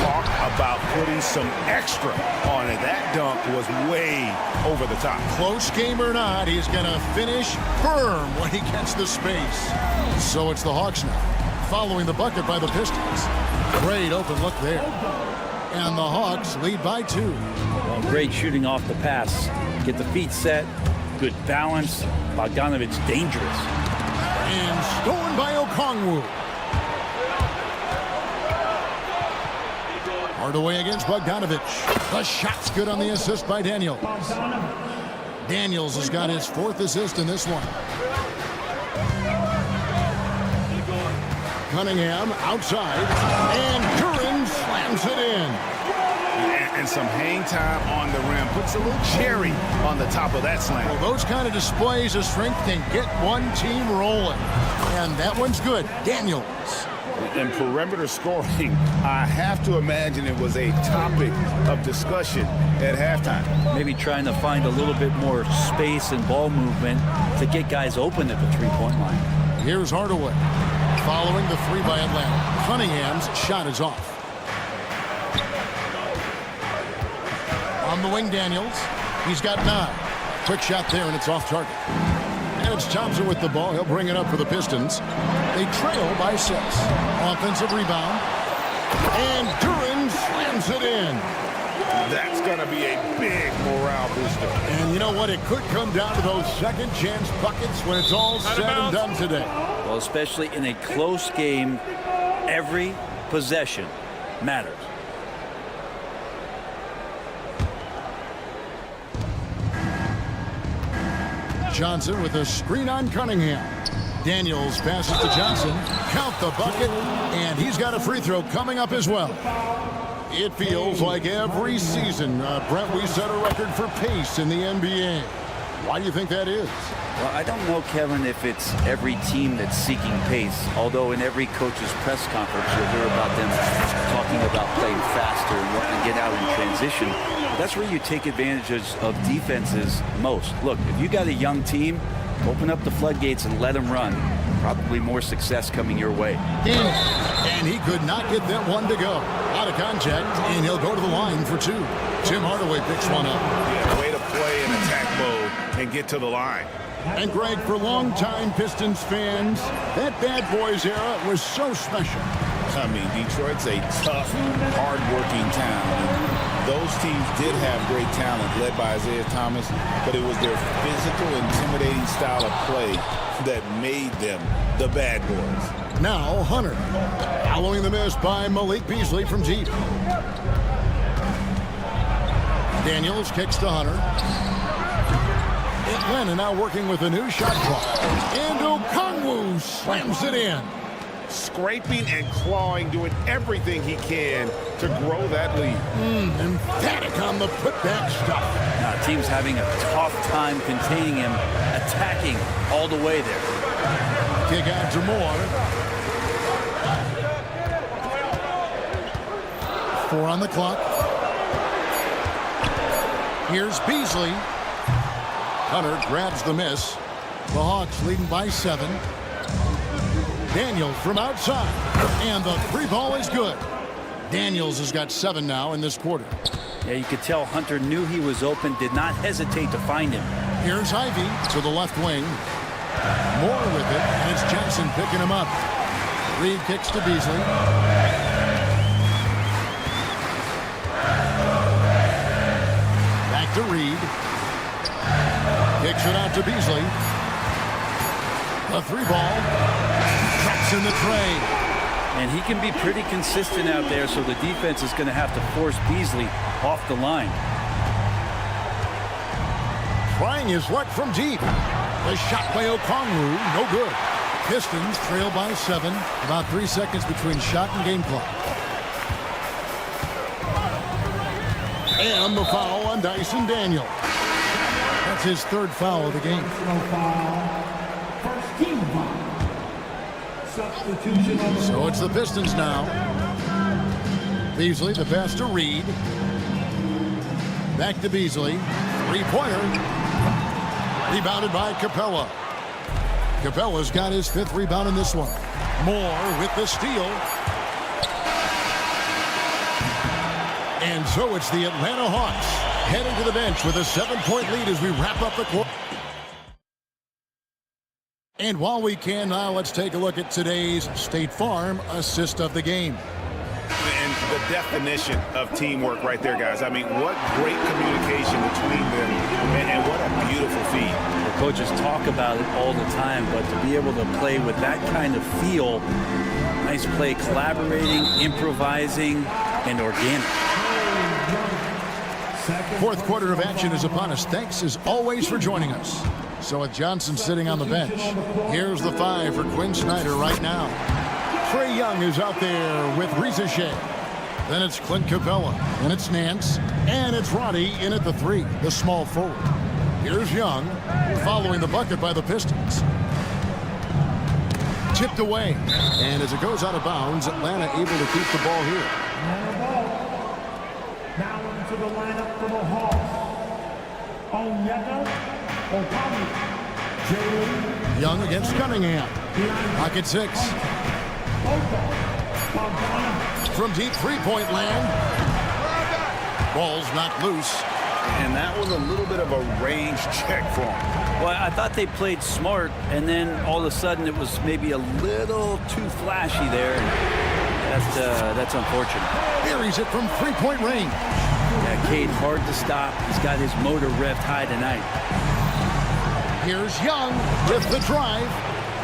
Talk about putting some extra on it. That dunk was way over the top. Close game or not, he's going to finish firm when he gets the space. So it's the Hawks now, following the bucket by the Pistons. Great open look there. And the Hawks lead by 2. Well, great shooting off the pass. Get the feet set, good balance. Bogdanovich dangerous. And stolen by Okongwu. Hardaway against Bogdanovich. The shot's good on the assist by Daniels. Daniels has got his 4th assist in this one. Cunningham outside, and Curran slams it in. And some hang time on the rim. Puts a little cherry on the top of that slam. Well, those kind of displays of strength can get one team rolling. And that one's good. Daniels. And perimeter scoring, I have to imagine it was a topic of discussion at halftime. Maybe trying to find a little bit more space and ball movement to get guys open at the three-point line. Here's Hardaway. Following the three by Atlanta. Cunningham's shot is off. On the wing, Daniels. He's got 9. Quick shot there, and it's off target. And it's Thompson with the ball. He'll bring it up for the Pistons. They trail by 6. Offensive rebound. And Curran slams it in. That's going to be a big morale booster. And you know what? It could come down to those second chance buckets when it's all said and done today. Well, especially in a close game, every possession matters. Johnson with a screen on Cunningham. Daniels passes to Johnson. Count the bucket, and he's got a free throw coming up as well. It feels like every season, Brent, we set a record for pace in the NBA. Why do you think that is? Well, I don't know, Kevin, if it's every team that's seeking pace, although in every coach's press conference you'll hear about them talking about playing faster and wanting to get out in transition. That's where you take advantage of defenses most. Look, if you got a young team, open up the floodgates and let them run. Probably more success coming your way. And he could not get that one to go. Out of contact, and he'll go to the line for 2. Tim Hardaway picks one up. Yeah, way to play in attack mode and get to the line. And Greg, for longtime Pistons fans, that Bad Boys era was so special. I mean, Detroit's a tough, hard-working town. And those teams did have great talent led by Isaiah Thomas, but it was their physical, intimidating style of play that made them the Bad Boys. Now Hunter, following the miss by Malik Beasley from deep. Daniels kicks to Hunter. Atlanta now working with a new shot clock. And Okongwu slams it in. Scraping and clawing, doing everything he can to grow that lead. Emphatic on the putback stuff. Now, team's having a tough time containing him, attacking all the way there. Kick out to Moore. 4 on the clock. Here's Beasley. Hunter grabs the miss. The Hawks leading by 7. Daniels from outside. And the 3 ball is good. Daniels has got 7 now in this quarter. Yeah, you could tell Hunter knew he was open, did not hesitate to find him. Here's Ivy to the left wing. Moore with it, and it's Johnson picking him up. Reed kicks to Beasley. Back to Reed. Kicks it out to Beasley. The 3 ball. Traps in the tray. And he can be pretty consistent out there, so the defense is going to have to force Beasley off the line. Trying his luck from deep. The shot by Okongwu, no good. Pistons trail by 7. About 3 seconds between shot and game clock. And the foul on Dyson Daniels. That's his 3rd foul of the game. First team foul. Substitution on the So it's the Pistons now. Beasley, the pass to Reed. Back to Beasley. 3-pointer. Rebounded by Capella. Capella's got his 5th rebound in this one. Moore with the steal. And so it's the Atlanta Hawks heading to the bench with a 7-point lead as we wrap up the quarter. And while we can now, let's take a look at today's State Farm assist of the game. And the definition of teamwork right there, guys. I mean, what great communication between them, and what a beautiful feat. The coaches talk about it all the time, but to be able to play with that kind of feel, nice play, collaborating, improvising, and organic. 4th quarter of action is upon us. Thanks as always for joining us. So with Johnson sitting on the bench, here's the 5 for Quinn Snyder right now. Trae Young is out there with Ricochet. Then it's Clint Capella. And it's Nance. And it's Roddy in at the 3, the small forward. Here's Young, following the bucket by the Pistons. Tipped away. And as it goes out of bounds, Atlanta able to keep the ball here. Now into the lineup for the Hawks. Onyeka Okongwu. Young against Cunningham. Pocket 6. From deep three-point land. Ball's knocked loose. And that was a little bit of a range check for him. Well, I thought they played smart, and then all of a sudden it was maybe a little too flashy there. That's unfortunate. Buries it from three-point range. Yeah, Cade, hard to stop. He's got his motor revved high tonight. Here's Young with the drive.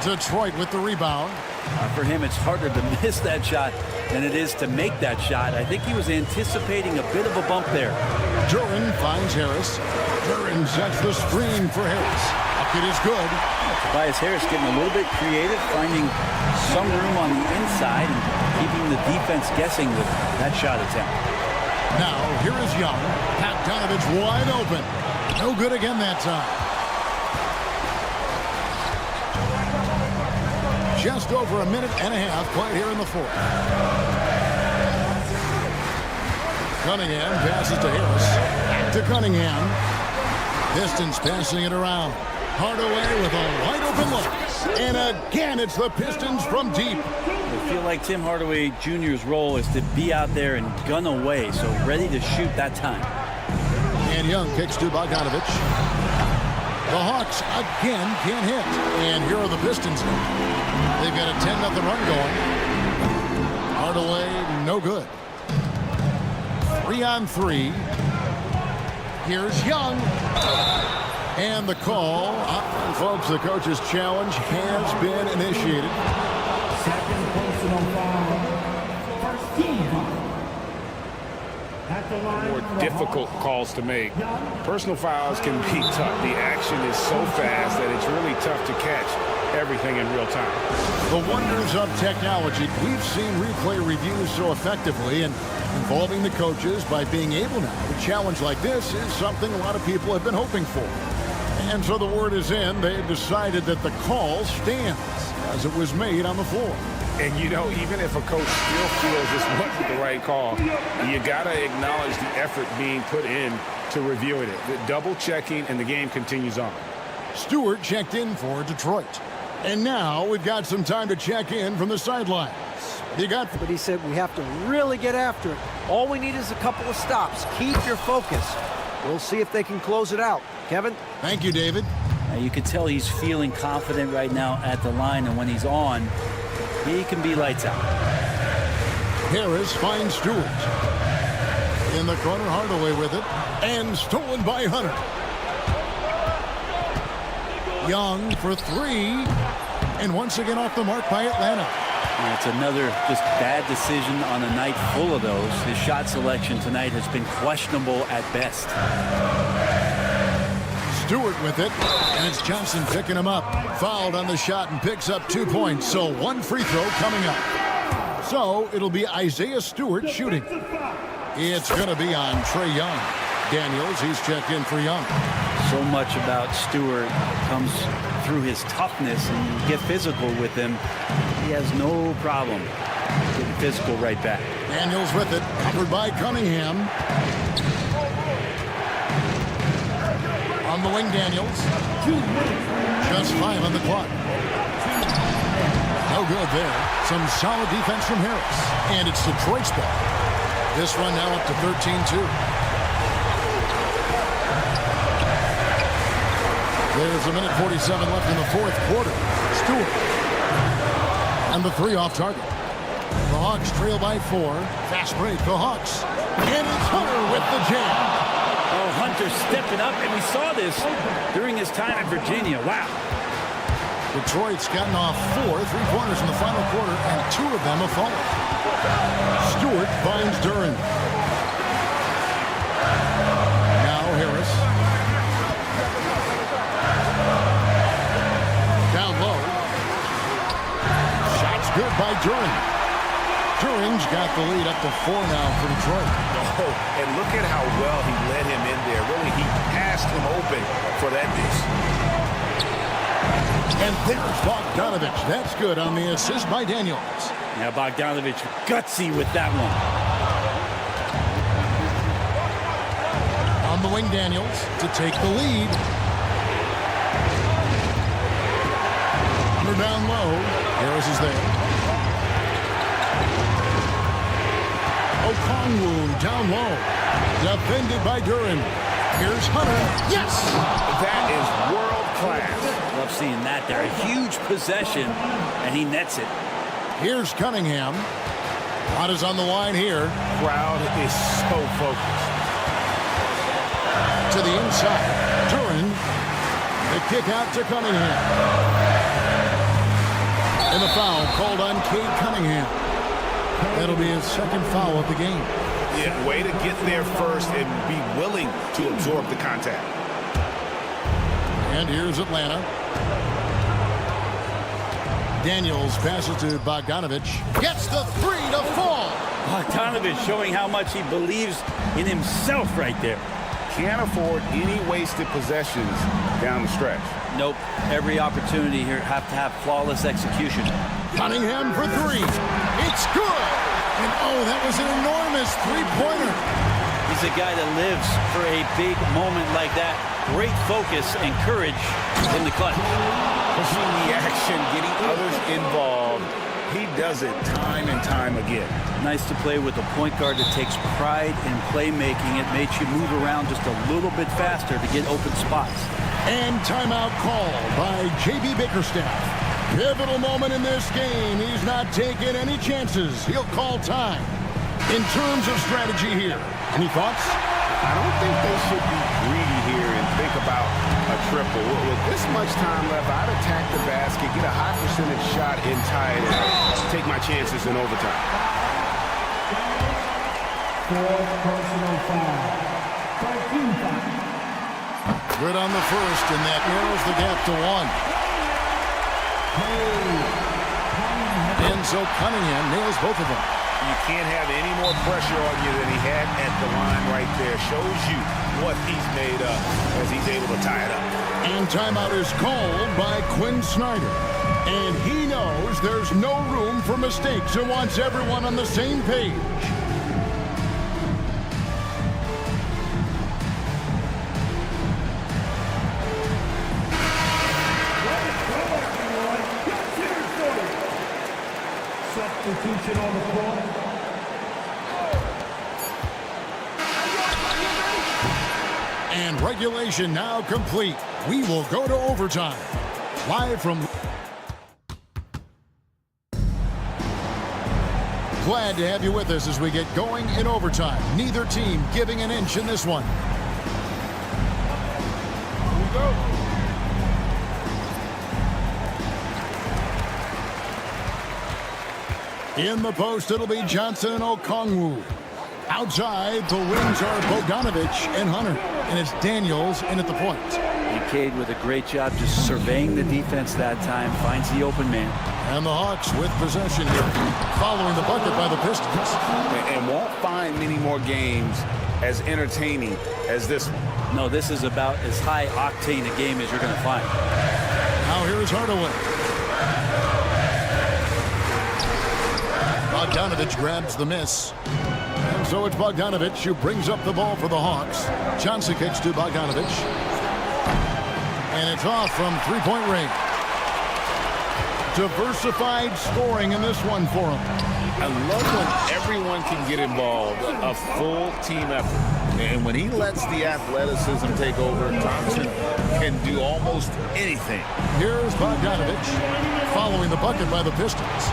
Detroit with the rebound. For him, it's harder to miss that shot than it is to make that shot. I think he was anticipating a bit of a bump there. Duran finds Harris. Duran sets the screen for Harris. Bucket is good. Tobias Harris getting a little bit creative, finding some room on the inside and keeping the defense guessing with that shot attempt. Now, here is Young. Bogdanovich wide open. No good again that time. Just over a minute and a half played here in the fourth. Cunningham passes to Harris. Back to Cunningham. Pistons passing it around. Hardaway with a wide open look. And again, it's the Pistons from deep. I feel like Tim Hardaway Jr.'s role is to be out there and gun away, so ready to shoot that time. And Young kicks to Bogdanovich. The Hawks again can't hit. And here are the Pistons. They've got a 10-0 run going. Hardaway, no good. 3-on-3. Here's Young. And the call. Folks, the coach's challenge has been initiated. Second personal foul. First team foul. At the line More for the difficult Hawks. calls to make. Personal fouls can be tough. The action is so fast that it's really tough to catch everything in real time. The wonders of technology. We've seen replay reviews so effectively, and involving the coaches by being able now to challenge like this is something a lot of people have been hoping for. And so the word is in. They've decided that the call stands as it was made on the floor. And, you know, even if a coach still feels this wasn't the right call, you got to acknowledge the effort being put in to reviewing it. The double checking, and the game continues on. Stewart checked in for Detroit. And now we've got some time to check in from the sidelines. But he said we have to really get after it. All we need is a couple of stops. Keep your focus. We'll see if they can close it out. Kevin? Thank you, David. You can tell he's feeling confident right now at the line, and when he's on, he can be lights out. Harris finds Stewart. In the corner, Hardaway with it. And stolen by Hunter. Young for 3. And once again off the mark by Atlanta. It's another just bad decision on a night full of those. His shot selection tonight has been questionable at best. Stewart with it, and it's Johnson picking him up. Fouled on the shot and picks up 2 points, so one free throw coming up. So it'll be Isaiah Stewart shooting. It's going to be on Trae Young. Daniels, he's checked in for Young. So much about Stewart comes through his toughness, and you get physical with him. He has no problem getting physical right back. Daniels with it, covered by Cunningham. On the wing, Daniels. Just 5 on the clock. No good there. Some solid defense from Harris. And it's Detroit's ball. This run now up to 13-2. There's a minute 47 left in the fourth quarter. Stewart. And the 3 off target. The Hawks trail by 4. Fast break, the Hawks. And it's Hunter with the jam. Oh, Hunter stepping up, and we saw this during his time at Virginia. Wow. Detroit's gotten off 4 3-pointers in the final quarter, and 2 of them have fallen. Stewart finds Duran. Now Harris. Down low. Shots good by Duren. Duren's got the lead up to 4 now for Detroit. Oh, and look at how well he led him in there. Really, he passed him open for that dish. And there's Bogdanovich. That's good on the assist by Daniels. Now Bogdanovich gutsy with that one. On the wing, Daniels to take the lead. Under down low. Harris is there. Okongwu down low. Defended by Duren. Here's Hunter. Yes! That is world class. Love seeing that there. A huge possession, and he nets it. Here's Cunningham. Lot is on the line here. Crowd is so focused. To the inside. Duren. The kick out to Cunningham. And the foul called on Cade Cunningham. That'll be his second foul of the game. Yeah, way to get there first and be willing to absorb the contact. And here's Atlanta. Daniels passes to Bogdanovich. Gets the 3 to fall. Bogdanovich showing how much he believes in himself right there. Can't afford any wasted possessions down the stretch. Nope. Every opportunity here have to have flawless execution. Cunningham for 3. It's good. And oh, that was an enormous three-pointer. He's a guy that lives for a big moment like that. Great focus and courage in the clutch. Pushing the action, getting others involved. He does it time and time again. Nice to play with a point guard that takes pride in playmaking. It makes you move around just a little bit faster to get open spots. And timeout called by J.B. Bickerstaff. Pivotal moment in this game. He's not taking any chances. He'll call time. In terms of strategy here, any thoughts? I don't think they should be greedy here and think about a triple. With this much time left, I'd attack the basket, get a high percentage shot and tie it and take my chances in overtime. 4th personal foul. Good on the first, and that narrows the gap to 1. And so Cunningham nails both of them. You can't have any more pressure on you than he had at the line right there. Shows you what he's made of as he's able to tie it up. And timeout is called by Quinn Snyder. And he knows there's no room for mistakes and wants everyone on the same page. Substitution on the floor. And regulation now complete. We will go to overtime. Live from... Glad to have you with us as we get going in overtime. Neither team giving an inch in this one. Here we go. In the post, it'll be Johnson and Okongwu. Outside, the wings are Bogdanovich and Hunter. And it's Daniels in at the point. And Cade with a great job just surveying the defense that time. Finds the open man. And the Hawks with possession here. Following the bucket by the Pistons. And won't find many more games as entertaining as this one. No, this is about as high octane a game as you're going to find. Now here's Hardaway. Bogdanovich grabs the miss. And so it's Bogdanovich who brings up the ball for the Hawks. Johnson kicks to Bogdanovich. And it's off from three-point range. Diversified scoring in this one for him. I love when everyone can get involved, a full team effort. And when he lets the athleticism take over, Thompson can do almost anything. Here's Bogdanovich following the bucket by the Pistons.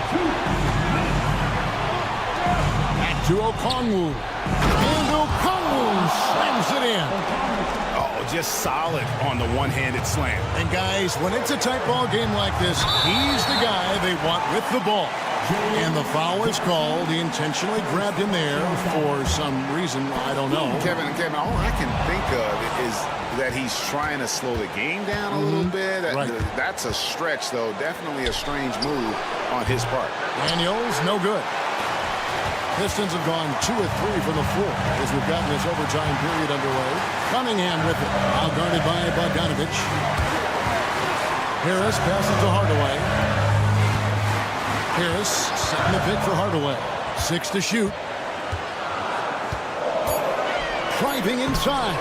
Back to Okongwu. And Okongwu slams it in. Oh, just solid on the one-handed slam. And guys, when it's a tight ball game like this, he's the guy they want with the ball. And the foul is called. He intentionally grabbed him there for some reason. I don't know. Kevin, all I can think of is that he's trying to slow the game down a little bit. Right. That's a stretch, though. Definitely a strange move on his part. Daniels, no good. Pistons have gone 2 of 3 from the floor as we've gotten this overtime period underway. Cunningham with it. Now guarded by Bogdanovich. Harris passes to Hardaway. Harris setting the pick for Hardaway. 6 to shoot. Driving inside.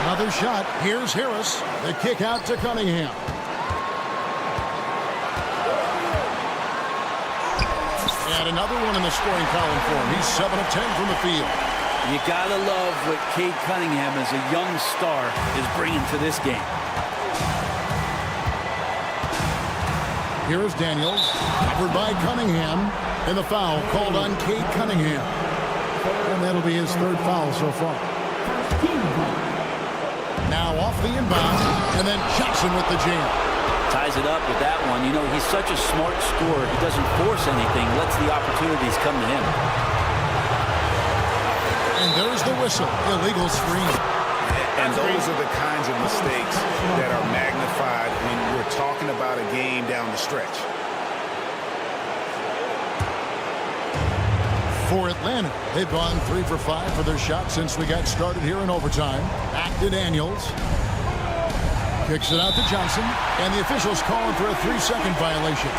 Another shot. Here's Harris. The kick out to Cunningham. And another one in the scoring column for him. He's 7 of 10 from the field. You gotta love what Cade Cunningham, as a young star, is bringing to this game. Here is Daniels, covered by Cunningham, and the foul called on Cade Cunningham. And that'll be his 3rd foul so far. Now off the inbound, and then Johnson with the jam. Ties it up with that one. You know, he's such a smart scorer. He doesn't force anything, lets the opportunities come to him. And there's the whistle. Illegal screen. And those are the kinds of mistakes that are magnified when we're talking about a game down the stretch. For Atlanta, they've gone 3 for 5 for their shots since we got started here in overtime. Back to Daniels. Kicks it out to Johnson, and the officials calling for a 3-second violation.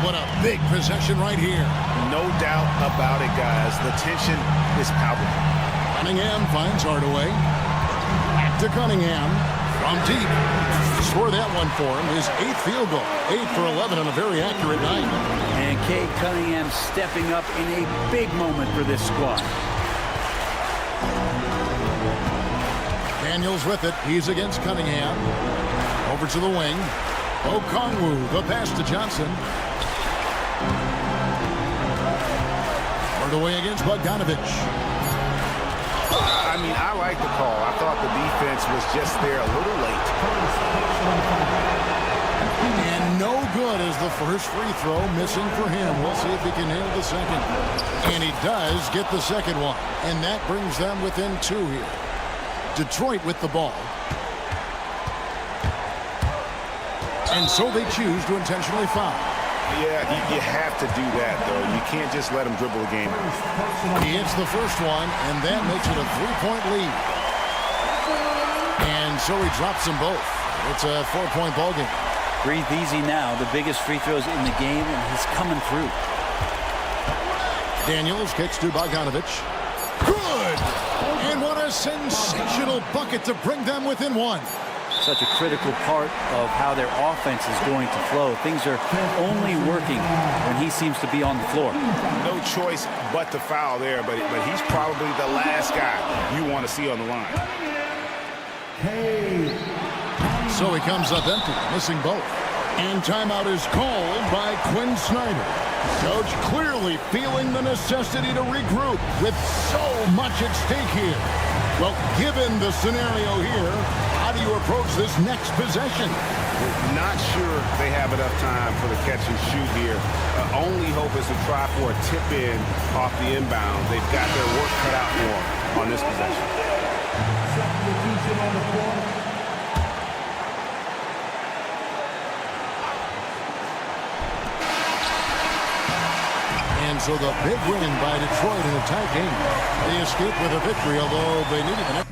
What a big possession right here. No doubt about it, guys. The tension is palpable. Cunningham finds Hardaway. Back to Cunningham from deep. Score that one for him. His 8th field goal. 8 for 11 on a very accurate night. And Cade Cunningham stepping up in a big moment for this squad. Daniels with it. He's against Cunningham. Over to the wing. Okongwu, the pass to Johnson. Hardaway against Bogdanovich. I mean, I like the call. I thought the defense was just there a little late. And no good as the first free throw missing for him. We'll see if he can nail the second. And he does get the second one. And that brings them within 2 here. Detroit with the ball. And so they choose to intentionally foul. Yeah, you have to do that, though. You can't just let him dribble the game out. He hits the first one, and that makes it a 3-point lead. And so he drops them both. It's a 4-point ball game. Breathe easy now. The biggest free throws in the game, and he's coming through. Daniels kicks to Bogdanovich. Good! And what a sensational bucket to bring them within 1. Such a critical part of how their offense is going to flow. Things are only working when he seems to be on the floor. No choice but to foul there, but he's probably the last guy you want to see on the line. So he comes up empty, missing both. And timeout is called by Quinn Snyder. Coach clearly feeling the necessity to regroup with so much at stake here. Well, given the scenario here, how do you approach this next possession? Not sure they have enough time for the catch and shoot here. Only hope is to try for a tip in off the inbound. They've got their work cut out for them on this possession. And so the big win by Detroit in a tight game. They escape with a victory, although they needed the next.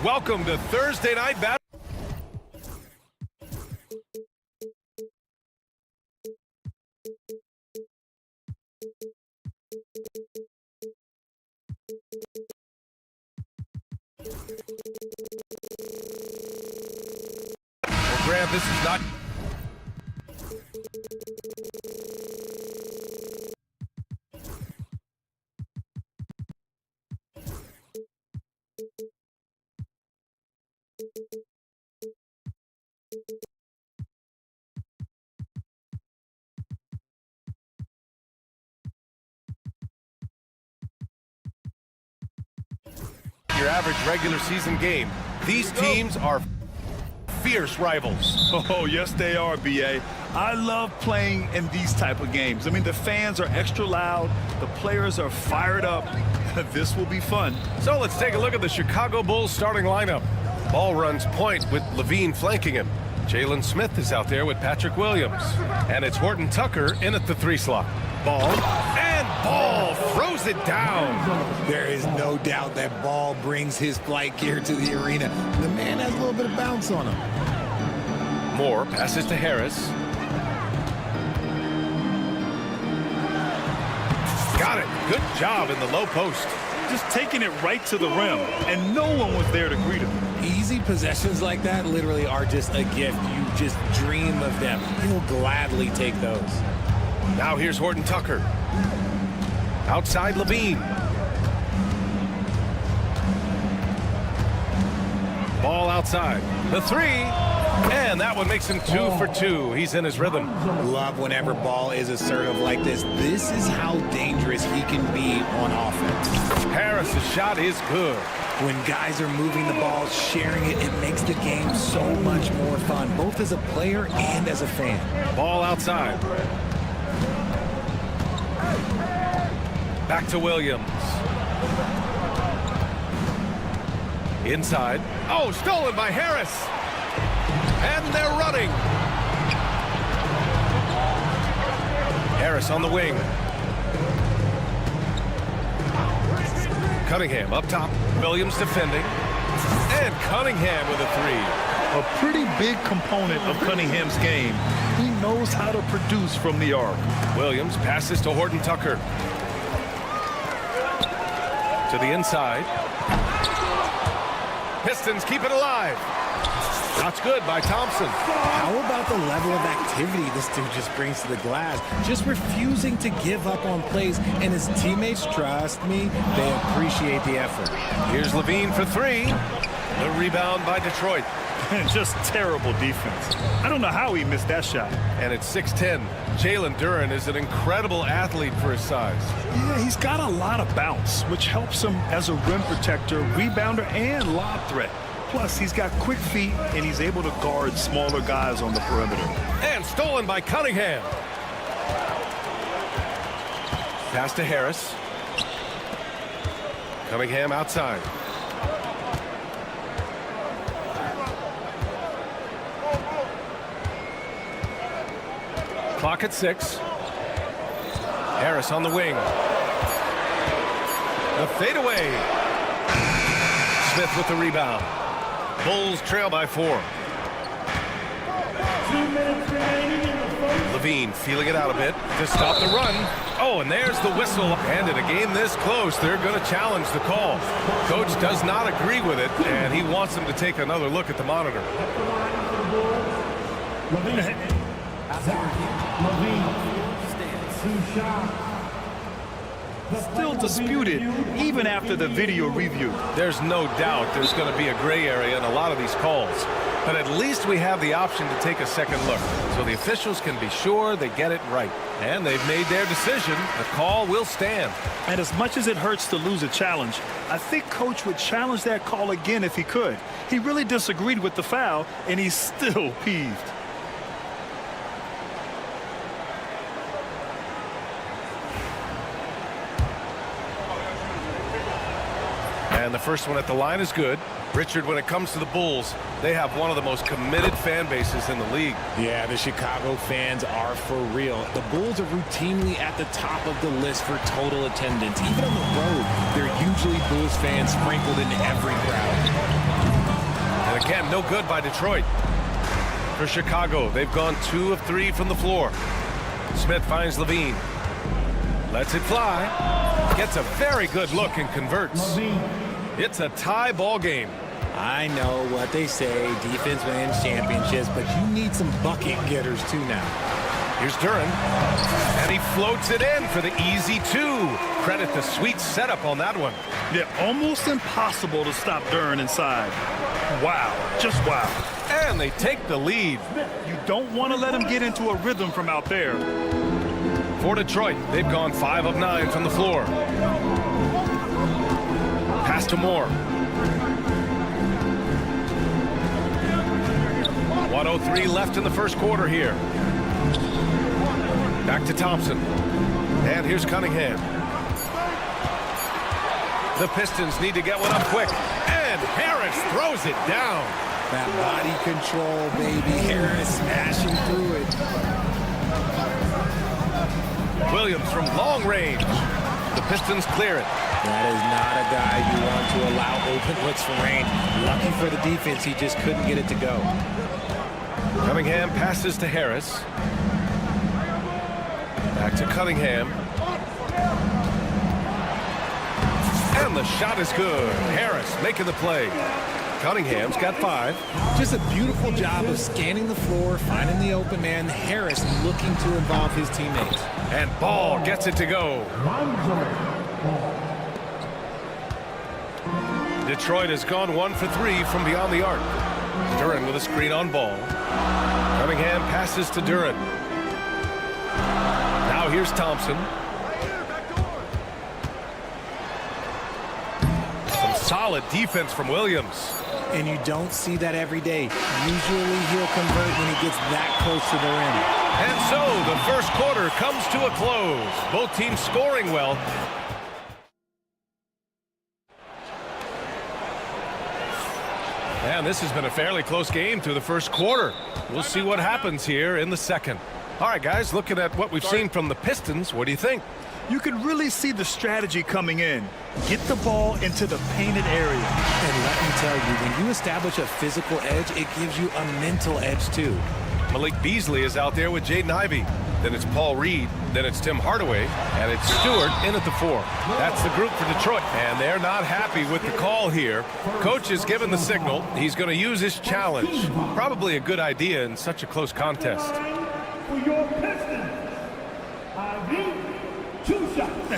welcome to Thursday Night Battle. Well, Grant, this is not... your average regular season game. These teams are fierce rivals. Oh, yes, they are, B.A. I love playing in these type of games. I mean, the fans are extra loud. The players are fired up. This will be fun. So let's take a look at the Chicago Bulls starting lineup. Ball runs point with Levine flanking him. Jalen Smith is out there with Patrick Williams. And it's Horton Tucker in at the 3 slot. Ball throws it down. There is no doubt that Ball brings his flight gear to the arena. The man has a little bit of bounce on him. Moore passes to Harris. Got it. Good job in the low post. Just taking it right to the rim, and no one was there to greet him. Easy possessions like that literally are just a gift. You just dream of them. He'll gladly take those. Now here's Horton Tucker. Outside Levine. Ball outside. The 3. And that one makes him 2 for 2. He's in his rhythm. Love whenever Ball is assertive like this. This is how dangerous he can be on offense. Harris's shot is good. When guys are moving the ball, sharing it, it makes the game so much more fun, both as a player and as a fan. Ball outside. Back to Williams. Inside. Oh, stolen by Harris. And they're running. Harris on the wing. Cunningham up top. Williams defending. And Cunningham with a 3. A pretty big component of Cunningham's game. He knows how to produce from the arc. Williams passes to Horton Tucker. To the inside. Pistons keep it alive. Shots good by Thompson. How about the level of activity this dude just brings to the glass? Just refusing to give up on plays, and his teammates, trust me, they appreciate the effort. Here's Levine for 3. The rebound by Detroit. Just terrible defense. I don't know how he missed that shot. And it's 6-10. Jalen Duren is an incredible athlete for his size. Yeah, he's got a lot of bounce, which helps him as a rim protector, rebounder, and lob threat. Plus, he's got quick feet, and he's able to guard smaller guys on the perimeter. And stolen by Cunningham. Pass to Harris. Cunningham outside. Clock at 6. Harris on the wing. The fadeaway. Smith with the rebound. Bulls trail by 4. 2 minutes remaining in the first. Levine feeling it out a bit to stop the run. Oh, and there's the whistle. And in a game this close, they're going to challenge the call. Coach does not agree with it, and he wants them to take another look at the monitor. Levine. Levine. 2 shots. Still disputed even after the video review. There's no doubt there's going to be a gray area in a lot of these calls. But at least we have the option to take a second look. So the officials can be sure they get it right. And they've made their decision. The call will stand. And as much as it hurts to lose a challenge, I think Coach would challenge that call again if he could. He really disagreed with the foul, and he's still peeved. And the first one at the line is good. Richard, when it comes to the Bulls, they have one of the most committed fan bases in the league. Yeah, the Chicago fans are for real. The Bulls are routinely at the top of the list for total attendance. Even on the road, there are usually Bulls fans sprinkled in every crowd. And again, no good by Detroit. For Chicago, they've gone 2 of 3 from the floor. Smith finds Levine. Lets it fly. Gets a very good look and converts. It's a tie ball game. I know what they say, defense wins championships, but you need some bucket getters too now. Here's Duren, and he floats it in for the easy 2. Credit the sweet setup on that one. Yeah, almost impossible to stop Duren inside. Wow, just wow. And they take the lead. You don't want to let him get into a rhythm from out there. For Detroit, they've gone 5 of 9 from the floor. Pass to Moore. 1:03 left in the first quarter here. Back to Thompson. And here's Cunningham. The Pistons need to get one up quick. And Harris throws it down. That body control, baby. Harris smashing through it. Williams from long range. The Pistons clear it. That is not a guy you want to allow open looks for range. Lucky for the defense, he just couldn't get it to go. Cunningham passes to Harris. Back to Cunningham. And the shot is good. Harris making the play. Cunningham's got 5. Just a beautiful job of scanning the floor, finding the open man. Harris looking to involve his teammates. And Ball gets it to go. Detroit has gone 1 for 3 from beyond the arc. Duren with a screen on Ball. Cunningham passes to Duren. Now here's Thompson. Some solid defense from Williams. And you don't see that every day. Usually he'll convert when he gets that close to the rim. And so the first quarter comes to a close. Both teams scoring well. And this has been a fairly close game through the first quarter. We'll see what happens here in the second. All right, guys, looking at what we've seen from the Pistons, what do you think? You can really see the strategy coming in. Get the ball into the painted area. And let me tell you, when you establish a physical edge, it gives you a mental edge too. Malik Beasley is out there with Jaden Ivey. Then it's Paul Reed. Then it's Tim Hardaway. And it's Stewart in at the 4. That's the group for Detroit. And they're not happy with the call here. Coach has given the signal. He's going to use his challenge. Probably a good idea in such a close contest. For your Pistons, Ivey, 2 shots.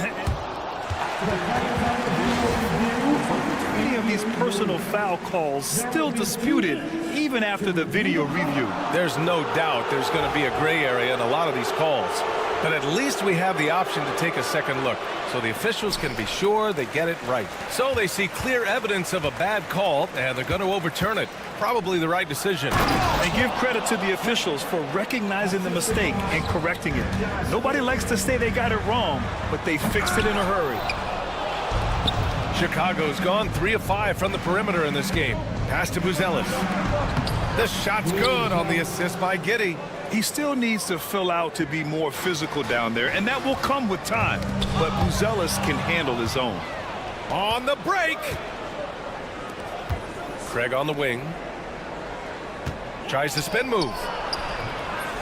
Many of these personal foul calls still disputed even after the video review. There's no doubt there's going to be a gray area in a lot of these calls. But at least we have the option to take a second look, so the officials can be sure they get it right. So they see clear evidence of a bad call, and they're going to overturn it. Probably the right decision. And give credit to the officials for recognizing the mistake and correcting it. Nobody likes to say they got it wrong, but they fixed it in a hurry. Chicago's gone 3 of 5 from the perimeter in this game. Pass to Buzelis. The shot's good on the assist by Giddey. He still needs to fill out to be more physical down there, and that will come with time. But Buzelis can handle his own. On the break. Craig on the wing. Tries the spin move.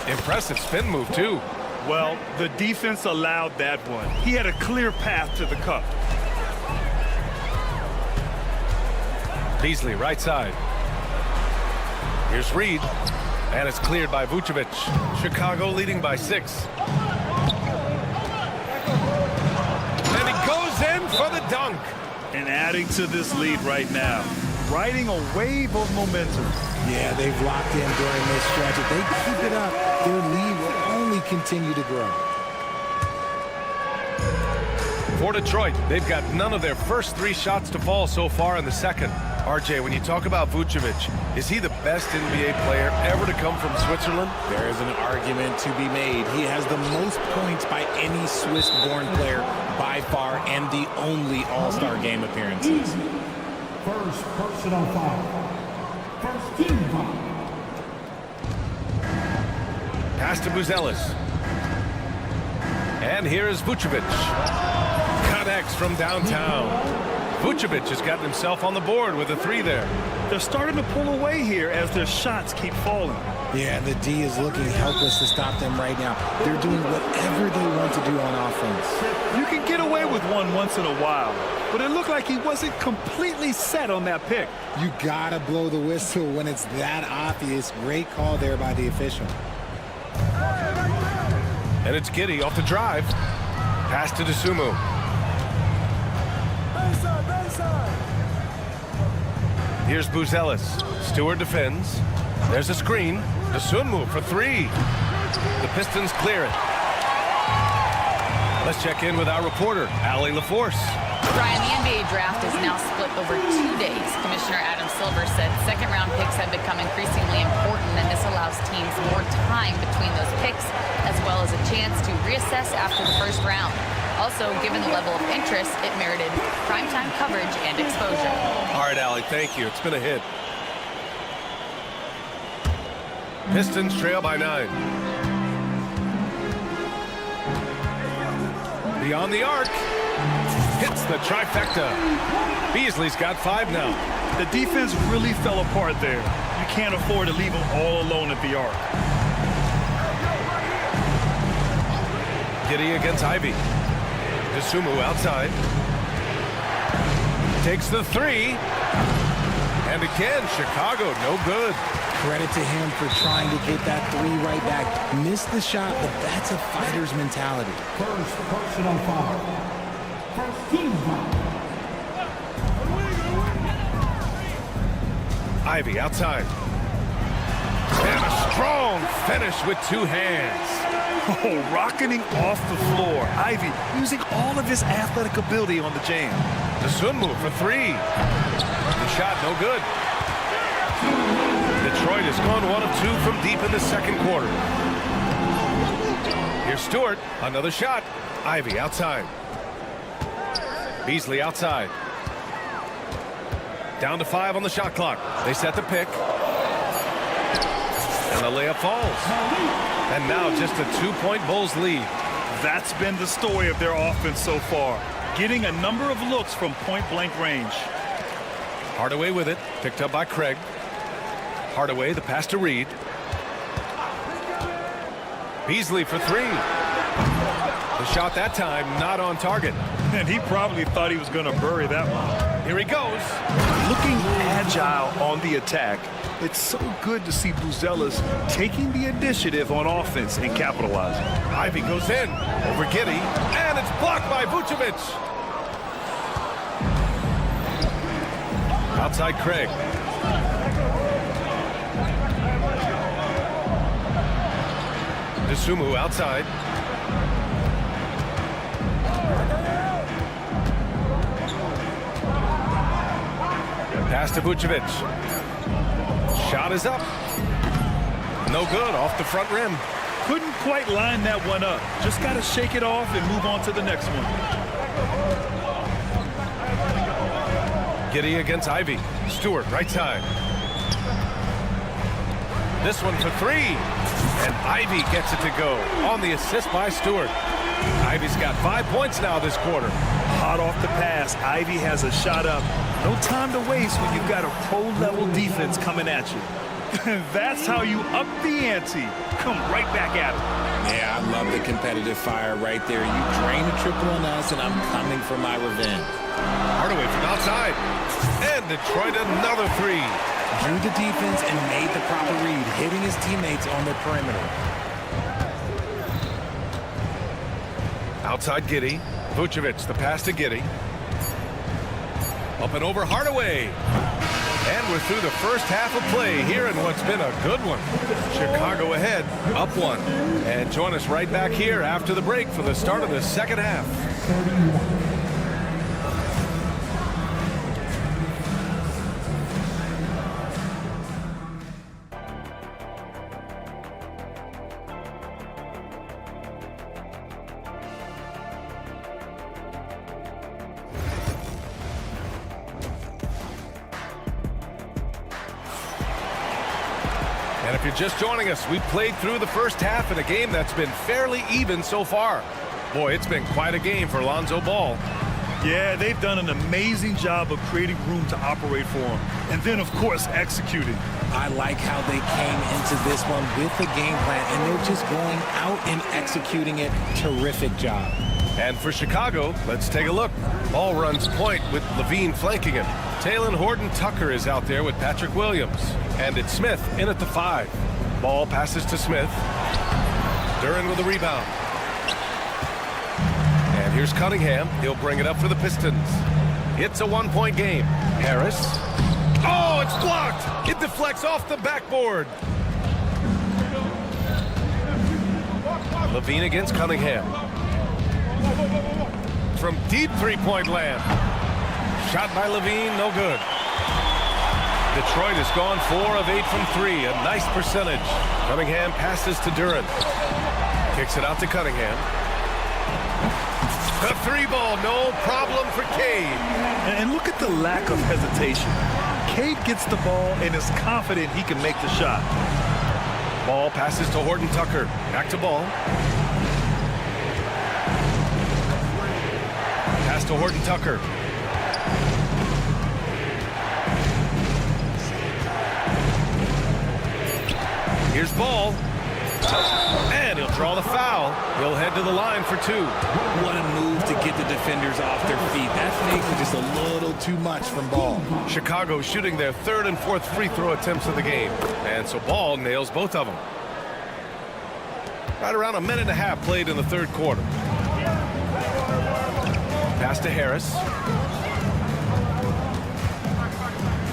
Impressive spin move, too. Well, the defense allowed that one. He had a clear path to the cup. Beasley, right side. Here's Reed. And it's cleared by Vucevic. Chicago leading by 6. And he goes in for the dunk. And adding to this lead right now. Riding a wave of momentum. Yeah, they've locked in during this stretch. If they keep it up, their lead will only continue to grow. For Detroit, they've got none of their first 3 shots to fall so far in the second. RJ, when you talk about Vucevic, is he the best NBA player ever to come from Switzerland? There is an argument to be made. He has the most points by any Swiss-born player by far, and the only All-Star game appearances. First personal foul. First team foul. Pass to Buzelis. And here is Vucevic. Connects from downtown. Vucevic has gotten himself on the board with a 3 there. They're starting to pull away here as their shots keep falling. Yeah, the D is looking helpless to stop them right now. They're doing whatever they want to do on offense. You can get away with one once in a while, but it looked like he wasn't completely set on that pick. You gotta blow the whistle when it's that obvious. Great call there by the official. And it's Giddey off the drive. Pass to Dosunmu. Here's Buzelis. Stewart defends. There's a screen. Dosunmu for 3. The Pistons clear it. Let's check in with our reporter, Allie LaForce. Brian, the NBA draft is now split over 2 days. Commissioner Adam Silver said second-round picks have become increasingly important, and this allows teams more time between those picks, as well as a chance to reassess after the first round. Also, given the level of interest, it merited primetime coverage and exposure. All right, Allie, thank you. It's been a hit. Pistons trail by 9. Beyond the arc. Hits the trifecta. Beasley's got 5 now. The defense really fell apart there. You can't afford to leave them all alone at the arc. Giddey against Ivy. Dosunmu outside. Takes the 3. And again, Chicago, no good. Credit to him for trying to get that 3 right back. Missed the shot, but that's a fighter's mentality. First personal foul. First team foul. Ivy outside. And a strong finish with 2 hands. Oh, rocketing off the floor. Ivy using all of his athletic ability on the jam. Dosunmu for 3. The shot no good. Detroit has gone 1 of 2 from deep in the second quarter. Here's Stewart. Another shot. Ivy outside. Beasley outside. Down to 5 on the shot clock. They set the pick. And the layup falls. And now just a 2-point Bulls lead. That's been the story of their offense so far. Getting a number of looks from point-blank range. Hardaway with it. Picked up by Craig. Hardaway, the pass to Reed. Beasley for 3. The shot that time not on target. And he probably thought he was going to bury that one. Here he goes. Looking agile on the attack. It's so good to see Buzelis taking the initiative on offense and capitalizing. Ivy goes in over Giddey, and it's blocked by Vucevic. Outside Craig. Dosunmu outside. Pass to Vucevic. Shot is up. No good, off the front rim. Couldn't quite line that one up. Just got to shake it off and move on to the next one. Giddey against Ivy. Stewart, right side. This one for 3. And Ivy gets it to go on the assist by Stewart. Ivy's got 5 points now this quarter. Hot off the pass. Ivy has a shot up. No time to waste when you've got a pro-level defense coming at you. That's how you up the ante. Come right back at it. Yeah, I love the competitive fire right there. You drain a triple on us, and I'm coming for my revenge. Hardaway from outside. And Detroit another 3. Drew the defense and made the proper read, hitting his teammates on the perimeter. Outside Giddey. Vucevic, the pass to Giddey. Up and over Hardaway. And we're through the first half of play here in what's been a good one. Chicago ahead, up 1. And join us right back here after the break for the start of the second half. 31. And if you're just joining us, we played through the first half in a game that's been fairly even so far. Boy, it's been quite a game for Lonzo Ball. Yeah, they've done an amazing job of creating room to operate for him. And then, of course, executing. I like how they came into this one with a game plan, and they're just going out and executing it. Terrific job. And for Chicago, let's take a look. Ball runs point with Levine flanking him. Taylor Horton-Tucker is out there with Patrick Williams. And it's Smith in at the 5. Ball passes to Smith. Duren with a rebound. And here's Cunningham. He'll bring it up for the Pistons. It's a 1-point game. Harris. Oh, it's blocked. It deflects off the backboard. Levine against Cunningham. From deep three-point land. Shot by Levine, no good. Detroit has gone 4 of 8 from 3, a nice percentage. Cunningham passes to Duren. Kicks it out to Cunningham. The 3-ball, no problem for Cade. And look at the lack of hesitation. Cade gets the ball and is confident he can make the shot. Ball passes to Horton-Tucker. Back to Ball. Pass to Horton-Tucker. Here's Ball. And he'll draw the foul. He'll head to the line for 2. What a move to get the defenders off their feet. That fake was just a little too much from Ball. Chicago shooting their 3rd and 4th free throw attempts of the game. And so Ball nails both of them. Right around a minute and a half played in the 3rd quarter. Pass to Harris.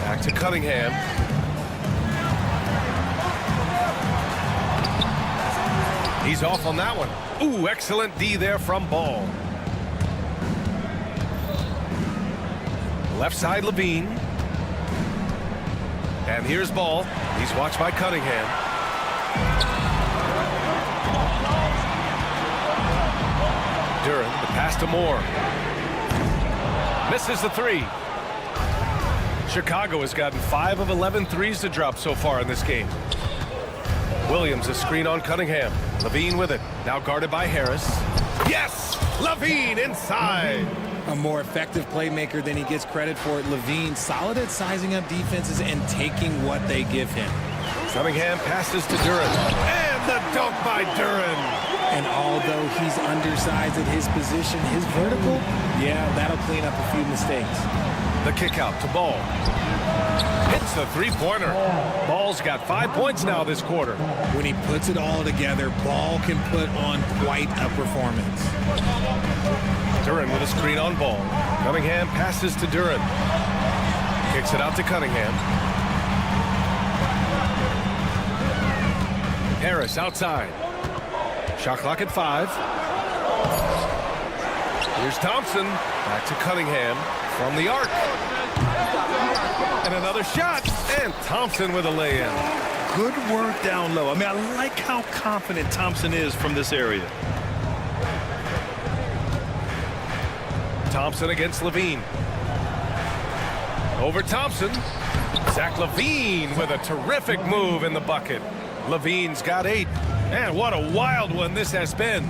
Back to Cunningham. He's off on that one. Ooh, excellent D there from Ball. Left side, Levine. And here's Ball. He's watched by Cunningham. Duren, the pass to Moore. Misses the 3. Chicago has gotten 5 of 11 threes to drop so far in this game. Williams, a screen on Cunningham. Levine with it. Now guarded by Harris. Yes! Levine inside. A more effective playmaker than he gets credit for. Levine, solid at sizing up defenses and taking what they give him. Cunningham passes to Duren. And the dunk by Duren. And although he's undersized at his position, his vertical, yeah, that'll clean up a few mistakes. The kick out to Ball. Hits the 3-pointer. Ball's got 5 points now this quarter. When he puts it all together, Ball can put on quite a performance. Duren with a screen on Ball. Cunningham passes to Duren. Kicks it out to Cunningham. Harris outside. Shot clock at 5. Here's Thompson. Back to Cunningham from the arc. And another shot. And Thompson with a lay-in. Good work down low. I mean, I like how confident Thompson is from this area. Thompson against Levine. Over Thompson. Zach Levine with a terrific move in the bucket. Levine's got 8. And what a wild one this has been.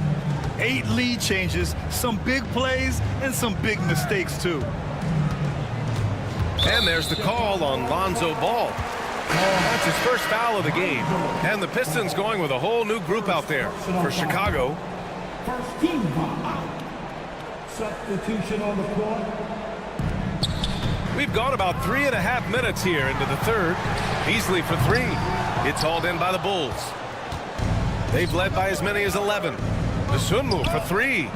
8 lead changes, some big plays, and some big mistakes, too. And there's the call on Lonzo Ball. That's his first foul of the game. And the Pistons going with a whole new group out there for Chicago. First team foul. Substitution on the floor. We've gone about 3.5 minutes here into the 3rd. Beasley for 3. It's hauled in by the Bulls. They've led by as many as 11. Dosunmu for 3.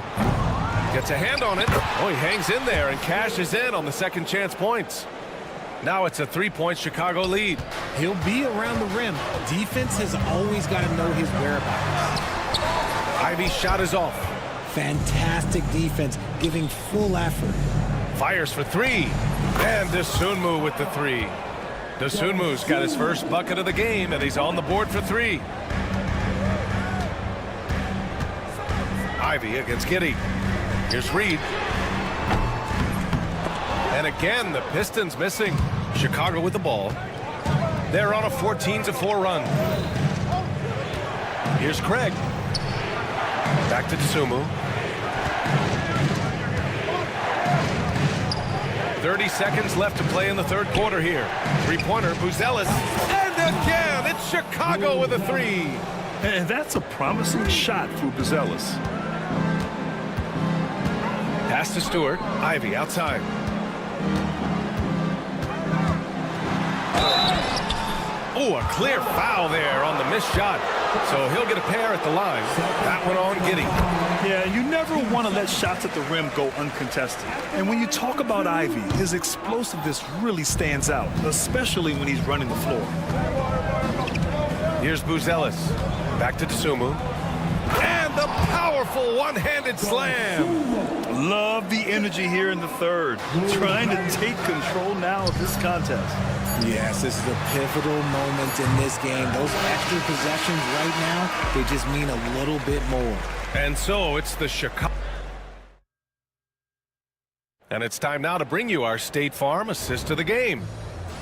Gets a hand on it. Oh, he hangs in there and cashes in on the second chance points. Now it's a 3-point Chicago lead. He'll be around the rim. Defense has always got to know his whereabouts. Ivy's shot is off. Fantastic defense, giving full effort. Fires for 3. And Dosunmu with the 3. Dosunmu's got his first bucket of the game, and he's on the board for 3. Ivy against Giddey. Here's Reed. And again, the Pistons missing. Chicago with the ball. They're on a 14-4 run. Here's Craig. Back to Tsumu. 30 seconds left to play in the third quarter here. Three-pointer, Buzelis. And again, it's Chicago with a three. And that's a promising shot for Buzelis. Pass to Stewart. Ivy outside. Oh, a clear foul there on the missed shot. So he'll get a pair at the line. That one on Giddey. Yeah, you never want to let shots at the rim go uncontested. And when you talk about Ivy, his explosiveness really stands out, especially when he's running the floor. Here's Buzelis. Back to Tsumu. And the powerful one-handed slam. Love the energy here in the third. Trying to take control now of this contest. Yes, this is a pivotal moment in this game. Those extra possessions right now, they just mean a little bit more. And so it's the Chicago. And it's time now to bring you our State Farm assist of the game.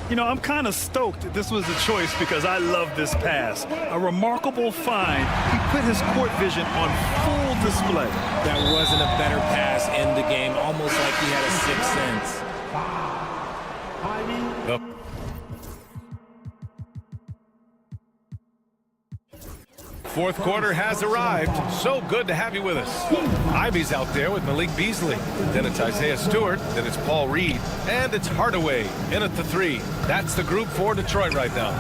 You know, I'm kind of stoked this was the choice because I love this pass. A remarkable find. He put his court vision on full display. That wasn't a better pass in the game, almost like he had a sixth sense. Fourth quarter has arrived. So good to have you with us. Ivy's out there with Malik Beasley. Then it's Isaiah Stewart. Then it's Paul Reed. And it's Hardaway in at the three. That's the group for Detroit right now.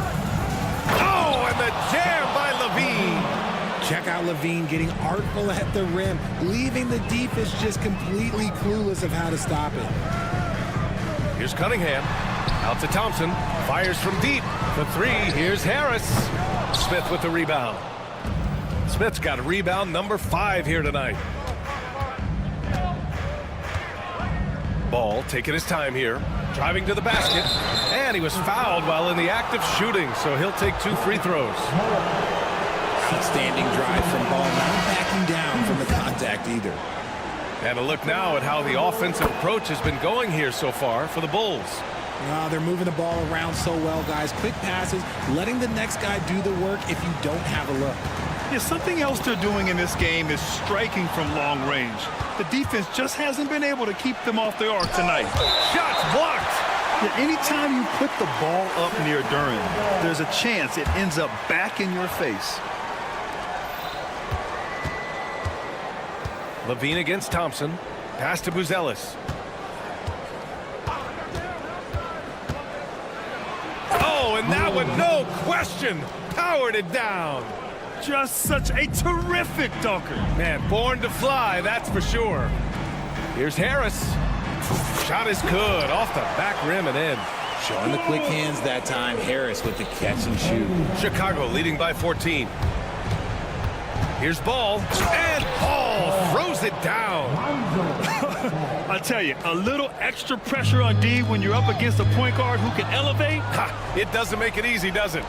Oh, and the jam by Levine. Check out Levine getting artful at the rim, leaving the defense just completely clueless of how to stop it. Here's Cunningham. Out to Thompson. Fires from deep. The three. Here's Harris. Smith with the rebound. Smith's got a rebound number 5 here tonight. Ball taking his time here. Driving to the basket. And he was fouled while in the act of shooting, so he'll take 2 free throws. Standing drive from Ball, not backing down from the contact either. And a look now at how the offensive approach has been going here so far for the Bulls. They're moving the ball around so well, guys. Quick passes, letting the next guy do the work if you don't have a look. Yeah, something else they're doing in this game is striking from long range. The defense just hasn't been able to keep them off their arc tonight. Shots blocked. Yeah, anytime you put the ball up near Duran, there's a chance it ends up back in your face. Levine against Thompson. Pass to Buzelis. Oh, and that one, no question, powered it down. Just such a terrific dunker. Man, born to fly, that's for sure. Here's Harris. Shot is good, off the back rim and in. Showing the quick hands that time. Harris with the catch and shoot. Chicago leading by 14. Here's Ball, and Ball throws it down. I tell you, a little extra pressure on D when you're up against a point guard who can elevate. Ha, it doesn't make it easy, does it?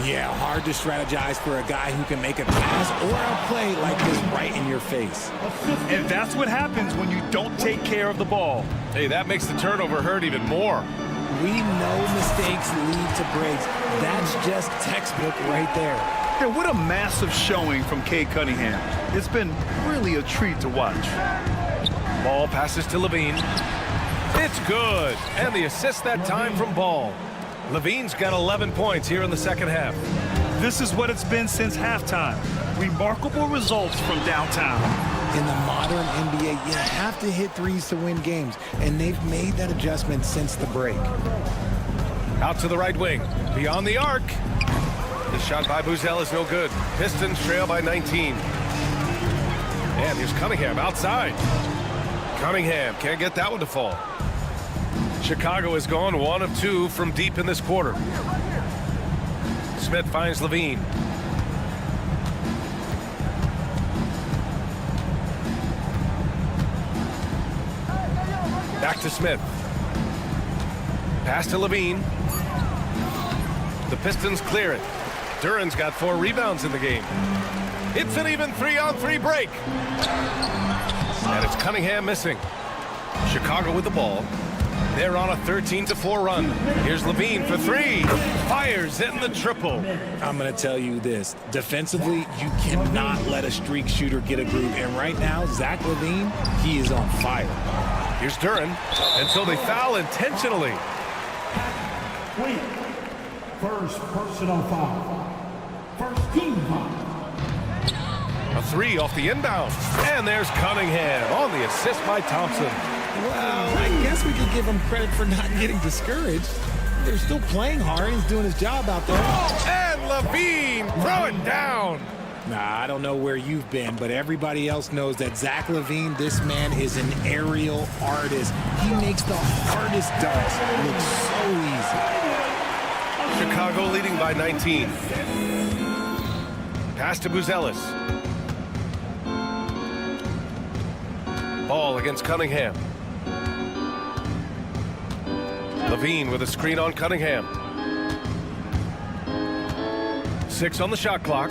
Yeah, hard to strategize for a guy who can make a pass or a play like this right in your face. And that's what happens when you don't take care of the ball. Hey, that makes the turnover hurt even more. We know mistakes lead to breaks. That's just textbook right there. Yeah, what a massive showing from Cade Cunningham. It's been really a treat to watch. Ball passes to Levine. It's good. And the assist that time from Ball. Levine's got 11 points here in the second half. This is what it's been since halftime. Remarkable results from downtown. In the modern NBA, you have to hit threes to win games, and they've made that adjustment since the break. Out to the right wing. Beyond the arc. The shot by Buzelis is no good. Pistons trail by 19. And here's Cunningham outside. Cunningham can't get that one to fall. Chicago has gone 1 of 2 from deep in this quarter. Smith finds Levine. Back to Smith. Pass to Levine. The Pistons clear it. Duran's got 4 rebounds in the game. It's an even 3-on-3 break. And it's Cunningham missing. Chicago with the ball. They're on a 13-4 run. Here's Levine for three. Fires in the triple. I'm going to tell you this. Defensively, you cannot let a streak shooter get a groove. And right now, Zach LaVine, he is on fire. Here's Duran. And so they foul intentionally. Wait. First personal foul. First team foul. A three off the inbound. And there's Cunningham on the assist by Thompson. Well, I guess we could give him credit for not getting discouraged. They're still playing hard. He's doing his job out there. And Levine throw it down. Nah, I don't know where you've been, but everybody else knows that Zach LaVine, this man is an aerial artist. He makes the hardest dunks look so easy. Chicago leading by 19. Pass to Buzelis. Ball against Cunningham. Levine with a screen on Cunningham. 6 on the shot clock.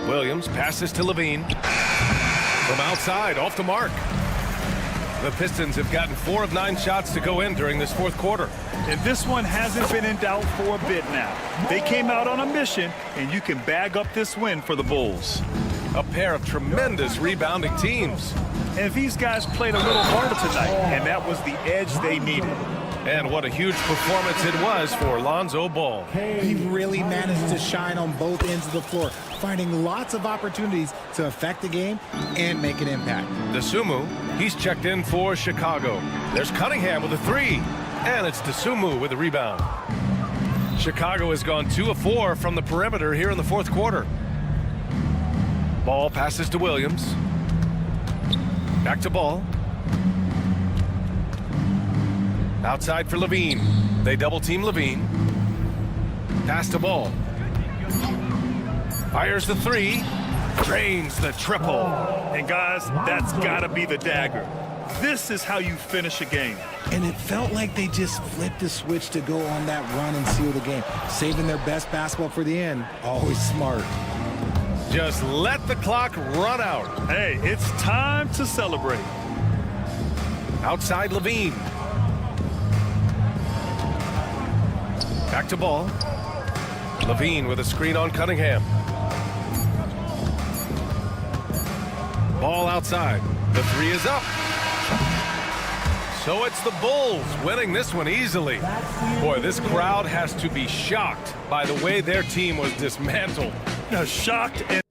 Williams passes to Levine. From outside, off the mark. The Pistons have gotten 4 of 9 shots to go in during this fourth quarter. And this one hasn't been in doubt for a bit now. They came out on a mission, and you can bag up this win for the Bulls. A pair of tremendous rebounding teams. And these guys played a little harder tonight, and that was the edge they needed. And what a huge performance it was for Lonzo Ball. He really managed to shine on both ends of the floor, finding lots of opportunities to affect the game and make an impact. Dosunmu, he's checked in for Chicago. There's Cunningham with a three, and it's Dosunmu with a rebound. Chicago has gone 2 of 4 from the perimeter here in the fourth quarter. Ball passes to Williams. Back to Ball. Outside for Levine. They double team Levine. Pass to Ball. Fires the three. Drains the triple. And guys, that's gotta be the dagger. This is how you finish a game. And it felt like they just flipped the switch to go on that run and seal the game. Saving their best basketball for the end. Always smart. Just let the clock run out. Hey, it's time to celebrate. Outside Levine. Back to Ball. Levine with a screen on Cunningham. Ball outside. The three is up. So it's the Bulls winning this one easily. Boy, this crowd has to be shocked by the way their team was dismantled. Now, shocked and